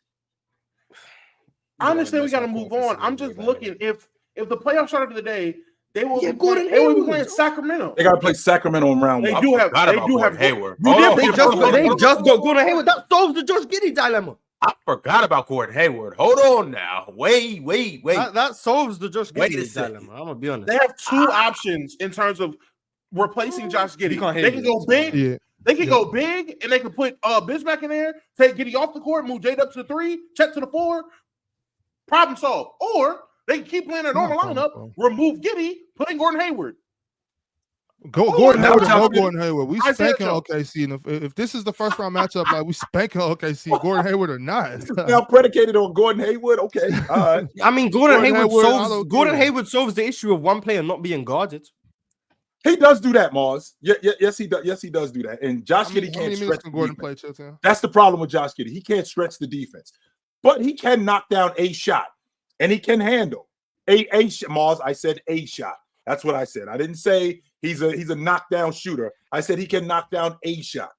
I understand we got to move on. I'm just looking if the playoff started today. They will be playing Sacramento. They got to play Sacramento in round one. They do have Hayward. They just got Gordon Hayward. That solves the Josh Giddey dilemma. I forgot about Gordon Hayward. Hold on now. Wait. That solves the Josh Giddey dilemma. I'm gonna be honest. They have two options in terms of replacing Josh Giddey. can't hear They can you. go big. Yeah. They can go big, and they can put Bismack in there, take Giddey off the court, move Jade up to the 3, check to the 4, problem solved. Or they can keep playing their normal lineup, remove Giddey, put in Gordon Hayward. Gordon Hayward and no Josh Gordon Hayward. We Isaiah spanking Jones. OKC. And if this is the first round matchup, like we spanking OKC, Gordon Hayward or not. Now predicated on Gordon Hayward. Okay. All right. I mean, Gordon Hayward I solves don't care. the issue of one player not being guarded. He does do that, Mars. Yes, he does. Yes, he does do that. And Josh Giddey How many can't minutes stretch can the Gordon defense. play, Chilton? That's the problem with Josh Giddey. He can't stretch the defense, but he can knock down a shot, and he can handle a shot. Mars, I said a shot. That's what I said. I didn't say he's a knockdown shooter. I said he can knock down a shot.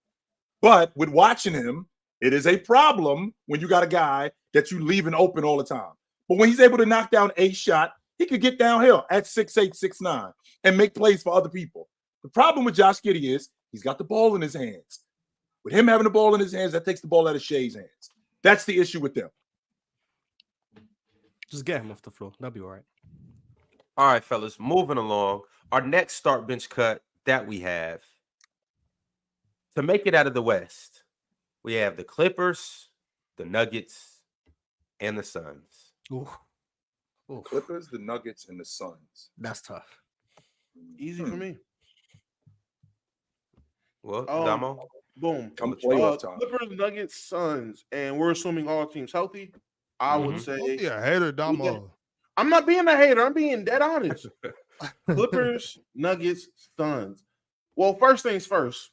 But with watching him, it is a problem when you got a guy that you leaving open all the time. But when he's able to knock down a shot, he could get downhill at 6'8", 6'9", and make plays for other people. The problem with Josh Giddey is he's got the ball in his hands. With him having the ball in his hands, that takes the ball out of Shea's hands. That's the issue with them. Just get him off the floor. That'll be all right. All right, fellas, moving along. Our next start bench cut that we have to make it out of the West, we have the Clippers, the Nuggets, and the Suns. Ooh. Clippers, the Nuggets, and the Suns. That's tough. Easy for me. Well, Damo, Boom. Come playoff time. Clippers, Nuggets, Suns, and we're assuming all teams healthy. I would say Don't be a hater, Damo. I'm not being a hater. I'm being dead honest. Clippers, Nuggets, Suns. Well, first things first,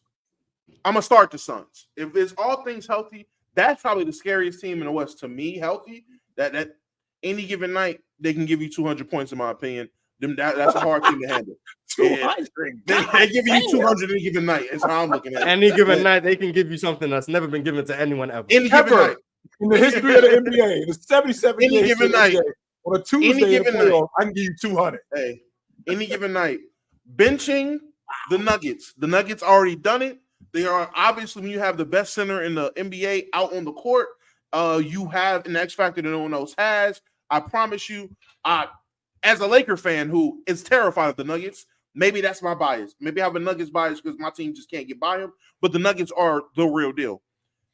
I'm going to start the Suns. If it's all things healthy, that's probably the scariest team in the West to me, healthy. That any given night, they can give you 200 points, in my opinion. That's a hard team to handle. They give you 200 any given night. That's how I'm looking at it. Any given night, they can give you something that's never been given to anyone ever. Any given night. In the history of the NBA, the 77 Any years given of the night. NBA, on a Tuesday in the playoff, I can give you 200. Hey, any given night. Benching the Nuggets. The Nuggets already done it. They are obviously, when you have the best center in the NBA out on the court, you have an X factor that no one else has. I promise you, as a Laker fan who is terrified of the Nuggets, maybe that's my bias. Maybe I have a Nuggets bias because my team just can't get by them, but the Nuggets are the real deal.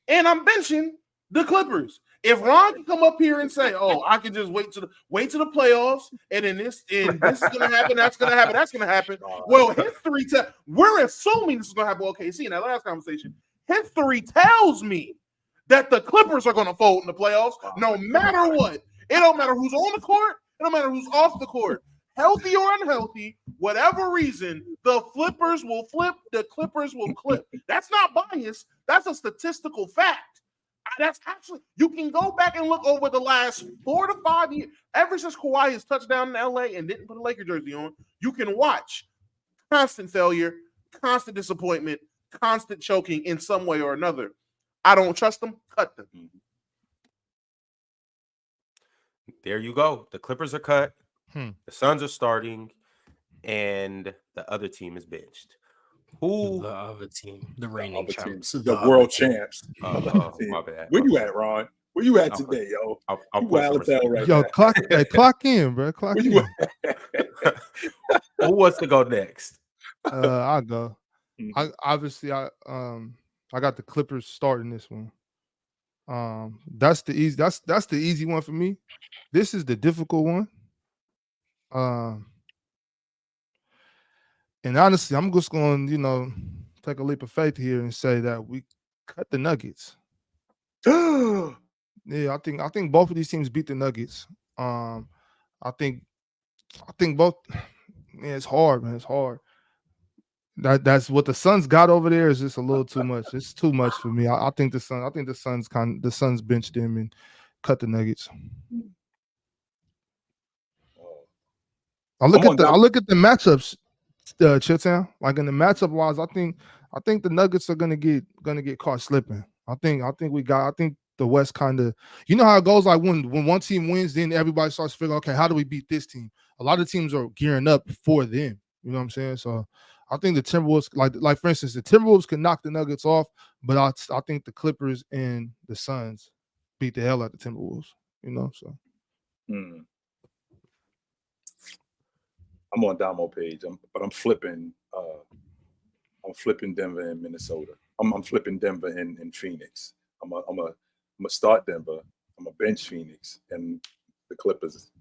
And I'm benching the Clippers. If Ron can come up here and say, "Oh, I can just wait to the playoffs, and then this is gonna happen, that's gonna happen, that's gonna happen." Well, history we're assuming this is gonna happen. Okay, see, in that last conversation, history tells me that the Clippers are gonna fold in the playoffs, no matter what. It don't matter who's on the court. It don't matter who's off the court. Healthy or unhealthy, whatever reason, the flippers will flip, the Clippers will clip. That's not bias. That's a statistical fact. That's actually, you can go back and look over the last 4 to 5 years. Ever since Kawhi has touched down in LA and didn't put a Laker jersey on, you can watch constant failure, constant disappointment, constant choking in some way or another. I don't trust them. Cut them. there you go. The Clippers are cut. The Suns are starting, and the other team is benched. Who? The other team, the reigning champs, the world champs. My bad. Where you at, Ron? Where you at today, yo? I'll You put some wild as hell respect. right Yo, now. clock in, bro. Clock Where in. you Who wants to go next? I'll go. I got the Clippers starting this one. That's the easy one for me. This is the difficult one. And honestly, I'm just going to, take a leap of faith here and say that we cut the Nuggets. Yeah, I think both of these teams beat the Nuggets. I think both. Yeah, it's hard, man. It's hard. That's what the Suns got over there is just a little too much. It's too much for me. I think the Suns benched them and cut the Nuggets. I look at the matchups, Chilltown. Like in the matchup wise, I think the Nuggets are gonna get caught slipping. I think the West kind of, you know how it goes. Like when one team wins, then everybody starts figuring, okay, how do we beat this team? A lot of teams are gearing up for them. You know what I'm saying? So I think the Timberwolves, like for instance, the Timberwolves can knock the Nuggets off, but I think the Clippers and the Suns beat the hell out of the Timberwolves. So. I'm on Damo page, but I'm flipping I'm flipping Denver and Minnesota. I'm flipping Denver and Phoenix. I'm a start Denver. I'm a bench Phoenix and the Clippers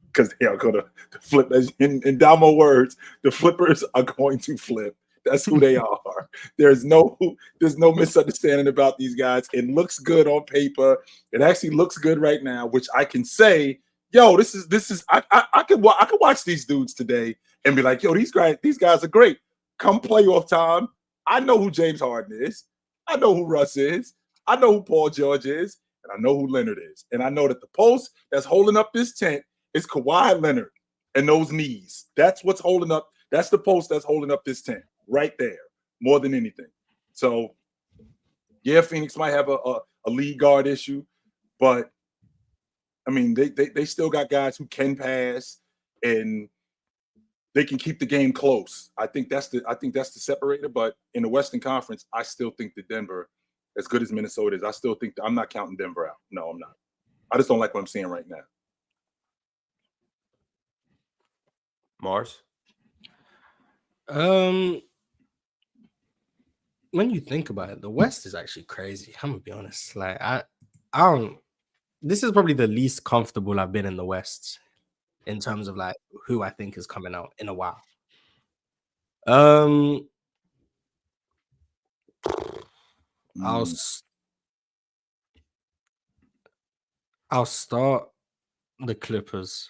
because they are going to flip. In Damo words, the flippers are going to flip. That's who they are. There's no misunderstanding about these guys. It looks good on paper. It actually looks good right now, which I can say, yo, this is. I could watch these dudes today and be like, yo, these guys are great. Come playoff time, I know who James Harden is. I know who Russ is. I know who Paul George is. And I know who Leonard is. And I know that the post that's holding up this tent is Kawhi Leonard and those knees. That's what's holding up. That's the post that's holding up this tent right there, more than anything. So, yeah, Phoenix might have a lead guard issue, but I mean, they still got guys who can pass and they can keep the game close. I think that's the separator. But in the Western Conference, I still think that Denver, as good as Minnesota is, I still think I'm not counting Denver out. No, I'm not. I just don't like what I'm seeing right now. Mars. When you think about it, the West is actually crazy. I'm gonna be honest. Like I don't. This is probably the least comfortable I've been in the West in terms of like who I think is coming out in a while. I'll start the Clippers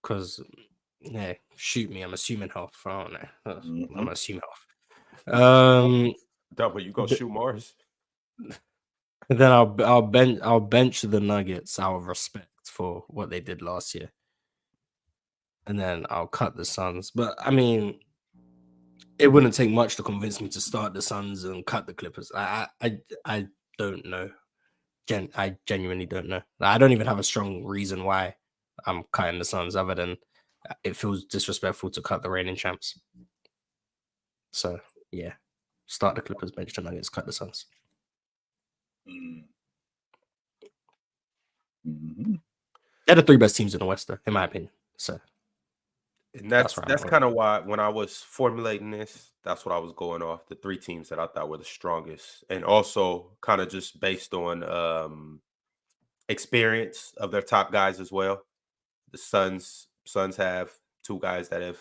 because yeah, shoot me. I'm assuming health. I don't know. I'm assuming health. Double, you go shoot Mars. Then I'll bench the Nuggets out of respect for what they did last year, and then I'll cut the Suns. But I mean, it wouldn't take much to convince me to start the Suns and cut the Clippers. I don't know. I genuinely don't know. I don't even have a strong reason why I'm cutting the Suns, other than it feels disrespectful to cut the reigning champs. So yeah, start the Clippers, bench the Nuggets, cut the Suns. They're the three best teams in the West, though, in my opinion. So, and that's kind of why when I was formulating this, that's what I was going off, the three teams that I thought were the strongest, and also kind of just based on experience of their top guys as well. The Suns have two guys that have,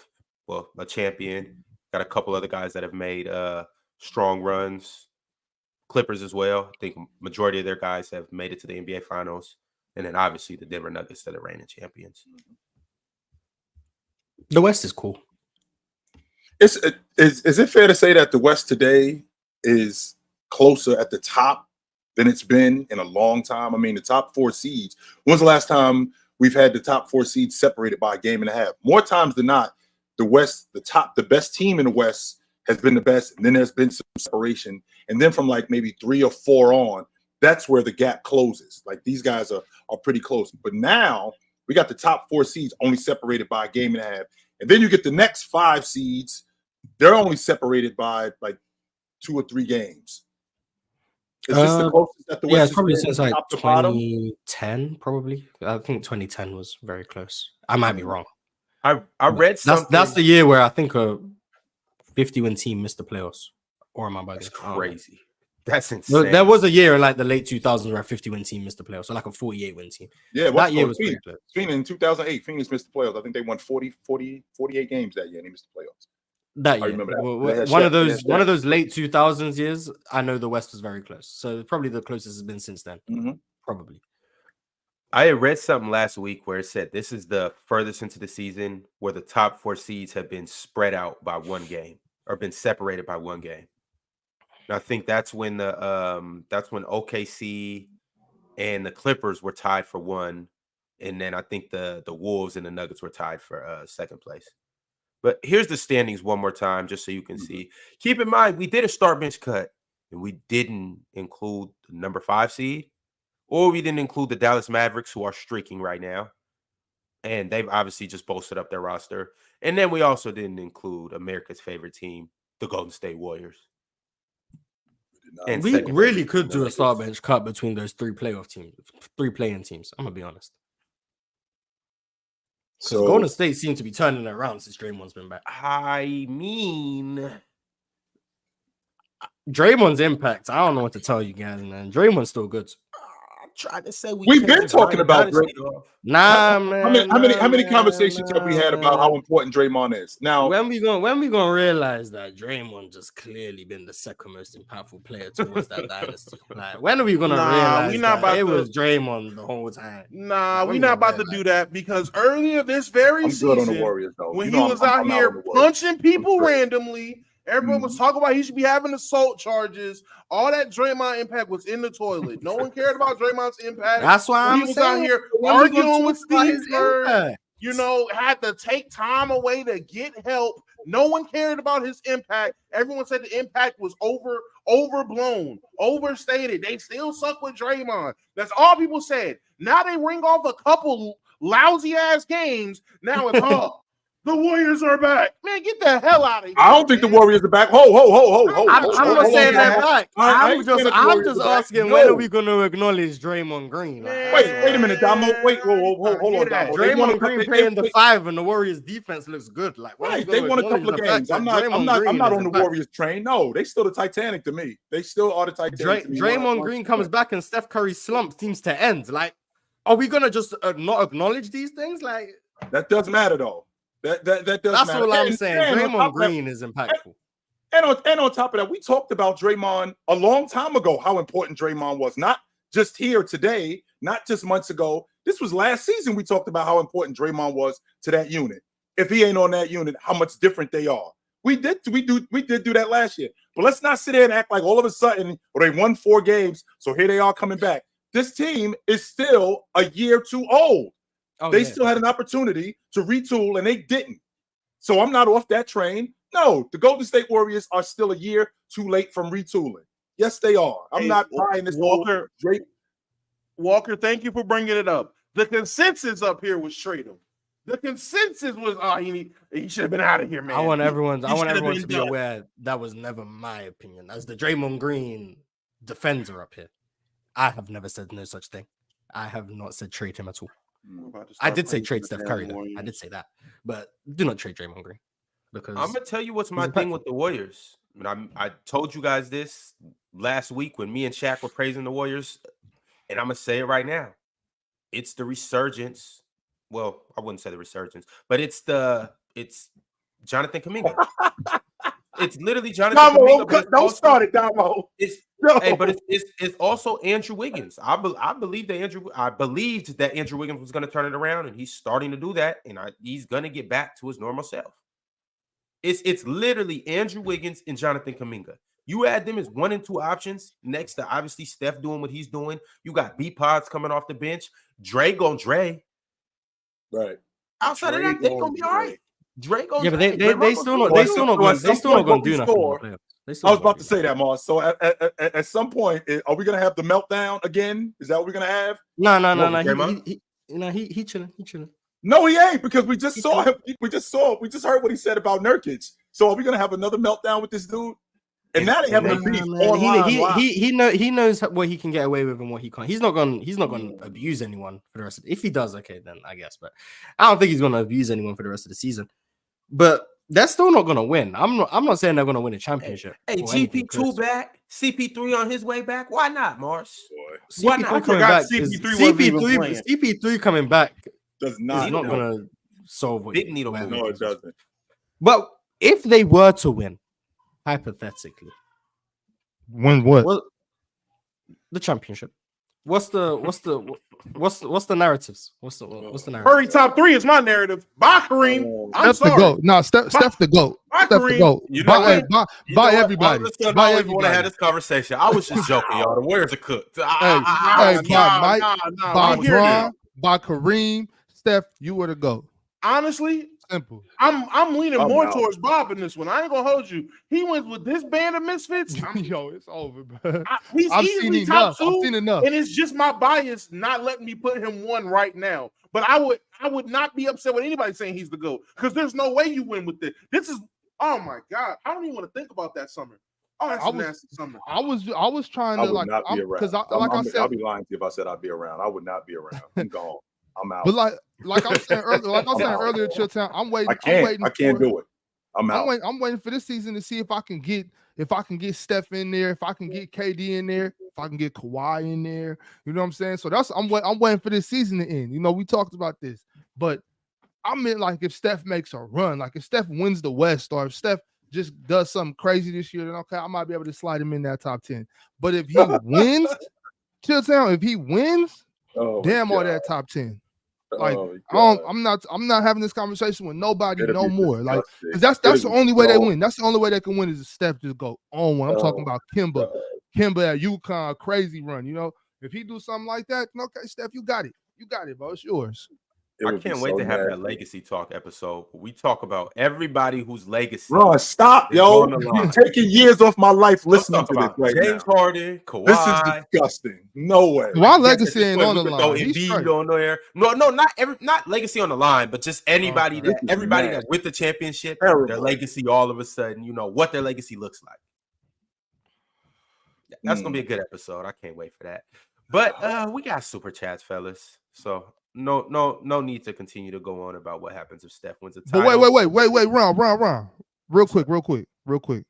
well, a champion, got a couple other guys that have made strong runs. Clippers as well. I think majority of their guys have made it to the NBA Finals, and then obviously the Denver Nuggets that are reigning champions. The West is cool. Is it fair to say that the West today is closer at the top than it's been in a long time? I mean, the top four seeds. When's the last time we've had the top four seeds separated by a game and a half? More times than not, the West, the best team in the West has been the best, and then there's been some separation. And then from like maybe 3 or 4 on, that's where the gap closes. Like these guys are pretty close. But now we got the top 4 seeds only separated by a game and a half. And then you get the next 5 seeds. They're only separated by like 2 or 3 games. Is this the closest that the West it's probably since like top to bottom? 2010, probably. I think 2010 was very close. I might be wrong. I read something. That's the year where I think a 50-win team missed the playoffs. Or am I bugging? That's crazy. That's insane. There was a year in like the late 2000s where a 50-win team missed the playoffs, so like a 48-win team. Yeah, that year was pretty close. Phoenix in 2008, Phoenix missed the playoffs. I think they won 48 games that year, and they missed the playoffs. That year, I remember that. One of those late 2000s years, I know the West was very close. So probably the closest has been since then. Probably. I had read something last week where it said this is the furthest into the season where the top 4 seeds have been spread out by 1 game or been separated by 1 game. And I think that's when when OKC and the Clippers were tied for 1, and then I think the Wolves and the Nuggets were tied for second place. But here's the standings one more time, just so you can see. Keep in mind, we did a start bench cut, and we didn't include the number 5 seed, or we didn't include the Dallas Mavericks, who are streaking right now. And they've obviously just bolstered up their roster. And then we also didn't include America's favorite team, the Golden State Warriors. And we really could do a start bench cut between those 3 playoff teams, 3 playing teams. I'm going to be honest. Because Golden State seemed to be turning it around since Draymond's been back. I mean, Draymond's impact, I don't know what to tell you guys, man. Draymond's still good. I'm trying to say We've been talking about Draymond. Nah, man. How many conversations have we had about how important Draymond is? Now, when we gonna realize that Draymond just clearly been the second most impactful player towards that dynasty? Like, when are we gonna realize that it was Draymond the whole time? Nah, we're not about to do that because earlier this very season, on the Warriors, though. when he was out here punching people randomly, everyone was talking about he should be having assault charges. All that Draymond impact was in the toilet. No one cared about Draymond's impact. That's why he was out here arguing with Steve Kerr. You know, had to take time away to get help. No one cared about his impact. Everyone said the impact was overblown, overstated. They still suck with Draymond. That's all people said. Now they ring off a couple lousy ass games. Now it's the Warriors are back. Man, get the hell out of here. I don't think the Warriors are back. I'm not saying they're back. I'm just asking when are we going to acknowledge Draymond Green? Like, wait a minute, Damo. Wait, hold on, Damo. Draymond Green playing the 5 and the Warriors defense looks good. Like, right, they won a couple of games. I'm not on the Warriors train. No, they still the Titanic to me. They still are the Titanic. Draymond Green comes back and Steph Curry's slump seems to end. Like, are we gonna just not acknowledge these things? Like, that doesn't matter though. That does That's matter. all I'm saying. Draymond Green is impactful. And on top of that, we talked about Draymond a long time ago, how important Draymond was. Not just here today, not just months ago. This was last season. We talked about how important Draymond was to that unit. If he ain't on that unit, how much different they are. We did do that last year. But let's not sit there and act like all of a sudden, they won 4 games, so here they are coming back. This team is still a year too old. They still had an opportunity to retool, and they didn't. So I'm not off that train. No, the Golden State Warriors are still a year too late from retooling. Yes, they are. I'm not buying this. Walker, thank you for bringing it up. The consensus up here was trade him. The consensus was, he should have been out of here, man. I want everyone to be aware that was never my opinion. As the Draymond Green defender up here, I have never said no such thing. I have not said trade him at all. I did say trade Steph Curry, though. I did say that, but do not trade Draymond Green because I'm gonna tell you what's my thing with the Warriors. I told you guys this last week when me and Shaq were praising the Warriors, and I'm gonna say it right now. It's the resurgence. Well, I wouldn't say the resurgence, but it's Jonathan Kuminga. It's literally Jonathan Kuminga. Don't start it, Damo. But it's also Andrew Wiggins. I believed that Andrew Wiggins was going to turn it around, and he's starting to do that, and he's going to get back to his normal self. It's literally Andrew Wiggins and Jonathan Kuminga. You add them as 1 and 2 options next to obviously Steph doing what he's doing. You got B-Pods coming off the bench. Dre gon' Dre. Right. Outside of that, they're gonna be all right. Dre gon' but they still not gonna do nothing. I was about to say that, Mars. So at some point, are we gonna have the meltdown again? Is that what we're gonna have? No. He chilling. No, he ain't, because we just saw him. We just heard what he said about Nurkic. So are we gonna have another meltdown with this dude? And now they having a beef online. He knows what he can get away with and what he can't. He's not gonna abuse anyone for the rest of it. If he does, okay, then I guess. But I don't think he's gonna abuse anyone for the rest of the season. But they're still not gonna win. I'm not saying they're gonna win a championship. Hey, GP2 back, CP3 on his way back. Why not, Mars? Why not? CP3 coming back does not. He's not gonna solve what big needle. No, it doesn't. But if they were to win, hypothetically, win what? Well, the championship. What's the narratives? What's the narrative? Curry top 3 is my narrative. Bye, Kareem. I'm sorry. The GOAT. No, Steph the GOAT. Steph the GOAT. Bye, everybody. I don't want to have this conversation. I was just joking, y'all. The Warriors are cooked. By Kareem, Steph, you were the GOAT. Honestly, simple. I'm leaning more towards Bob in this one. I ain't gonna hold you. He went with this band of misfits. Yo, it's over, bro. I've seen enough. And it's just my bias not letting me put him 1 right now. But I would not be upset with anybody saying he's the GOAT, because there's no way you win with this. This is, oh my God, I don't even want to think about that summer. Oh, that's a nasty summer. I was trying to because I'll be lying to you if I said I'd be around. I would not be around. I'm gone. I'm out. But like I was saying earlier, Chilltown, I'm waiting. I can't do it. I'm out. I'm waiting for this season to see if I can get Steph in there, if I can get KD in there, if I can get Kawhi in there. You know what I'm saying? So I'm waiting for this season to end. You know, we talked about this, but I meant like if Steph makes a run, like if Steph wins the West, or if Steph just does something crazy this year, then okay, I might be able to slide him in that top 10. But if he wins, Chilltown, if he wins, damn all that top 10. Like I'm not having this conversation with nobody no more. Like, because that's the only way they win. That's the only way they can win is if Steph just go on one. I'm talking about Kimba at UConn, crazy run. You know, if he do something like that, okay, Steph, you got it, bro. It's yours. I can't wait to have that legacy talk episode. We talk about everybody whose legacy. Bro, stop, yo! You're taking years off my life listening to this right James now. Harden, Kawhi. This is disgusting. No way. My legacy ain't on the line. Embiid on there. No, not legacy on the line, but just anybody that's with the championship, their legacy all of a sudden, you know what their legacy looks like. That's gonna be a good episode. I can't wait for that. But we got super chats, fellas. So no need to continue to go on about what happens if Steph wins a title. But wait, Ron. Real quick.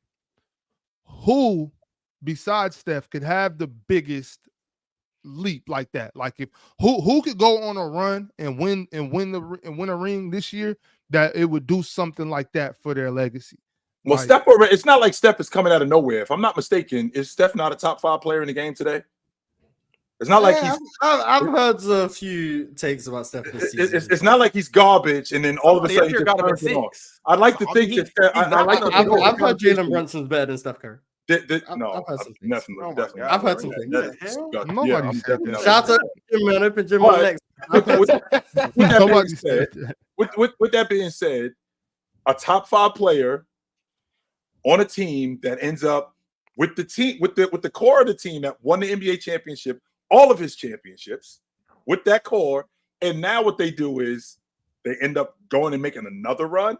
Who besides Steph could have the biggest leap like that? Like if who could go on a run and win a ring this year that it would do something like that for their legacy? Well, like, Steph, it's not like Steph is coming out of nowhere. If I'm not mistaken, is Steph not a top 5 player in the game today? It's not like I've heard a few takes about Steph this season. It's not like he's garbage and then all of a sudden he got him 6. I'd like to think that I've heard Jalen Brunson's better than Steph Curry. No, definitely. I've heard some things. Nobody said that. Shout out to Jim, man. Open Jim next. With that being said, a top 5 player on a team that ends up with the team with the core of the team that won the NBA championship, all of his championships with that core, and now what they do is they end up going and making another run.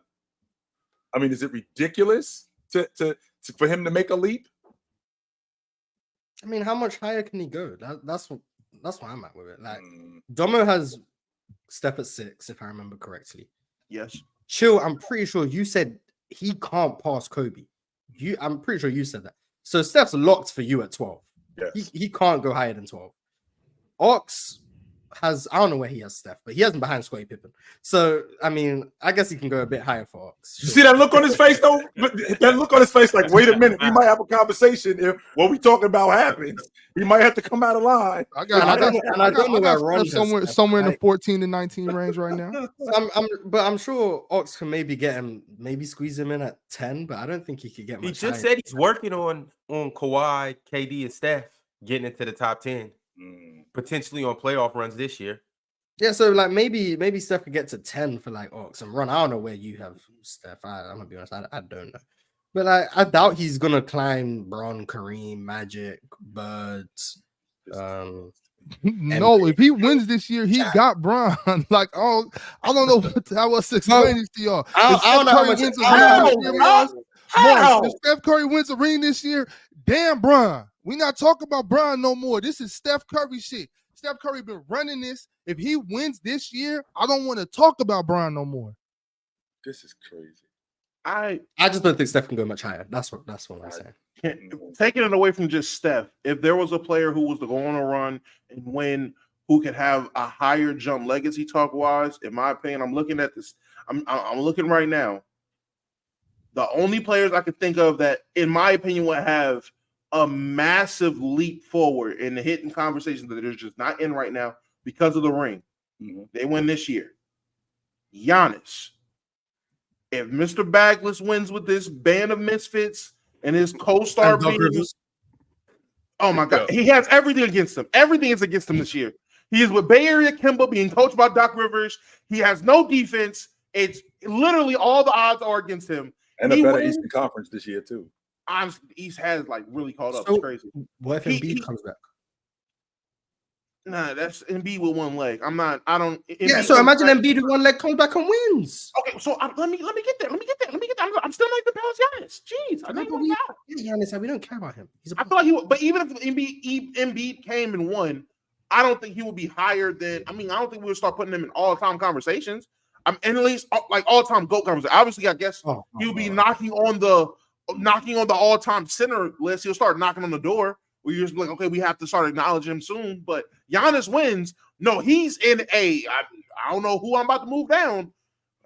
I mean, is it ridiculous for him to make a leap? I mean, how much higher can he go? That's what I'm at with it. Like, Domo has Steph at 6, if I remember correctly. Yes. Chill, I'm pretty sure you said he can't pass Kobe. I'm pretty sure you said that. So Steph's locked for you at 12. Yes. He can't go higher than 12. Ox has, I don't know where he has Steph, but he has him behind Scottie Pippen. So, I mean, I guess he can go a bit higher for Ox. Sure. You see that look on his face, though? That look on his face, like, wait a minute, we might have a conversation if what we talking about happens. He might have to come out of line. I don't know where Ron somewhere in the 14 to 19 range right now. I'm sure Ox can maybe get him, maybe squeeze him in at 10, but I don't think he could get much He just said he's working on Kawhi, KD, and Steph getting into the top 10. Potentially on playoff runs this year. Yeah, so like maybe Steph could get to 10 for like Ox and Ron. I don't know where you have Steph. I'm gonna be honest, I don't know. But I doubt he's gonna climb Bron, Kareem, Magic, Bird. No, if he wins this year, he got Bron. Like, I don't know how else to explain this to y'all. I don't know how much. If Steph Curry wins a ring this year, damn Bron. We not talking about Bron no more. This is Steph Curry shit. Steph Curry been running this. If he wins this year, I don't want to talk about Bron no more. This is crazy. I just don't think Steph can go much higher. That's what I'm saying. Taking it away from just Steph, if there was a player who was to go on a run and win, who could have a higher jump legacy talk wise, in my opinion, I'm looking at this. I'm looking right now. The only players I could think of that, in my opinion, would have a massive leap forward in the hitting conversations that they're just not in right now because of the ring. They win this year. Giannis. If Mr. Bagless wins with this band of misfits and his co-star being, oh my God, he has everything against him. Everything is against him this year. He is with Bay Area Kimba being coached by Doc Rivers. He has no defense. It's literally all the odds are against him. And a better Eastern Conference this year too. Honestly, East has like really caught up. So, it's crazy. What if Embiid comes back? Nah, that's Embiid with one leg. So imagine Embiid with one leg comes back and wins. Okay, so let me get there. I'm still not even past Giannis. Jeez, I know Giannis, we don't care about him. I feel like but even if Embiid came and won, I don't think he will be higher than. I mean, I don't think we'll start putting him in all-time conversations. And at least like all-time GOAT conversations. Obviously, I guess he'll be knocking on the all-time center list. He'll start knocking on the door. We just be like, okay, we have to start acknowledging him soon. But Giannis wins. No, he's in I don't know who I'm about to move down.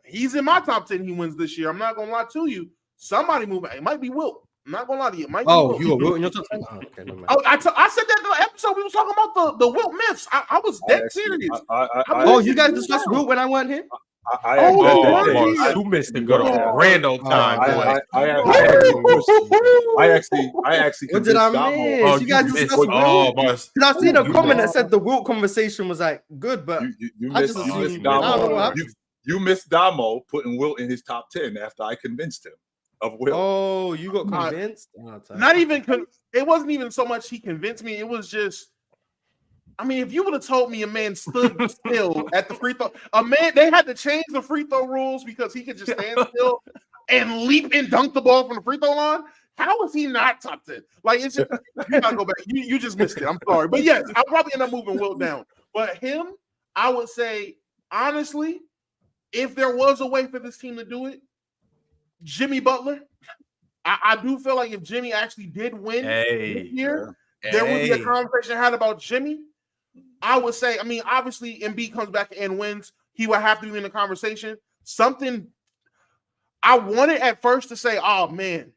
He's in my top 10. He wins this year. I'm not gonna lie to you. Somebody move. It might be Wilt. I'm not gonna lie to you. It might be Wilt. You were Wilt in your top 10? Oh, okay, never mind. I said that in the episode. We was talking about the Wilt myths. I was dead serious. You guys discussed Wilt when I weren't here? You missed the good old grand old time. I actually. What did I miss? You guys discussed Wilt. Because I seen a comment that said the Wilt conversation was like good, but you missed Damo putting Wilt in his top 10 after I convinced him of Wilt. Oh, you got convinced? Not even. It wasn't even so much he convinced me. It was just. I mean, if you would have told me a man stood still at the free throw, they had to change the free throw rules because he could just stand still and leap and dunk the ball from the free throw line. How is he not top 10? Like, it's just, you gotta go back. You just missed it. I'm sorry. But yes, I'll probably end up moving Wilt down. But him, I would say, honestly, if there was a way for this team to do it, Jimmy Butler. I do feel like if Jimmy actually did win this year, there would be a conversation had about Jimmy. I would say, I mean, obviously, Embiid comes back and wins. He would have to be in the conversation. Something I wanted at first to say, oh, man,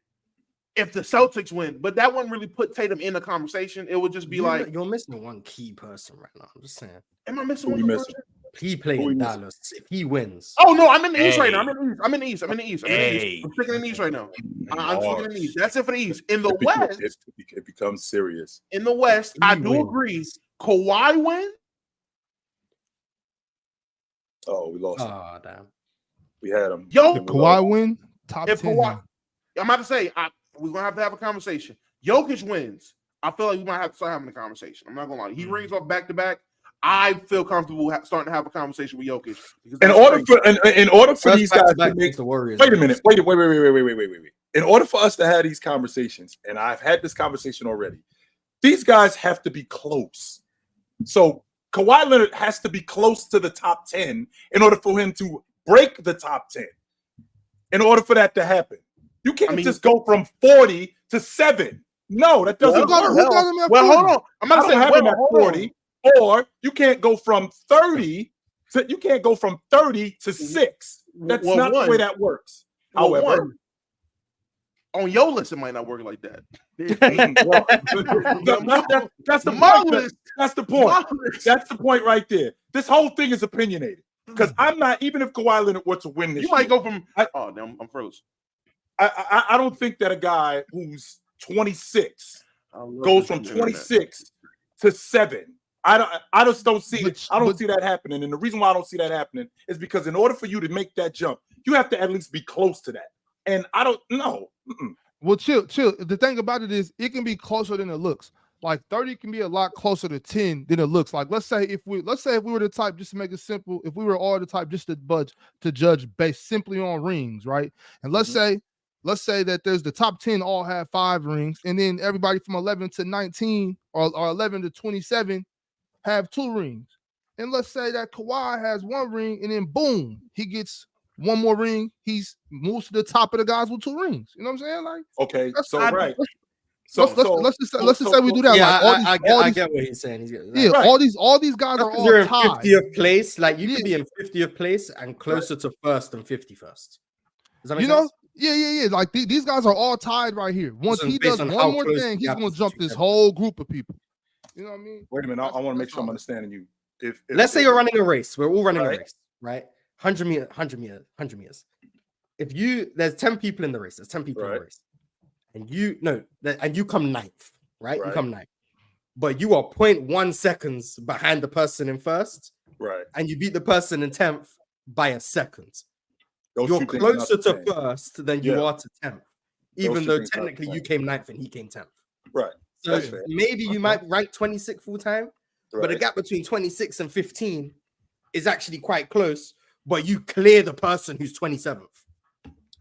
if the Celtics win, but that wouldn't really put Tatum in the conversation. It would just be you're missing one key person right now. I'm just saying. Am I missing one person? He played in Dallas. If he wins. Oh, no, I'm in the East right now. I'm in the East. I'm sticking in the East right now. I'm sticking in the East. That's it for the East. In the West. It becomes serious. In the West, I do agree. Kawhi win? Oh, we lost. Oh, damn. We had him. Yo, Kawhi win? Top 10. Kawhi, I'm about to say, we're going to have a conversation. Jokic wins. I feel like we might have to start having a conversation. I'm not going to lie. He rings off back-to-back. I feel comfortable starting to have a conversation with Jokic. In order for these guys to make the Warriors. Wait a minute. Wait. In order for us to have these conversations, and I've had this conversation already, these guys have to be close. So Kawhi Leonard has to be close to the top 10 in order for him to break the top 10. In order for that to happen, you can't just go from 40 to 7. No, that doesn't work. Well, hold on. I'm not saying him at 40. Or you can't go from 30 to 6. That's not the way that works. However, on your list, it might not work like that. That's the point. That's the point. That's the point right there. This whole thing is opinionated because I'm not. Even if Kawhi Leonard were to win this, you might go from. I'm froze. I don't think that a guy who's 26 goes from 26 to 7. I just don't see it. I don't see that happening. And the reason why I don't see that happening is because in order for you to make that jump, you have to at least be close to that. And I don't know. Well, chill. The thing about it is it can be closer than it looks. Like 30 can be a lot closer to 10 than it looks. Like let's say if we were the type, just to make it simple, if we were all the type just to judge based simply on rings, right? And let's say that there's the top 10 all have 5 rings, and then everybody from 11 to 19 or 11 to 27 have 2 rings. And let's say that Kawhi has 1 ring, and then boom, he gets 1 more ring. He's moves to the top of the guys with 2 rings. You know what I'm saying? Like, okay, so right. Let's just say we do that. Yeah, like, I get what he's saying. All these guys are all you're in tied. 50th place. Like you could be in 50th place and closer to first than 51st. Does that make sense? Yeah. Like these guys are all tied right here. Once he does one more thing, he's going to jump this whole group of people. You know what I mean? Wait a minute. I want to make sure I'm understanding you. If let's say you're running a race, we're all running a race, right? 100 meters. If there's 10 people in the race, there's 10 people in the race, and you come 9th, right? You come 9th, but you are 0.1 seconds behind the person in first, right? And you beat the person in 10th by a second. You're closer to first than you are to 10th, even though technically you came 9th and he came 10th. Right. So maybe you might rank 26 full time, but the gap between 26 and 15 is actually quite close. But you clear the person who's 27th,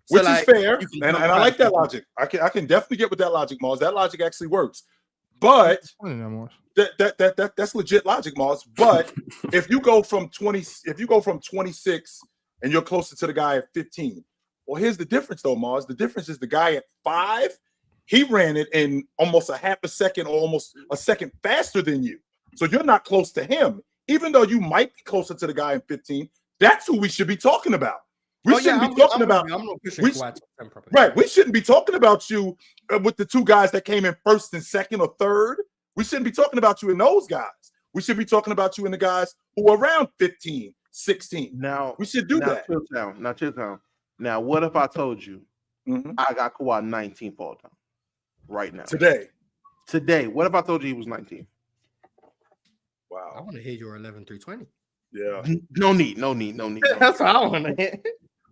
which is fair, and I like that logic. I can definitely get with that logic, Mars. That logic actually works. But that's legit logic, Mars. But if you go from 26 and you're closer to the guy at 15, well, here's the difference, though, Mars. The difference is the guy at 5, he ran it in almost a half a second or almost a second faster than you. So you're not close to him, even though you might be closer to the guy in 15. That's who we should be talking about. We shouldn't be talking about. I'm not pushing Kawhi top 10 properly. Right. We shouldn't be talking about you with the 2 guys that came in first and second or third. We shouldn't be talking about you in those guys. We should be talking about you in the guys who are around 15, 16. Now we should do that. Chill down. Now, what if I told you I got Kawhi 19th all time right now? Today. What if I told you he was 19th? Wow. I want to hear your 11 through 20. Yeah. No need. That's what I want to hear.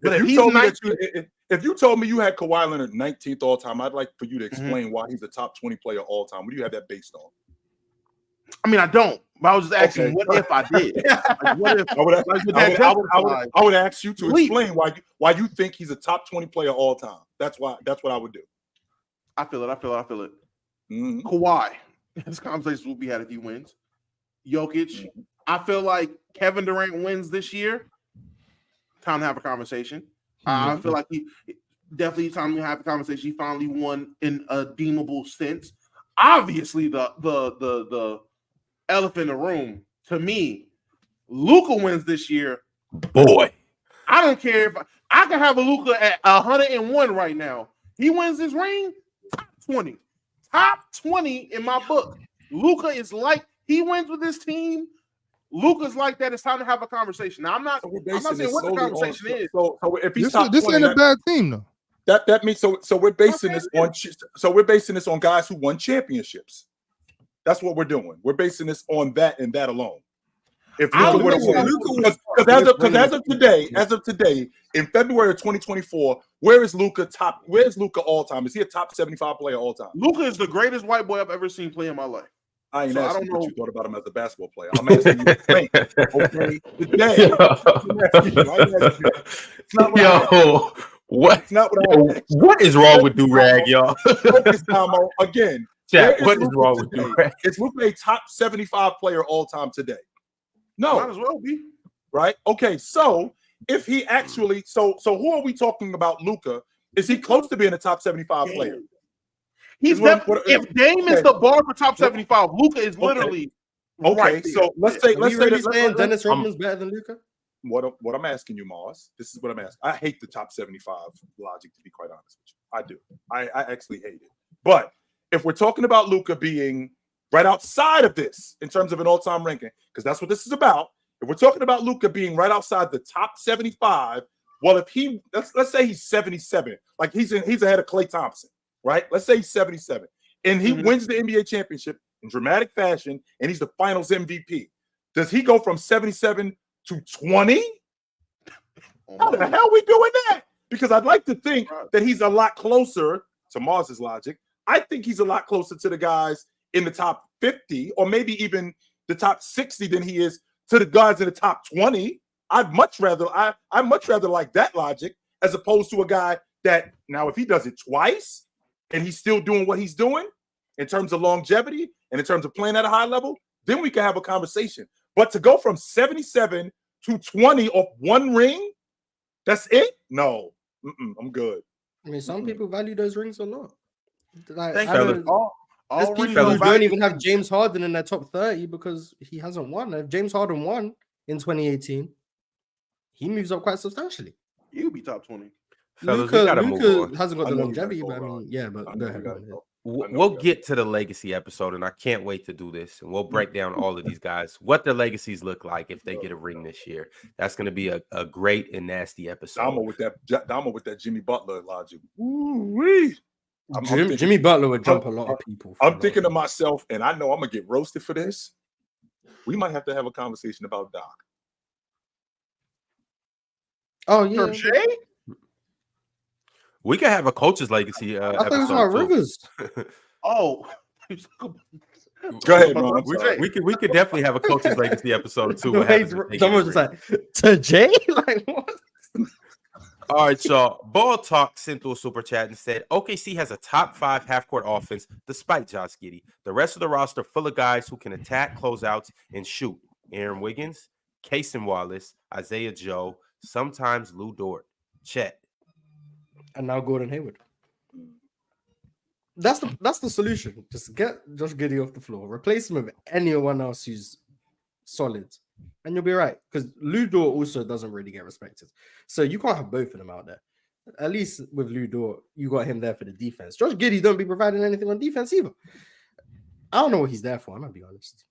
But if you told me you had Kawhi Leonard 19th all time, I'd like for you to explain why he's a top 20 player all time. What do you have that based on? I mean, I don't. But I was just asking, what if I did? Like, what if I would ask you to explain why you think he's a top 20 player all time. That's what I would do. I feel it. Mm-hmm. Kawhi. This conversation will be had if he wins. Jokic. I feel like Kevin Durant wins this year. Time to have a conversation. I feel like he definitely time to have a conversation. He finally won in a deemable sense. Obviously, the elephant in the room to me, Luka wins this year. Boy, I don't care if I can have a Luka at 101 right now. He wins this ring, top 20 in my book. Luka is like he wins with this team. Luka's like that. It's time to have a conversation. Now, I'm not saying what the conversation is. So if he's top 20, this ain't a bad team though. That means so we're basing this on guys who won championships. That's what we're doing. We're basing this on that and that alone. If as of today, in February of 2024, where is Luka all time? Is he a top 75 player all time? Luka is the greatest white boy I've ever seen play in my life. I ain't asking what you thought about him as a basketball player. I'm asking you to think. Okay, today. What is wrong with Durag, y'all? Focus, Damo. Again, Chat, what is wrong with Durag? Is Luka a top 75 player all time today? No. Might as well be. Right? Okay, so if he actually so who are we talking about, Luka? Is he close to being a top 75 player? He's definitely if Dame is the bar for top 75, Luka is literally right. So let's say Dennis Rodman's better than Luka. What I'm asking you, Mars. This is what I'm asking. I hate the top 75 logic, to be quite honest with you. I do. I actually hate it. But if we're talking about Luka being right outside of this in terms of an all-time ranking, because that's what this is about. If we're talking about Luka being right outside the top 75, well, if he let's say he's 77, like he's ahead of Klay Thompson. Right? Let's say he's 77 and he wins the NBA championship in dramatic fashion and he's the finals MVP. Does he go from 77 to 20? How the hell are we doing that? Because I'd like to think that he's a lot closer to Mars's logic. I think he's a lot closer to the guys in the top 50 or maybe even the top 60 than he is to the guys in the top 20. I'd much rather like that logic as opposed to a guy that now if he does it twice and he's still doing what he's doing in terms of longevity and in terms of playing at a high level, then we can have a conversation. But to go from 77 to 20 off one ring, that's it? No. I'm good. I mean, some people value those rings a lot. Like, There's people who don't even have James Harden in their top 30 because he hasn't won. If James Harden won in 2018, he moves up quite substantially. He'll be top 20. Luka hasn't got the longevity, but I mean, yeah, but go ahead. We'll get to the legacy episode, and I can't wait to do this. And we'll break down all of these guys, what their legacies look like if they get a ring this year. That's going to be a great and nasty episode. Damo with that Jimmy Butler logic. Jimmy Butler would jump a lot of people. I'm thinking to myself, and I know I'm going to get roasted for this. We might have to have a conversation about Doc. Oh, yeah. We could have a coach's legacy I thought it was about Rivers. Oh. Go ahead, bro. We could definitely have a coach's legacy episode too. Someone was just like, to Jay? Like, what? All right, y'all. Ball Talk sent through a super chat and said OKC has a top 5 half-court offense despite Josh Giddey. The rest of the roster full of guys who can attack closeouts and shoot. Aaron Wiggins, Casey Wallace, Isaiah Joe, sometimes Lou Dort. Chet. And now Gordon Hayward. That's the solution. Just get Josh Giddey off the floor, replace him with anyone else who's solid, and you'll be right. Because Lou Dort also doesn't really get respected, so you can't have both of them out there. At least with Lou Dort, you got him there for the defense. Josh Giddey don't be providing anything on defense either. I don't know what he's there for. I'm gonna be honest.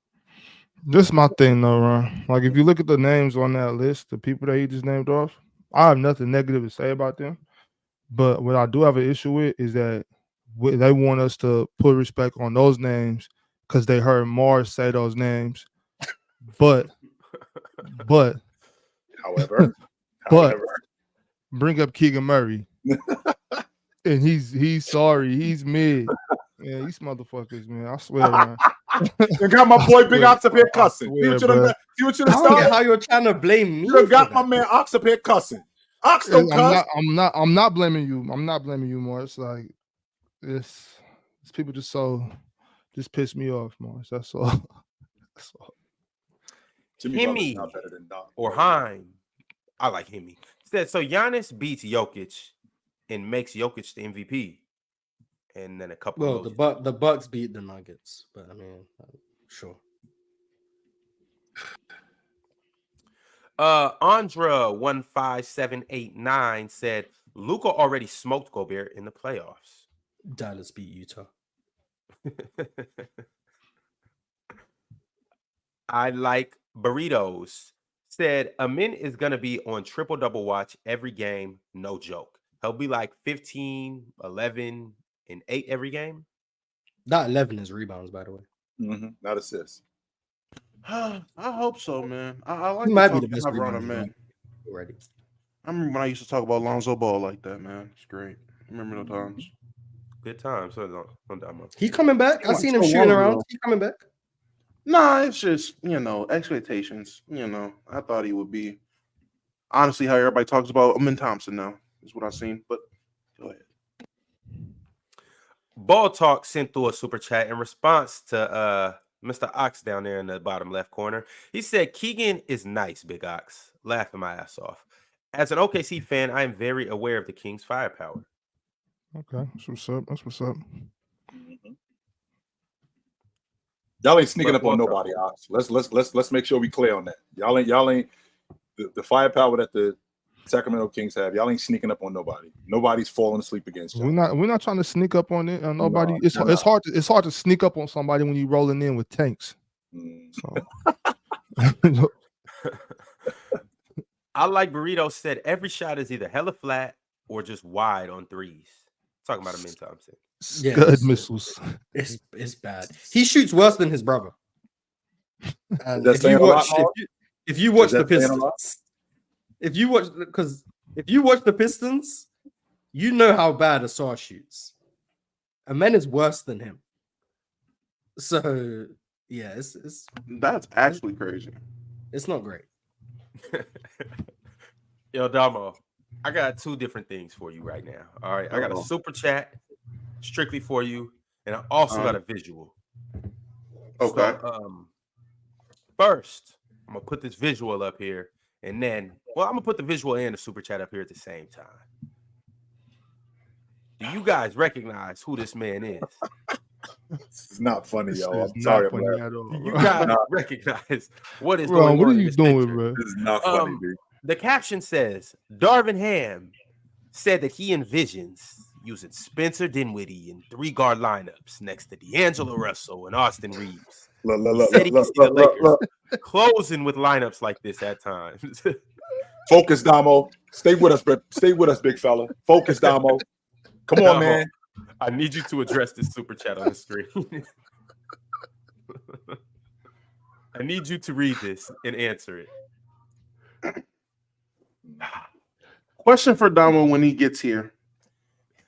This is my thing, though, Ron. Like, if you look at the names on that list, the people that he just named off, I have nothing negative to say about them. But what I do have an issue with is that they want us to put respect on those names because they heard Mars say those names. But However, bring up Keegan Murray, and he's sorry, he's mid. Man, these motherfuckers, man, I swear, man. You got my boy Big Ox up here cussing. See what you done started? How you're trying to blame me? You done got my man Ox up here cussing. Ox don't cuss. I'm not blaming you. I'm not blaming you, Mars. Like this people just piss me off, Mars. That's all. That's all. Himmy or Heim. I like Himmy. Said so Giannis beats Jokic and makes Jokic the MVP. And then a couple of the Bucks beat the Nuggets, but I mean, sure. Andra 15789 said Luka already smoked Gobert in the playoffs. Dallas beat Utah. I like burritos. Said Amen is gonna be on triple double watch every game, no joke. He'll be like 15, 11, and 8 every game. That 11 is rebounds, by the way. Not assists. I hope so, man. I like. He might be the best rebounder, man. Already. I remember when I used to talk about Lonzo Ball like that, man. It's great. Remember those times? Good times. He coming back. I seen him shooting around. He coming back. Nah, it's just expectations. I thought he would be. Honestly, how everybody talks about Amen Thompson now is what I've seen. But go ahead. Ball Talk sent through a super chat in response to Mr. Ox down there in the bottom left corner. He said, Keegan is nice, Big Ox. Laughing my ass off. As an OKC fan, I am very aware of the Kings' firepower. Okay, that's what's up. That's what's up. Y'all ain't sneaking up on nobody, Ox. Let's make sure we clear on that. Y'all ain't the firepower that the Sacramento Kings have. Y'all ain't sneaking up on nobody. Nobody's falling asleep against y'all. We're not trying to sneak up on it on nobody. No, it's hard to sneak up on somebody when you rolling in with tanks. So. I like Burrito said every shot is either hella flat or just wide on threes. Talking about Amen Thompson. Good missiles. It's bad. He shoots worse than his brother. And if you watch the Pistons, if you watch the Pistons, you know how bad Asar shoots. Amen is worse than him. So yeah, that's actually crazy. It's not great. Yo, Damo, I got 2 different things for you right now. All right, I got a super chat strictly for you, and I also got a visual. Okay. So, first, I'm gonna put this visual up here, and then, I'm gonna put the visual and the super chat up here at the same time. Do you guys recognize who this man is? It's not funny, y'all. I'm sorry about that. Do you guys recognize what is going on? What are you doing, bro? This is not funny, dude. The caption says, Darvin Ham said that he envisions using Spencer Dinwiddie in 3-guard lineups next to D'Angelo Russell and Austin Reaves. Look. Closing with lineups like this at times. Focus, Damo. Stay with us, big fella. Focus, Damo. Come on, man. I need you to address this super chat on the screen. I need you to read this and answer it. Question for Damo when he gets here.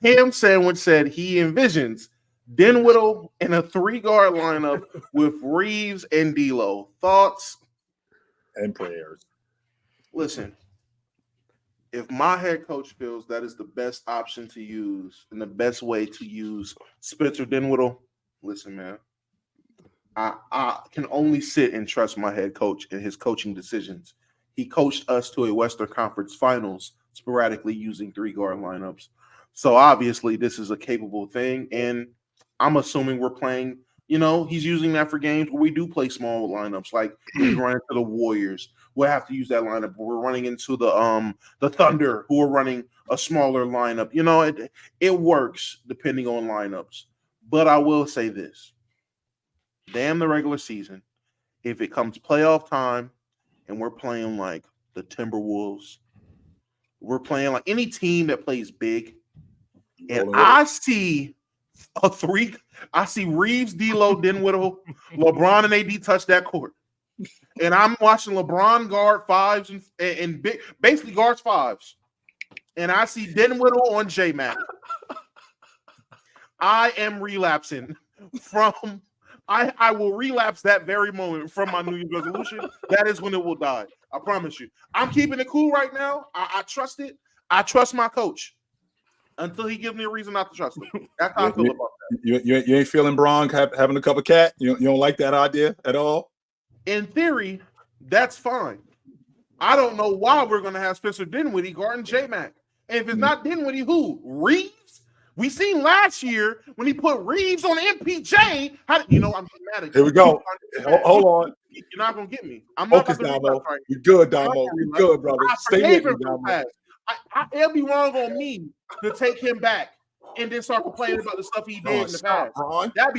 Ham Sandwich said he envisions Dinwiddie in a 3-guard lineup with Reaves and DLo. Thoughts and prayers. Listen, if my head coach feels that is the best option to use and the best way to use Spencer Dinwiddie, listen, man, I can only sit and trust my head coach and his coaching decisions. He coached us to a Western Conference Finals sporadically using 3-guard lineups. So obviously this is a capable thing, and I'm assuming we're playing, he's using that for games where we do play small lineups. Like we run into the Warriors, we'll have to use that lineup. We're running into the Thunder, who are running a smaller lineup. It works depending on lineups. But I will say this. Damn the regular season. If it comes playoff time and we're playing like the Timberwolves, we're playing like any team that plays big, and I see Reaves DLo, Dinwiddie, LeBron, and AD touch that court. And I'm watching LeBron guard fives and big, basically guards fives. And I see Dinwiddie on J-Mac. I am relapsing from I will relapse that very moment from my New Year's resolution. That is when it will die. I promise you. I'm keeping it cool right now. I trust it. I trust my coach until he gives me a reason not to trust him. That's how I feel about that. You ain't feeling Bron having a cup of cat? You don't like that idea at all? In theory, that's fine. I don't know why we're going to have Spencer Dinwiddie guarding J-Mac. And if it's not Dinwiddie, who? Reaves? We seen last year when he put Reaves on MPJ. I'm getting mad at you. Here we go. Hold on. You're not going to get me. I'm not Focus, going to Damo. You're good, Damo. You're good, brother. Stay with me, Damo. It'll be wrong on me to take him back and then start complaining about the stuff he did in the past. Ron. That'd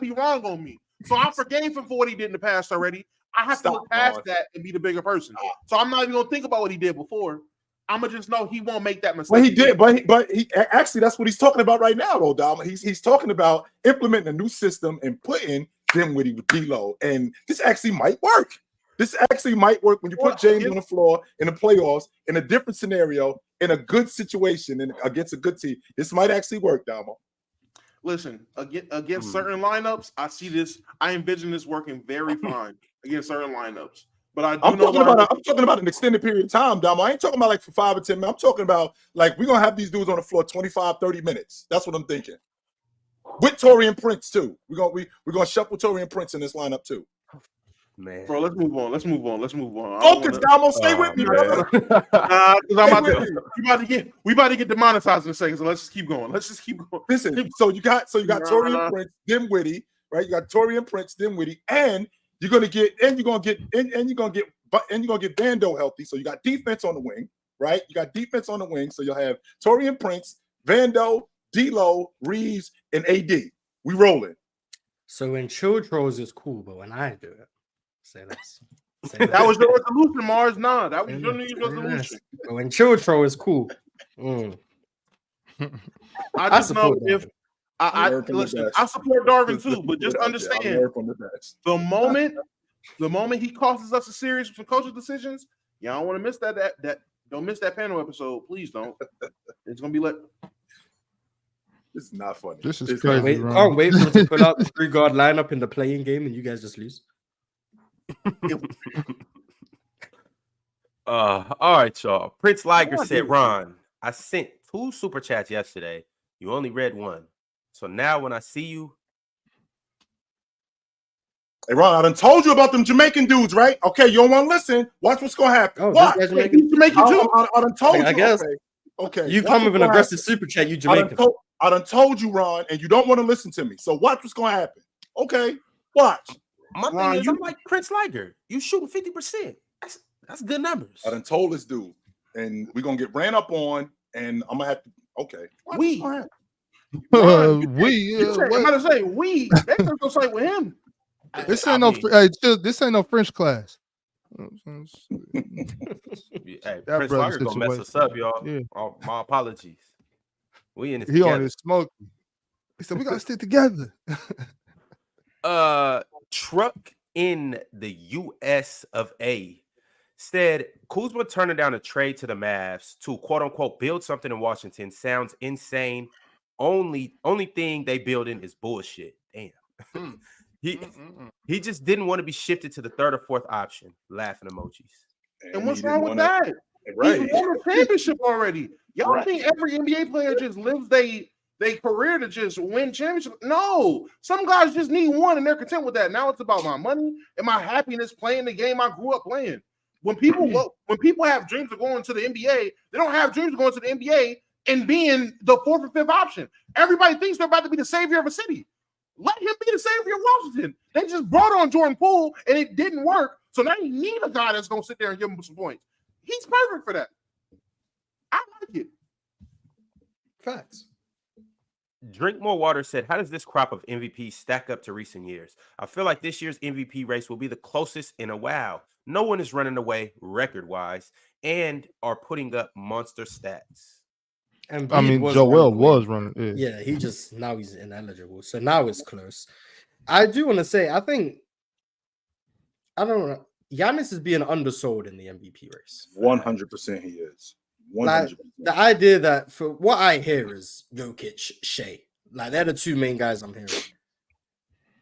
be wrong on me. So I forgave him for what he did in the past already. I have to look past that and be the bigger person. So I'm not even gonna think about what he did before. I'm gonna just know he won't make that mistake. Well, he did, but he actually that's what he's talking about right now, though, Dom. He's talking about implementing a new system and putting Dinwiddie with DLo, and this actually might work. This actually might work when you put James on the floor in the playoffs in a different scenario, in a good situation, and against a good team. This might actually work, Damo. Listen, against certain lineups, I see this. I envision this working very fine against certain lineups. But I'm talking about an extended period of time, Damo. I ain't talking about like for 5 or 10 minutes. I'm talking about like we're gonna have these dudes on the floor 25, 30 minutes. That's what I'm thinking. With Taurean Prince too. We're gonna shuffle Taurean Prince in this lineup too. Man, bro, let's move on. Focus, Damo. Stay with me, brother. We about to get demonetized in a second. So let's just keep going. Listen, so you got Taurean Prince, Dinwiddie, right? You got Taurean Prince, Dinwiddie, and you're gonna get Vando healthy. So you got defense on the wing, right? You got defense on the wing. So you'll have Taurean Prince, Vando, DLo, Reaves, and AD. We rolling. So when chill trolls is cool, but when I do it, say less. That was your resolution, Mars. Nah, that was your New Year's resolution. But when chill troll is cool. I just know if I support Darvin too, but just understand the moment he causes us a series with some coaching decisions, y'all don't want to miss that don't miss that panel episode. Please don't. It's gonna be lit. This is not funny. This is crazy. Can't wait for him to put out the 3-guard lineup in the playing game and you guys just lose. All right, y'all. Prince Liger said, Ron, I sent 2 super chats yesterday. You only read 1. So now when I see you. Hey, Ron, I done told you about them Jamaican dudes, right? Okay, you don't want to listen. Watch what's going to happen. Oh, Watch. Jamaican too? I done told you. I guess. Okay. You come with an aggressive super chat, you Jamaican. I done told you, Ron, and you don't want to listen to me. So watch what's going to happen. Okay, watch. My thing is, I'm like Prince Liger. You shooting 50%. That's good numbers. I done told this dude, and we're going to get ran up on, and I'm going to have to, okay. I'm What? about to say, they gonna go fight with him. This ain't no French class. Hey, Prince Liger gonna mess us up, y'all. Yeah. My apologies. We in this. He on his smoke. He said we gotta stick together. Truck in the US of A said Kuzma turning down a trade to the Mavs to quote unquote build something in Washington sounds insane. Only thing they building is bullshit. Damn. He just didn't want to be shifted to the 3rd or 4th option. Laughing emojis. And what's wrong with that? Right. He's won a championship already. Y'all Right. think every NBA player just lives they career to just win championship? No, some guys just need one and they're content with that. Now it's about my money and my happiness playing the game I grew up playing. When people have dreams of going to the NBA, they don't have dreams of going to the NBA and being the fourth or fifth option. Everybody thinks they're about to be the savior of a city. Let him be the savior of Washington. They just brought on Jordan Poole and it didn't work. So now you need a guy that's going to sit there and give him some points. He's perfect for that. I like it. Facts. Drink More Water said, how does this crop of MVPs stack up to recent years? I feel like this year's MVP race will be the closest in a while. No one is running away record-wise and are putting up monster stats. And I mean, Joel was running. Yeah, now he's ineligible. So now it's close. I do want to say, I don't know. Giannis is being undersold in the MVP race. 100% he is. 100%. Like, the idea that, for what I hear, is Jokic, Shea. Like, they're the two main guys I'm hearing.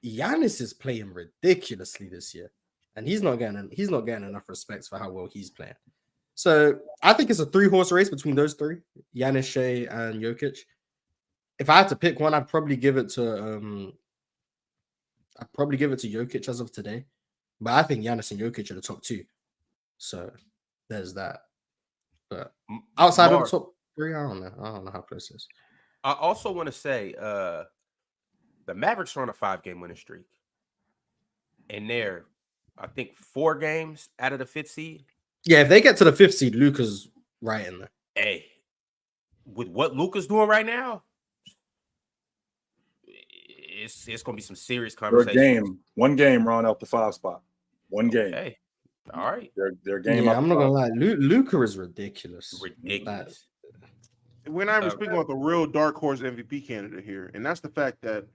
Giannis is playing ridiculously this year, and he's not getting enough respect for how well he's playing. So I think it's a 3-horse race between those three: Giannis, Shea, and Jokic. If I had to pick one, I'd probably give it to Jokic as of today. But I think Giannis and Jokic are the top two. So there's that. But outside of the top three, I don't know how close it is. I also want to say the Mavericks are on a 5-game winning streak. And they're, I think, 4 games out of the 5th seed. Yeah, if they get to the 5th seed, Luka's right in there. Hey, with what Luka's doing right now, it's going to be some serious conversation. One game, Ron, out the 5 spot. One game. Hey, all right. Their game. Yeah, I'm not gonna lie. Luka is ridiculous. Ridiculous. We're not even speaking about the real dark horse MVP candidate here, and that's the fact that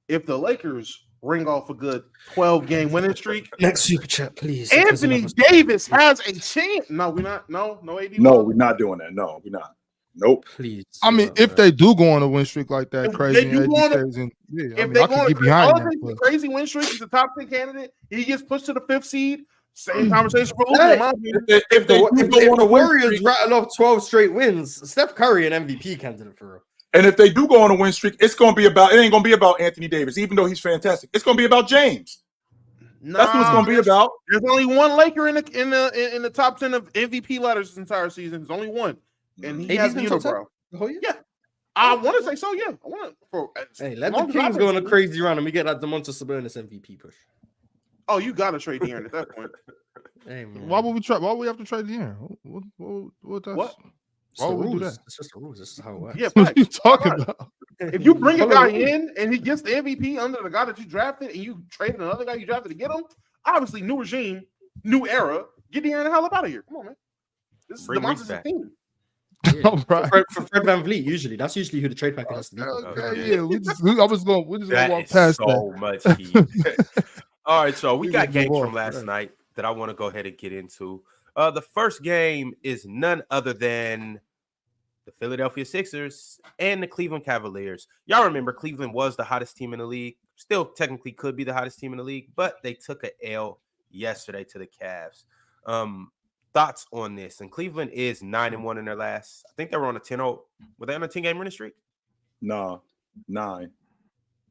if the Lakers ring off a good 12-game winning streak, next super chat, please. Anthony Davis has a chance. No, we're not. No, AD. No, we're not doing that. No, we're not. Nope. Please. I mean, if they do go on a win streak like that, If crazy, they do go on a- I can get behind that. The crazy win streak, he's a top 10 candidate. He gets pushed to the 5th seed. Same conversation for Luka. in my opinion. If the Warriors rattle off 12 straight wins, Steph Curry an MVP candidate for real. And if they do go on a win streak, it ain't gonna be about Anthony Davis, even though he's fantastic. It's gonna be about James. That's what it's gonna be about. There's only one Laker in the top 10 of MVP letters this entire season. There's only one, and he has the unibrow. Yeah, I want to say so. Yeah, I want to. Hey, let the Kings go on a crazy run, and we get that Domantas Sabonis MVP push. Oh, you gotta trade De'Aaron at that point. Hey, man. Why would we try? Why would we have to trade De'Aaron? What? Why would we do rules. that? It's just the rules. This is how it works. Yeah, What are you talking about? If you bring a guy in and he gets the MVP under the guy that you drafted, and you traded another guy you drafted to get him, obviously new regime, new era. Get De'Aaron the hell up out of here. Come on, man. This is the Monsters team. Yeah. For Fred VanVleet, that's usually who the trade package has to be. Okay, yeah, we're just gonna walk past so that. much heat. All right, so we got games from last night that I want to go ahead and get into. The first game is none other than the Philadelphia Sixers and the Cleveland Cavaliers. Y'all remember Cleveland was the hottest team in the league, still technically could be the hottest team in the league, but they took a L yesterday to the Cavs. Thoughts on this? And Cleveland is 9-1 in their last. I think they were on a 10-0. Were they on a 10-game winning streak? No, 9.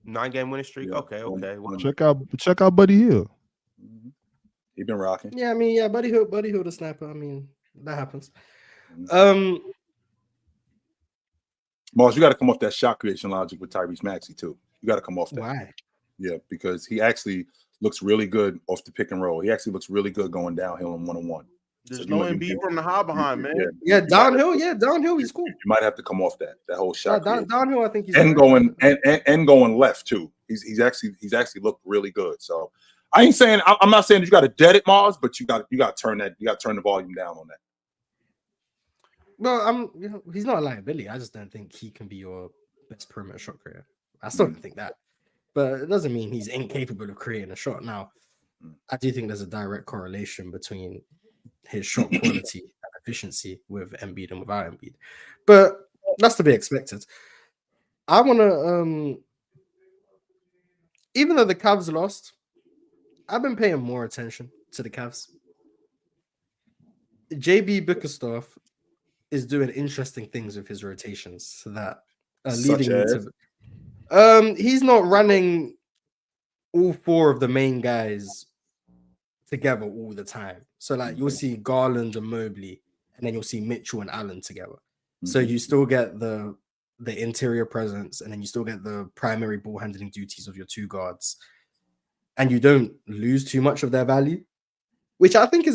9-game winning streak. Yeah. Okay. Well, Check out Buddy Hield. He been rocking. Yeah, I mean, Buddy Hield the snapper. I mean, that happens. Mars, you got to come off that shot creation logic with Tyrese Maxey too. You got to come off that. Why? Yeah, because he actually looks really good off the pick and roll. He actually looks really good going downhill in 1-on-1. There's no Embiid from the high behind, man. Yeah, downhill. Yeah, downhill. He's cool. You might have to come off that whole shot. Downhill, I think he's and going left too. He's actually looked really good. So I'm not saying that you got to dead it, Mars, but you got to turn the volume down on that. Well, he's not a liability. I just don't think he can be your best perimeter shot creator. I still don't think that, but it doesn't mean he's incapable of creating a shot. Now, I do think there's a direct correlation between his shot quality and efficiency with Embiid and without Embiid, but that's to be expected. I want to, even though the Cavs lost, I've been paying more attention to the Cavs. JB Bickerstaff is doing interesting things with his rotations that are Such leading me as? to. He's not running all four of the main guys together all the time. So like you'll see Garland and Mobley, and then you'll see Mitchell and Allen together. So you still get the interior presence, and then you still get the primary ball handling duties of your two guards, and you don't lose too much of their value, which I think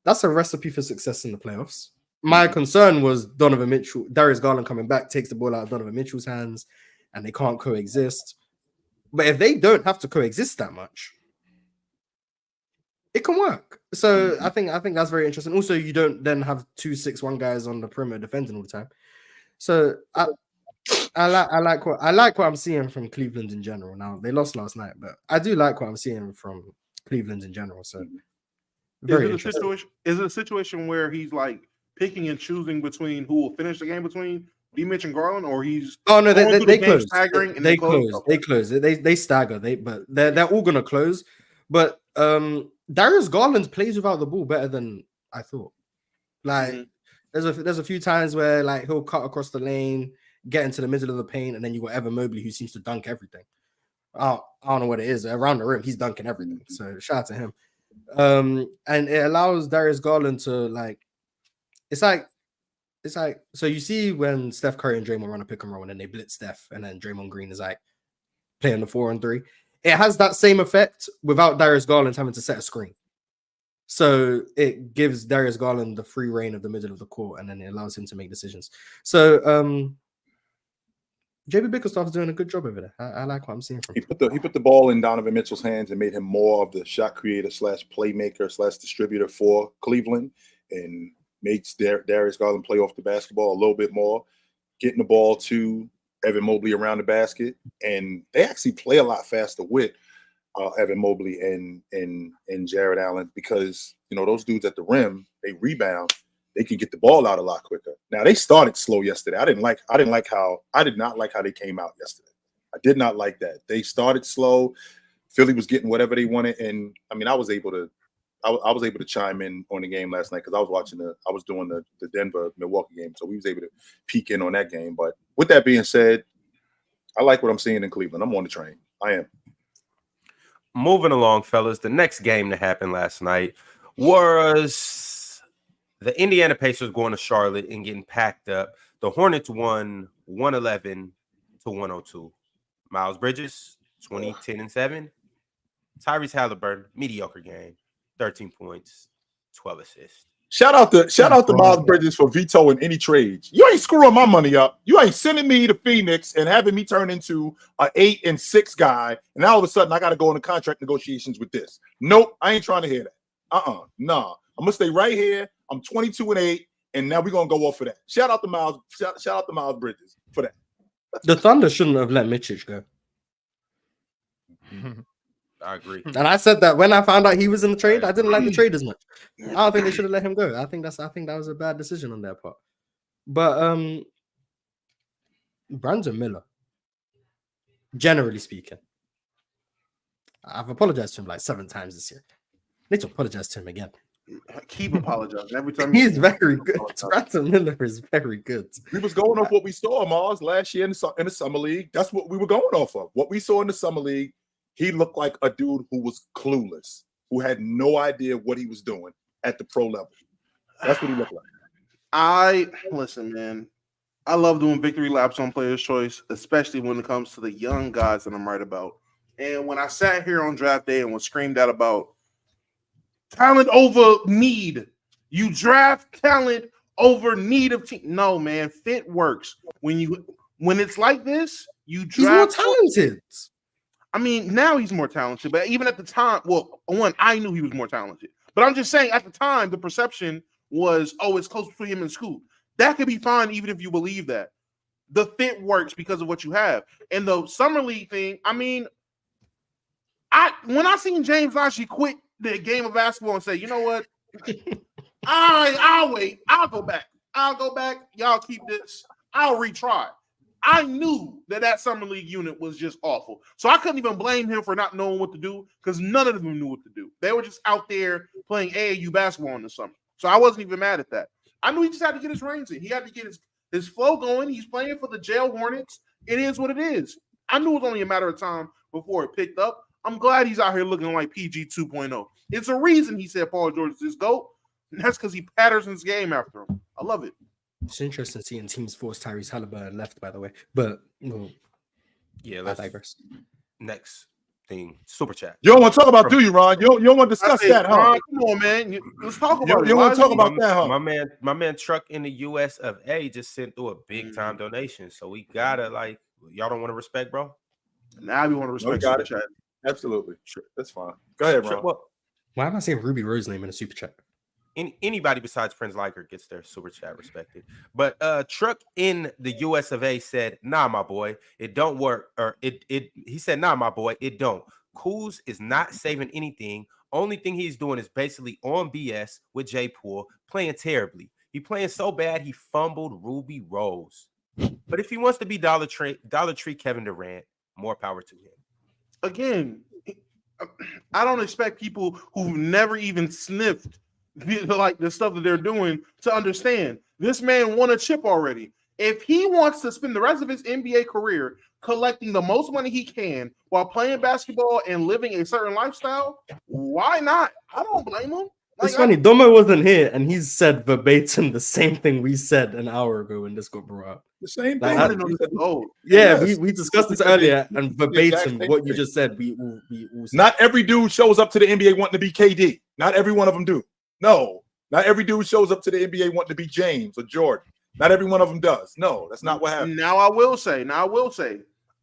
that's a recipe for success in the playoffs. My concern was Darius Garland coming back, takes the ball out of Donovan Mitchell's hands, and they can't coexist. But if they don't have to coexist that much, it can work. So I think that's very interesting. Also, you don't then have 2-6-1 guys on the perimeter defending all the time. So I like what I'm seeing from Cleveland in general. Now they lost last night, but I do like what I'm seeing from Cleveland in general. So very interesting. Is it a situation where he's like picking and choosing between who will finish the game between Mitch and Garland, or he's they close. They close. They stagger. They're all gonna close. But Darius Garland plays without the ball better than I thought. Like there's a few times where like he'll cut across the lane, get into the middle of the paint, and then you got Evan Mobley who seems to dunk everything. I don't know what it is. Around the rim, he's dunking everything. So shout out to him. And it allows Darius Garland to like it's like so you see when Steph Curry and Draymond run a pick and roll and then they blitz Steph and then Draymond Green is like playing the 4-on-3. It has that same effect without Darius Garland having to set a screen. So it gives Darius Garland the free reign of the middle of the court and then it allows him to make decisions. So JB Bickerstaff is doing a good job over there. I like what I'm seeing from him. He put the ball in Donovan Mitchell's hands and made him more of the shot creator / playmaker / distributor for Cleveland, and makes Darius Garland play off the basketball a little bit more, getting the ball to Evan Mobley around the basket, and they actually play a lot faster with Evan Mobley and Jared Allen because those dudes at the rim, they rebound. They can get the ball out a lot quicker. Now they started slow yesterday. I did not like how they came out yesterday. I did not like that. They started slow. Philly was getting whatever they wanted, and I mean I was able to chime in on the game last night because I was doing the Denver Milwaukee game, so we was able to peek in on that game. But with that being said, I like what I'm seeing in Cleveland. I'm on the train. I am. Moving along, fellas. The next game that happened last night was the Indiana Pacers going to Charlotte and getting packed up. The Hornets won 111-102. Miles Bridges, 20, 10, and 7. Tyrese Halliburton, mediocre game, 13 points, 12 assists. Shout out to Miles Bridges for vetoing any trades. You ain't screwing my money up. You ain't sending me to Phoenix and having me turn into an 8 and 6 guy. And now all of a sudden I got to go into contract negotiations with this. Nope, I ain't trying to hear that. Nah. I'm gonna stay right here. I'm 22-8, and now we're gonna go off for that. Shout out to Miles. Shout out to Miles Bridges for that. The Thunder shouldn't have let Mitchell go. I agree. And I said that when I found out he was in the trade, I didn't like the trade as much. I don't think they should have let him go. I think that was a bad decision on their part. But Brandon Miller, generally speaking, I've apologized to him like 7 times this year. I need to apologize to him again. Keep apologizing every time. He's very good. Brandon Miller is very good. We was going off what we saw, Mars, last year in the summer league. That's what we were going off of. What we saw in the summer league, he looked like a dude who was clueless, who had no idea what he was doing at the pro level. That's what he looked like. Listen, man. I love doing victory laps on Player's Choice, especially when it comes to the young guys that I'm right about. And when I sat here on draft day and was screamed at about talent over need, you draft talent over need of team. No, man, fit works. When it's like this, you draft. He's more talented. I mean, now he's more talented, but even at the time, I knew he was more talented. But I'm just saying, at the time, the perception was, it's close between him and Scoot. That could be fine, even if you believe that. The fit works because of what you have. And the summer league thing, I mean, when I seen James actually quit the game of basketball and say, you know what? I'll wait. I'll go back. Y'all keep this. I'll retry. I knew that summer league unit was just awful. So I couldn't even blame him for not knowing what to do because none of them knew what to do. They were just out there playing AAU basketball in the summer. So I wasn't even mad at that. I knew he just had to get his reins in. He had to get his flow going. He's playing for the jail Hornets. It is what it is. I knew it was only a matter of time before it picked up. I'm glad he's out here looking like PG 2.0. It's a reason he said Paul George is his GOAT, and that's because he Patterson's game after him. I love it. It's interesting seeing teams force Tyrese Halliburton left, by the way. But Yeah, I digress. Next thing, super chat. You don't want to talk about, do you, Ron? You don't want to discuss that, huh? Ron, come on, man. Let's talk about it. You don't want to talk about that, huh? My man Truck in the US of A just sent through a big time donation. So we gotta y'all don't want to respect, bro? Now we want to respect got super it. chat. Absolutely. Sure. That's fine. Go ahead, Ron. Well, Why am I saying Ruby Rose name in a super chat? anybody besides Prince Liker gets their super chat respected. But Truck in the US of A said, nah, my boy, it don't work. Or he said, nah, my boy, it don't. Kuz is not saving anything. Only thing he's doing is basically on BS with J Poole, playing terribly. He playing so bad he fumbled Ruby Rose. But if he wants to be Dollar Tree Kevin Durant, more power to him. Again, I don't expect people who've never even sniffed the stuff that they're doing to understand. This man won a chip already. If he wants to spend the rest of his NBA career collecting the most money he can while playing basketball and living a certain lifestyle, why not? I don't blame him. It's funny. Domo wasn't here, and he said verbatim the same thing we said an hour ago when this got brought up. The same Like, thing. Yeah, we discussed this earlier, and verbatim what you just said. We Not every dude shows up to the NBA wanting to be KD. Not every one of them do. No, not every dude shows up to the NBA wanting to be James or Jordan. Not every one of them does. No, that's not what happened. Now I will say,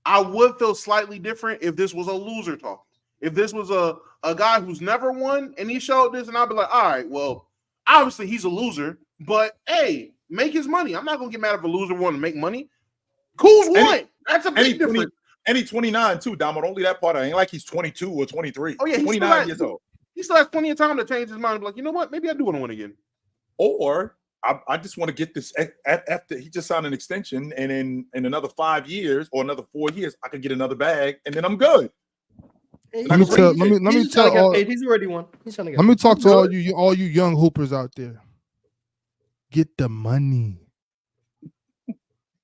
I would feel slightly different if this was a loser talking. If this was a guy who's never won and he showed this, and I'd be like, all right, well, obviously he's a loser, but hey, make his money. I'm not gonna get mad if a loser wanted to make money. Kuz won. That's a big difference. And he's 29 too, Damo. Only that part. I ain't like he's 22 or 23. Oh yeah, he's 29 years old. He still has plenty of time to change his mind and be like, you know what? Maybe I do want to win again. Or I just want to get this after he just signed an extension, and in another 5 years or another 4 years, I could get another bag, and then I'm good. Let me tell all. He's already won. He's trying to get. Let me talk to all you young hoopers out there. Get the money.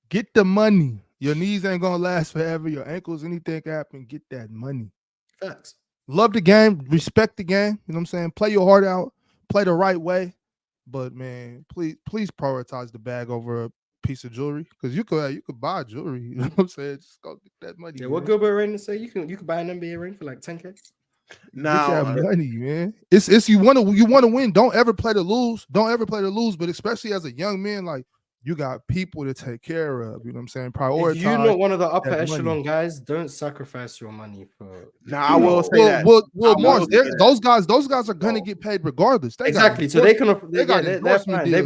Get the money. Your knees ain't gonna last forever. Your ankles, anything can happen. Get that money. Facts. Love the game. Respect the game. You know what I'm saying? Play your heart out. Play the right way. But man, please prioritize the bag over a piece of jewelry, because you could buy jewelry. You know what I'm saying? Just go get that money. Yeah, what Gilbert Arenas say? You can buy an NBA ring for like 10K. Now, get that money, man. It's you want to win. Don't ever play to lose. But especially as a young man, like, you got people to take care of. You know what I'm saying? Prioritize. If you're not one of the upper echelon guys, don't sacrifice your money for. I will say that. Well, Mars, those guys are gonna get paid regardless. Exactly. So they can. They're fine. They're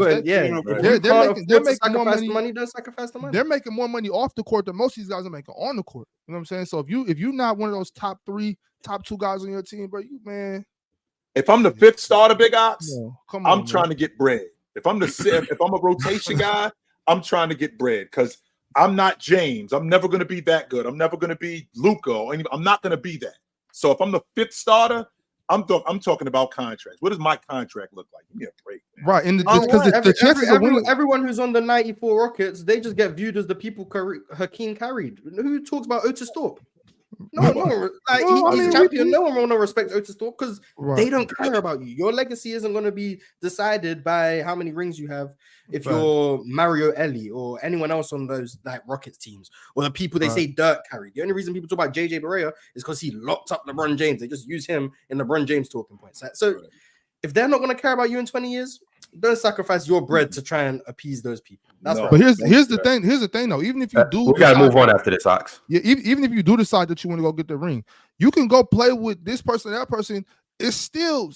making more money. Don't sacrifice the money. They're making more money off the court than most of these guys are making on the court. You know what I'm saying? So if you're not one of those top 2 guys on your team, bro, if I'm the 5th starter, Big Ox, I'm trying to get bread. If I'm a rotation guy, I'm trying to get bread, because I'm not James. I'm never going to be that good. I'm never going to be Luka. I'm not going to be that. So if I'm the 5th starter, I'm talking about contracts. What does my contract look like? Give me a break, man. Right, and because the chances of winning, everyone who's on the 94 Rockets, they just get viewed as the people Hakeem carried. Who talks about Otis Thorpe? He's champion. No one will respect Otis Thorpe, because they don't care about you. Your legacy isn't going to be decided by how many rings you have. If you're Mario Ellie or anyone else on those like Rockets teams, or the people they say Dirk carried. The only reason people talk about JJ Barea is because he locked up LeBron James. They just use him in LeBron James talking points. So if they're not going to care about you in 20 years, don't sacrifice your bread to try and appease those people. That's right. But here's the thing. Here's the thing, though. Even if you do, we gotta move on after this, Ox. Yeah, even if you do decide that you want to go get the ring, you can go play with this person, that person. It's still a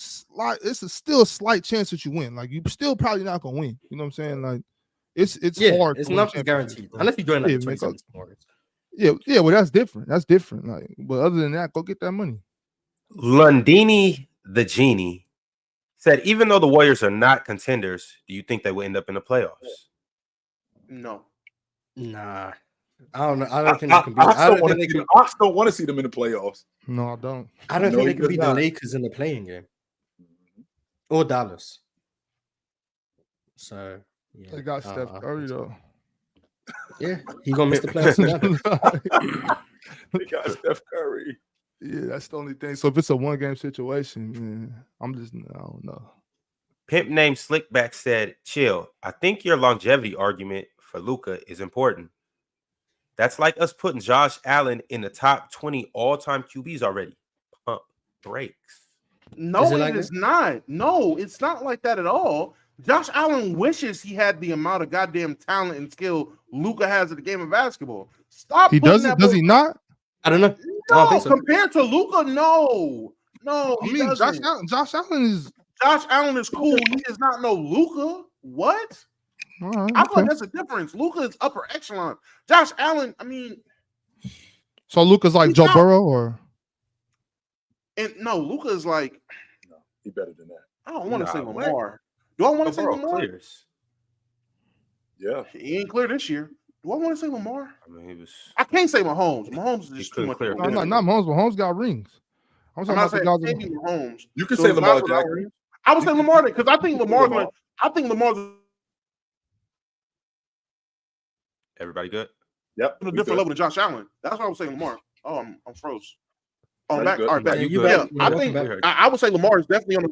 slight chance that you win. Like, you still probably not gonna win. You know what I'm saying? Like, it's hard. It's not guaranteed unless you join like 27 Warriors. Yeah. Well, that's different. Like, but other than that, go get that money. Lundini the Genie said, even though the Warriors are not contenders, do you think they will end up in the playoffs? No. Nah. I don't know. I don't think they can be. I don't want to see them in the playoffs. No, I don't. I don't think they can beat the Lakers in the playing game. Or Dallas. So yeah, They got Steph Curry though. Yeah, he gonna miss the playoffs again. They got Steph Curry. Yeah, that's the only thing. So if it's a 1-game situation, I don't know. Pimp named Slickback said, "Chill. I think your longevity argument for Luka is important. That's like us putting Josh Allen in the top 20 all-time QBs already. Pump brakes." No, Is it it like is that? not. No, it's not like that at all. Josh Allen wishes he had the amount of goddamn talent and skill Luka has in the game of basketball. Stop. He putting doesn't. that Does boy- he not? I don't know. I No, don't think so. compared to Luka, no, I he mean, doesn't. Josh Allen is. Josh Allen is cool. He is not no Luka. What? All right, I feel like okay. that's a difference. Luka is upper echelon. Josh Allen, I mean, So Luka's like He's Joe not- Burrow, or and no, Luka is like, No, he better than that. I don't want to Nah, say what? Lamar. Do I want to say Burrow Lamar? clears. Yeah. He ain't clear this year. Do I want to say Lamar? I mean, he was. I can't say Mahomes. Mahomes is He just too couldn't much. clear of it. a not Mahomes. Mahomes got rings. I'm I'm talking not about the saying guys. it can't be Mahomes. You can So say if Lamar that's what I Jackson. would- I would say Lamar because I think Lamar's Lamar. gonna. I think Lamar's Everybody good? Yep. on a we different good. level than Josh Allen. That's why I would say Lamar. Oh, I'm froze. Oh, No, I'm you back. good. All right, back. Yeah, you Yeah, good. Yeah, I welcome think back. I would say Lamar is definitely on.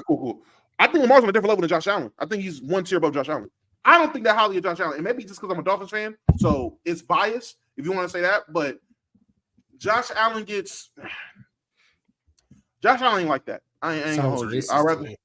Cool. I think Lamar's on a different level than Josh Allen. I think he's one tier above Josh Allen. I don't think that highly of Josh Allen, and maybe just because I'm a Dolphins fan, so it's biased if you want to say that. But Josh Allen gets. Josh Allen ain't like that. I ain't gonna Sounds hold you. racist I'd to rather. me.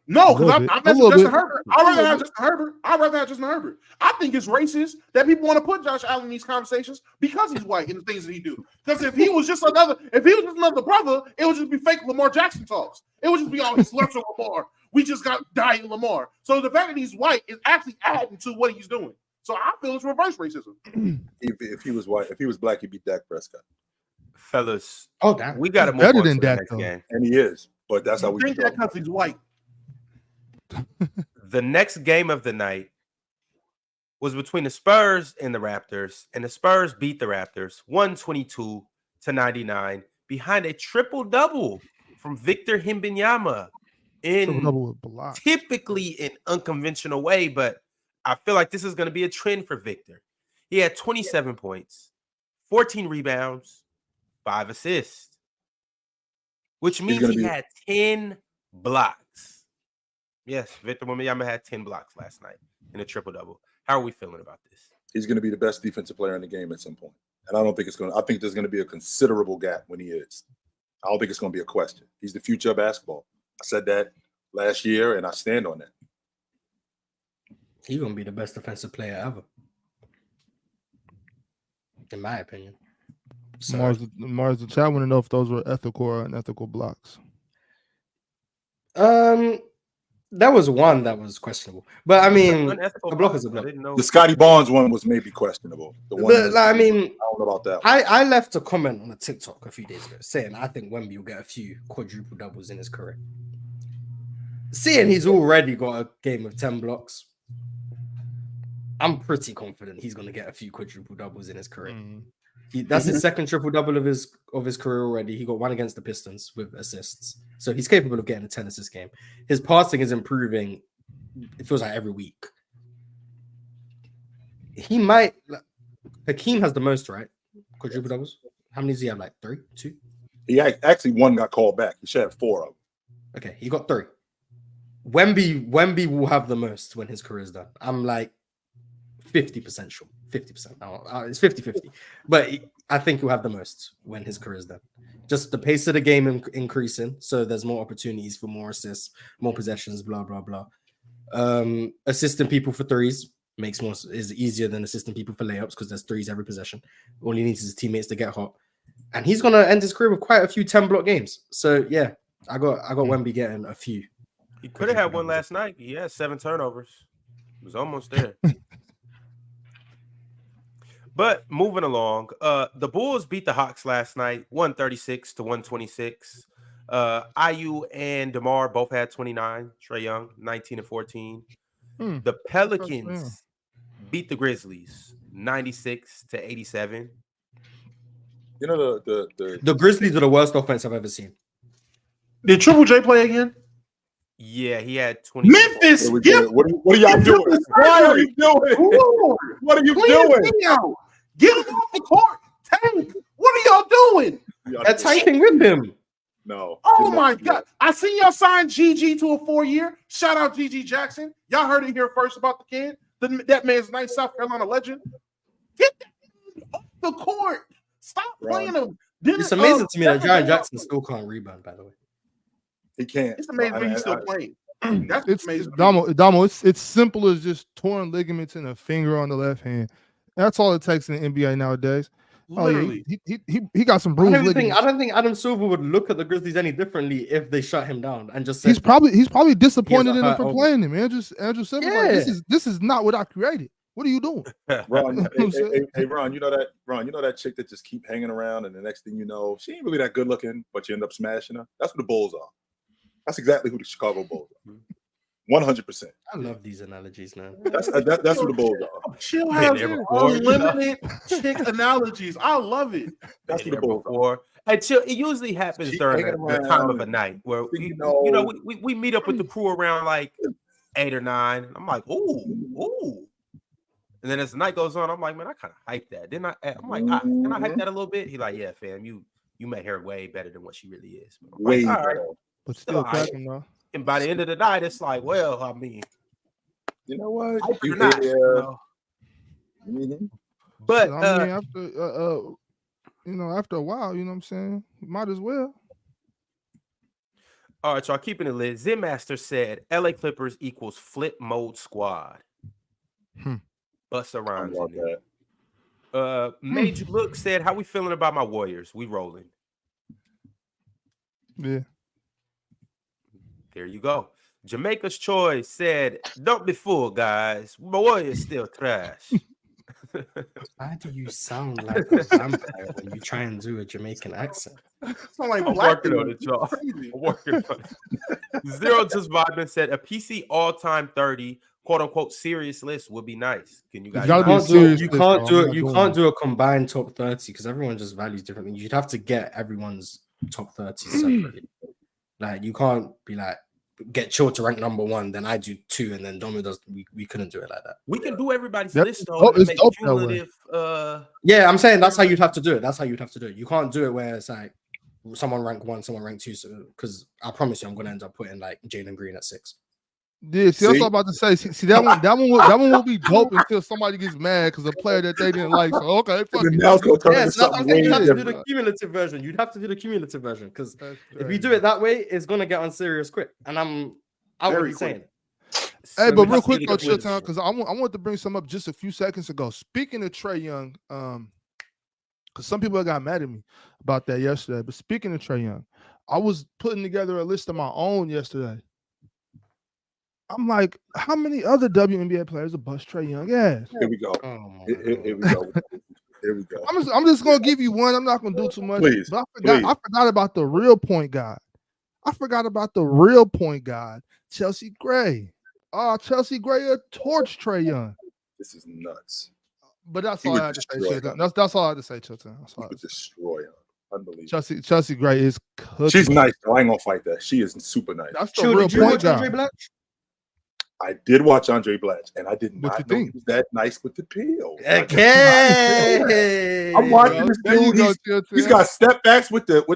No, A little because bit. I'm A messing little Justin bit. Herbert. I'd rather have Justin Herbert. I'd rather have Justin Herbert. I think it's racist that people want to put Josh Allen in these conversations because he's white and the things that he do. Because if he was just another brother, it would just be fake Lamar Jackson talks. It would just be all his lesser Lamar. We just got dying Lamar. So the fact that he's white is actually adding to what he's doing. So I feel it's reverse racism. If he was white, if he was black, he'd beat Dak Prescott. Fellas, Oh, damn. we got to He's move better on than to the Dak, next though. game. And he is. But that's how You we think that because he's white. The next game of the night was between the Spurs and the Raptors, and the Spurs beat the Raptors 122-99 behind a triple-double from Victor Wembanyama in Triple-double with blocks. typically an unconventional way, but I feel like this is going to be a trend for Victor. He had 27 points, 14 rebounds, 5 assists, which means he had 10 blocks. Yes, Victor Wembanyama had 10 blocks last night in a triple-double. How are we feeling about this? He's going to be the best defensive player in the game at some point. And I don't think it's going to, I think there's going to be a considerable gap when he is. I don't think it's going to be a question. He's the future of basketball. I said that last year, and I stand on that. He's gonna be the best defensive player ever, in my opinion. So, Mars, the chat want to know if those were ethical or unethical blocks. that was one that was questionable, but I mean, Unethical a block is a I block. didn't know. The Scotty Barnes one was maybe questionable. The one But, like, I mean, I don't know about that. I left a comment on a TikTok a few days ago saying I think Wemby will get a few quadruple doubles in his career. Seeing he's already got a game of 10 blocks, I'm pretty confident he's going to get a few quadruple doubles in his career. That's his second triple double of his career already. He got one against the Pistons with assists, so he's capable of getting a 10 assist game. His passing is improving. It feels like every week. He might. Hakeem has the most, right? Quadruple doubles. How many does he have? Like 3, 2. He actually one got called back. He should have 4 of them. Okay, he got 3. Wemby will have the most when his career is done. I'm like 50% sure. 50%. It's 50-50. But I think he'll have the most when his career is done. Just the pace of the game increasing, so there's more opportunities for more assists, more possessions, blah, blah, blah. Assisting people for threes is easier than assisting people for layups because there's threes every possession. All he needs is his teammates to get hot. And he's going to end his career with quite a few 10-block games. So, yeah, I got Wemby getting a few. He could have had one last night. He had 7 turnovers. He was almost there. But moving along, the Bulls beat the Hawks last night, 136-126. IU and DeMar both had 29. Trae Young, 19 and 14. The Pelicans beat the Grizzlies, 96-87. You know The Grizzlies are the worst offense I've ever seen. Did Triple J play again? Yeah, he had 20. Memphis, What give are y'all doing? Why are you doing? What are you doing? Get him off the court. Tank. What are y'all doing? They're tanking with him. No. Oh my God. I seen y'all sign GG to a 4-year. Shout out GG Jackson. Y'all heard it here first about the kid. That man's nice South Carolina legend. Get that man off the court. Stop playing him. It's amazing to me that Jaren Jackson still can't rebound, by the way. He can't. It's amazing he's still playing. That's It's amazing. Damo. It's simple as just torn ligaments in a finger on the left hand. That's all it takes in the NBA nowadays. Literally. Oh yeah, he got some I bruised don't ligaments. think Adam Silver would look at the Grizzlies any differently if they shut him down and just said He's probably disappointed in him hurt for elbow. playing him. Andrew Silver's like, this is not what I created. What are you doing? Ron, hey, Ron, you know that chick that just keep hanging around, and the next thing you know, she ain't really that good looking, but you end up smashing her. That's what the Bulls are. That's exactly who the Chicago Bulls are. 100%. I love these analogies, man. That's what the Bulls are. She'll have unlimited chick analogies. I love it. That's what the Bulls are. And chill, it usually happens during the time of a night where we meet up with the crew around like 8 or 9. I'm like, ooh. And then as the night goes on, I'm like, man, I kind of hype that. Didn't I? I'm like, can I hype that a little bit? He's like, yeah, fam, you make her way better than what she really is. Way like, better. Right. But still cracking though. And by the end of the night, it's like, well, I mean, you know what? But I mean, after a while, you know what I'm saying? Might as well. All right, y'all keeping it lit. Zen Master said LA Clippers equals flip mode squad. Bust around. Made you look said, how we feeling about my Warriors? We rolling. Yeah. There you go. Jamaica's Choice said, don't be fooled, guys. My Warriors still trash. Why do you sound like a vampire when you try and do a Jamaican accent? Sound like I'm working on it, y'all. I'm working on it. Zero Just Vibing said, a PC all-time 30 quote-unquote serious list would be nice. Can you guys? You can't do a combined top 30 because everyone just values differently. You'd have to get everyone's top 30 separately. Like you can't be like get Chill to rank number 1, then I do 2, and then Domo does. We couldn't do it like that. We can do everybody's list though. It's dope cumulative, yeah, I'm saying that's how you'd have to do it. You can't do it where it's like someone rank 1, someone rank 2. So because I promise you, I'm gonna end up putting like Jalen Green at 6. Yeah, see, that's what I'm about to say. See that one will be dope until somebody gets mad because a player that they didn't like. So okay, fuck it. Now it's gonna turn into So that's something what I'm saying. way You have to do different. the cumulative version. You'd have to do the cumulative version because if you do it that way, it's gonna get unserious quick. And I would be saying. Hey, but real quick, Coach Showtime, because I want to bring some up just a few seconds ago. Speaking of Trae Young, because some people got mad at me about that yesterday. But speaking of Trae Young, I was putting together a list of my own yesterday. I'm like, how many other WNBA players are bust Trae Young? Yes. Here we go. Here we go. Here we go. I'm just gonna give you one. I'm not gonna do too much. Please, but I forgot about the real point guard. Chelsea Gray. Chelsea Gray torch Trae Young. This is nuts. But that's all I had to say. That's all I had to say, Chilton. He would destroy her. Unbelievable. Chelsea Gray is cooking. She's nice, though. I ain't gonna fight that. She is super nice. That's the real point guard. I did watch Andre Blatch, and I did not know he was that nice with the peel. Okay. I'm watching this dude. He's got step backs with the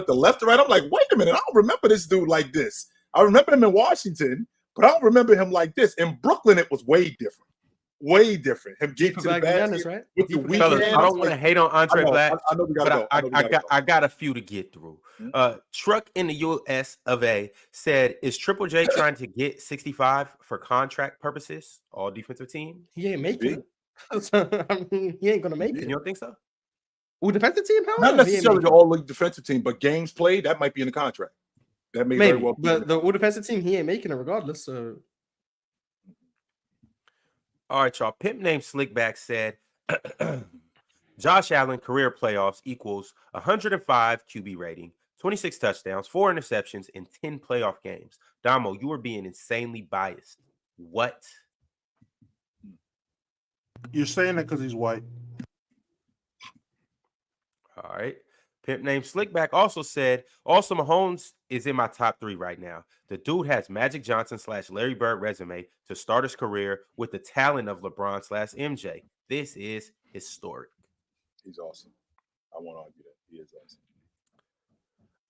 left and right. I'm like, wait a minute, I don't remember this dude like this. I remember him in Washington, but I don't remember him like this. In Brooklyn, it was way different. Way different. Him getting to the basket right? With the weekend. I don't want to hate on Andre Black, I know we gotta but I got a few to get through. Truck in the US of A said, is Triple J trying to get 65 for contract purposes? All defensive team? He ain't making it. I mean, he ain't gonna make it. You don't think so? All defensive team? Not necessarily the all-league defensive team, but games played, that might be in the contract. That may very well be. But the all defensive team, he ain't making it regardless. So all right, y'all. Pimp named Slickback said Josh Allen career playoffs equals 105 QB rating, 26 touchdowns, 4 interceptions in 10 playoff games. Damo, you are being insanely biased. What? You're saying that because he's white. All right. Pimp named Slickback also said, also Mahomes is in my top 3 right now. The dude has Magic Johnson / Larry Bird resume to start his career with the talent of LeBron / MJ. This is historic. He's awesome. I won't argue that. He is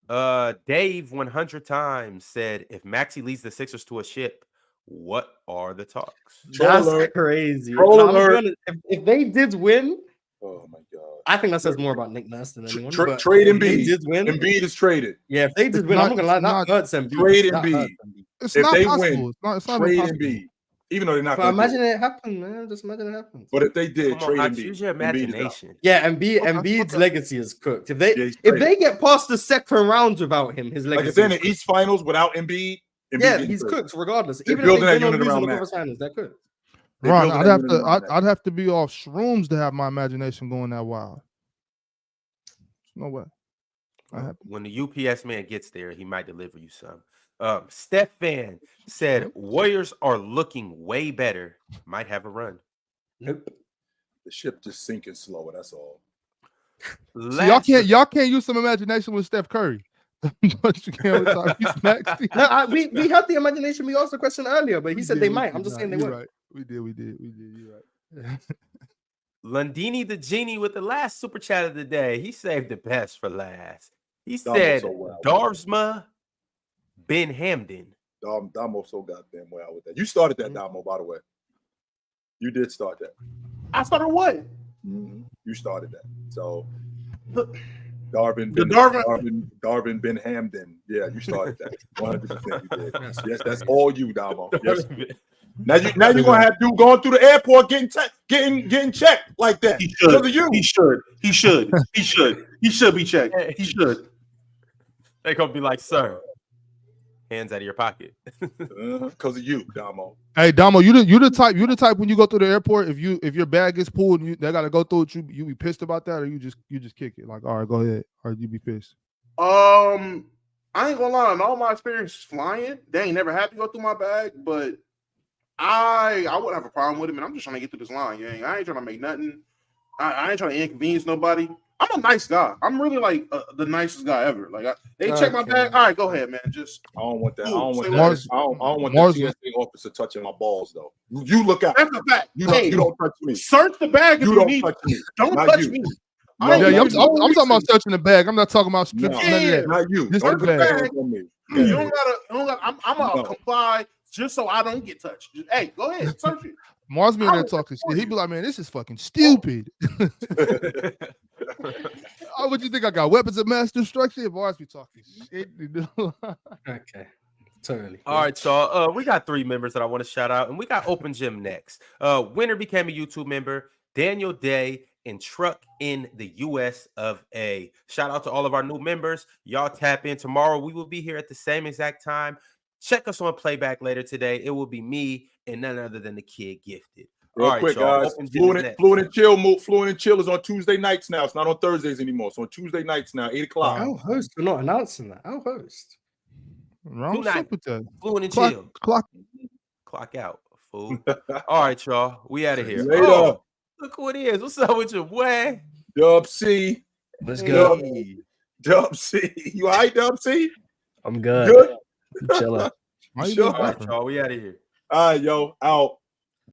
awesome. Dave 100 times said, if Maxey leads the Sixers to a ship, what are the talks? That's alert. crazy. Troll No, I'm gonna be alert. honest, if they did win, Oh my god. I think that says more about Nick Nurse than anyone. but Trade if they Embiid. did win. Embiid is traded. Yeah, if they did win, I'm not gonna lie, that hurts Embiid. Trade That Embiid. hurts Embiid. It's If not they possible. win, It's not Trade impossible. Embiid. Even though they're not But going to imagine it happened, man. Just imagine it happens. But if they did, Come trade on, Embiid. use your Embiid is out. imagination. Yeah, Okay, Embiid's okay. legacy is cooked. If he's they traded. get past the second round without him, his Like legacy. if they're in is the cooked. East Finals without Embiid, Embiid Yeah, gets he's traded. cooked regardless. They're Even if they building that win or unit lose in around the Max. conference finals, they're cooked. They're Ron, building I'd that have unit to around that. I'd have to be off shrooms to have my imagination going that wild. No way. When the UPS man gets there, he might deliver you some. Stefan said, Warriors are looking way better. Might have a run. Nope. The ship just sinking slower. That's all. See, y'all can't use some imagination with Steph Curry. But you can't with Tyrese Maxey. No, we had the imagination. We asked the question earlier, but he said they might. I'm just saying they You're won't. right. We did. You're right. Lundini the Genie with the last super chat of the day. He saved the best for last. He Damo said, so well. Darsma Ben Hamden. Damo so goddamn well with that. You started that, Damo, by the way. You did start that. I started what? You started that. So The- Darvin The Darvin Ben Hamden. Yeah, you started that. 100% you did. Yes, that's all you, Damo. Yes. Now you're gonna have dude going through the airport getting checked like that. He should. Because of you. He should be checked. He should. They're gonna be like, sir, hands out of your pocket. Because of you, Damo. Hey, Damo, you the type when you go through the airport, if your bag gets pulled and they gotta go through it, you be pissed about that, or you just kick it like, all right, go ahead, or you be pissed. I ain't gonna lie. In all my experience flying, they ain't never had to go through my bag, but I wouldn't have a problem with it, man. I'm just trying to get through this line, gang. I ain't trying to make nothing. I ain't trying to inconvenience nobody. I'm a nice guy. I'm really like the nicest guy ever. Like they check my bag. All right, go ahead, man. Just I don't want that. I Ooh, don't want say that. Mars- I don't want Mars- the TSA officer touching my balls though. You look out. that's a fact. You Hey, don't touch me. search the bag if You you don't need. touch me. Don't Not touch you. me. No, I ain't Yeah, not I'm giving you. no talking about reason. touching the bag. I'm not talking about strips. Yeah. None of that. Not you. This Don't is put bad. hands on me. You don't gotta. I'm gonna No. comply just so I don't get touched. Hey, go ahead, search it. Mars be in there I'll talking report shit. He'd you. be like, man, this is fucking stupid. Oh, what you think I got? Weapons of mass destruction? Mars be talking shit. Okay. Totally. All right, y'all. We got 3 members that I want to shout out, and we got Open Gym next. Winner became a YouTube member, Daniel Day, and Truck in the US of A. Shout out to all of our new members. Y'all tap in tomorrow. We will be here at the same exact time. Check us on playback later today. It will be me and none other than the Kid Gifted. Real All right, quick, y'all. guys. Open Gym Fluent next. and Chill is on Tuesday nights now. It's not on Thursdays anymore. It's on Tuesday nights now, 8 o'clock. Our host, we're not announcing that. Our host. Wrong Tonight. shit with that. Fluent and Chill. Clock. Out, fool. All right, y'all. We out of here. Later. Oh, look who it is. What's up with you, boy? Dub C. Let's Hey. go. Dub C. You all right, Dub C? I'm good. Good? Chilling. Why you Sure. doing All right, that? y'all. We out of here. All right, yo. Out.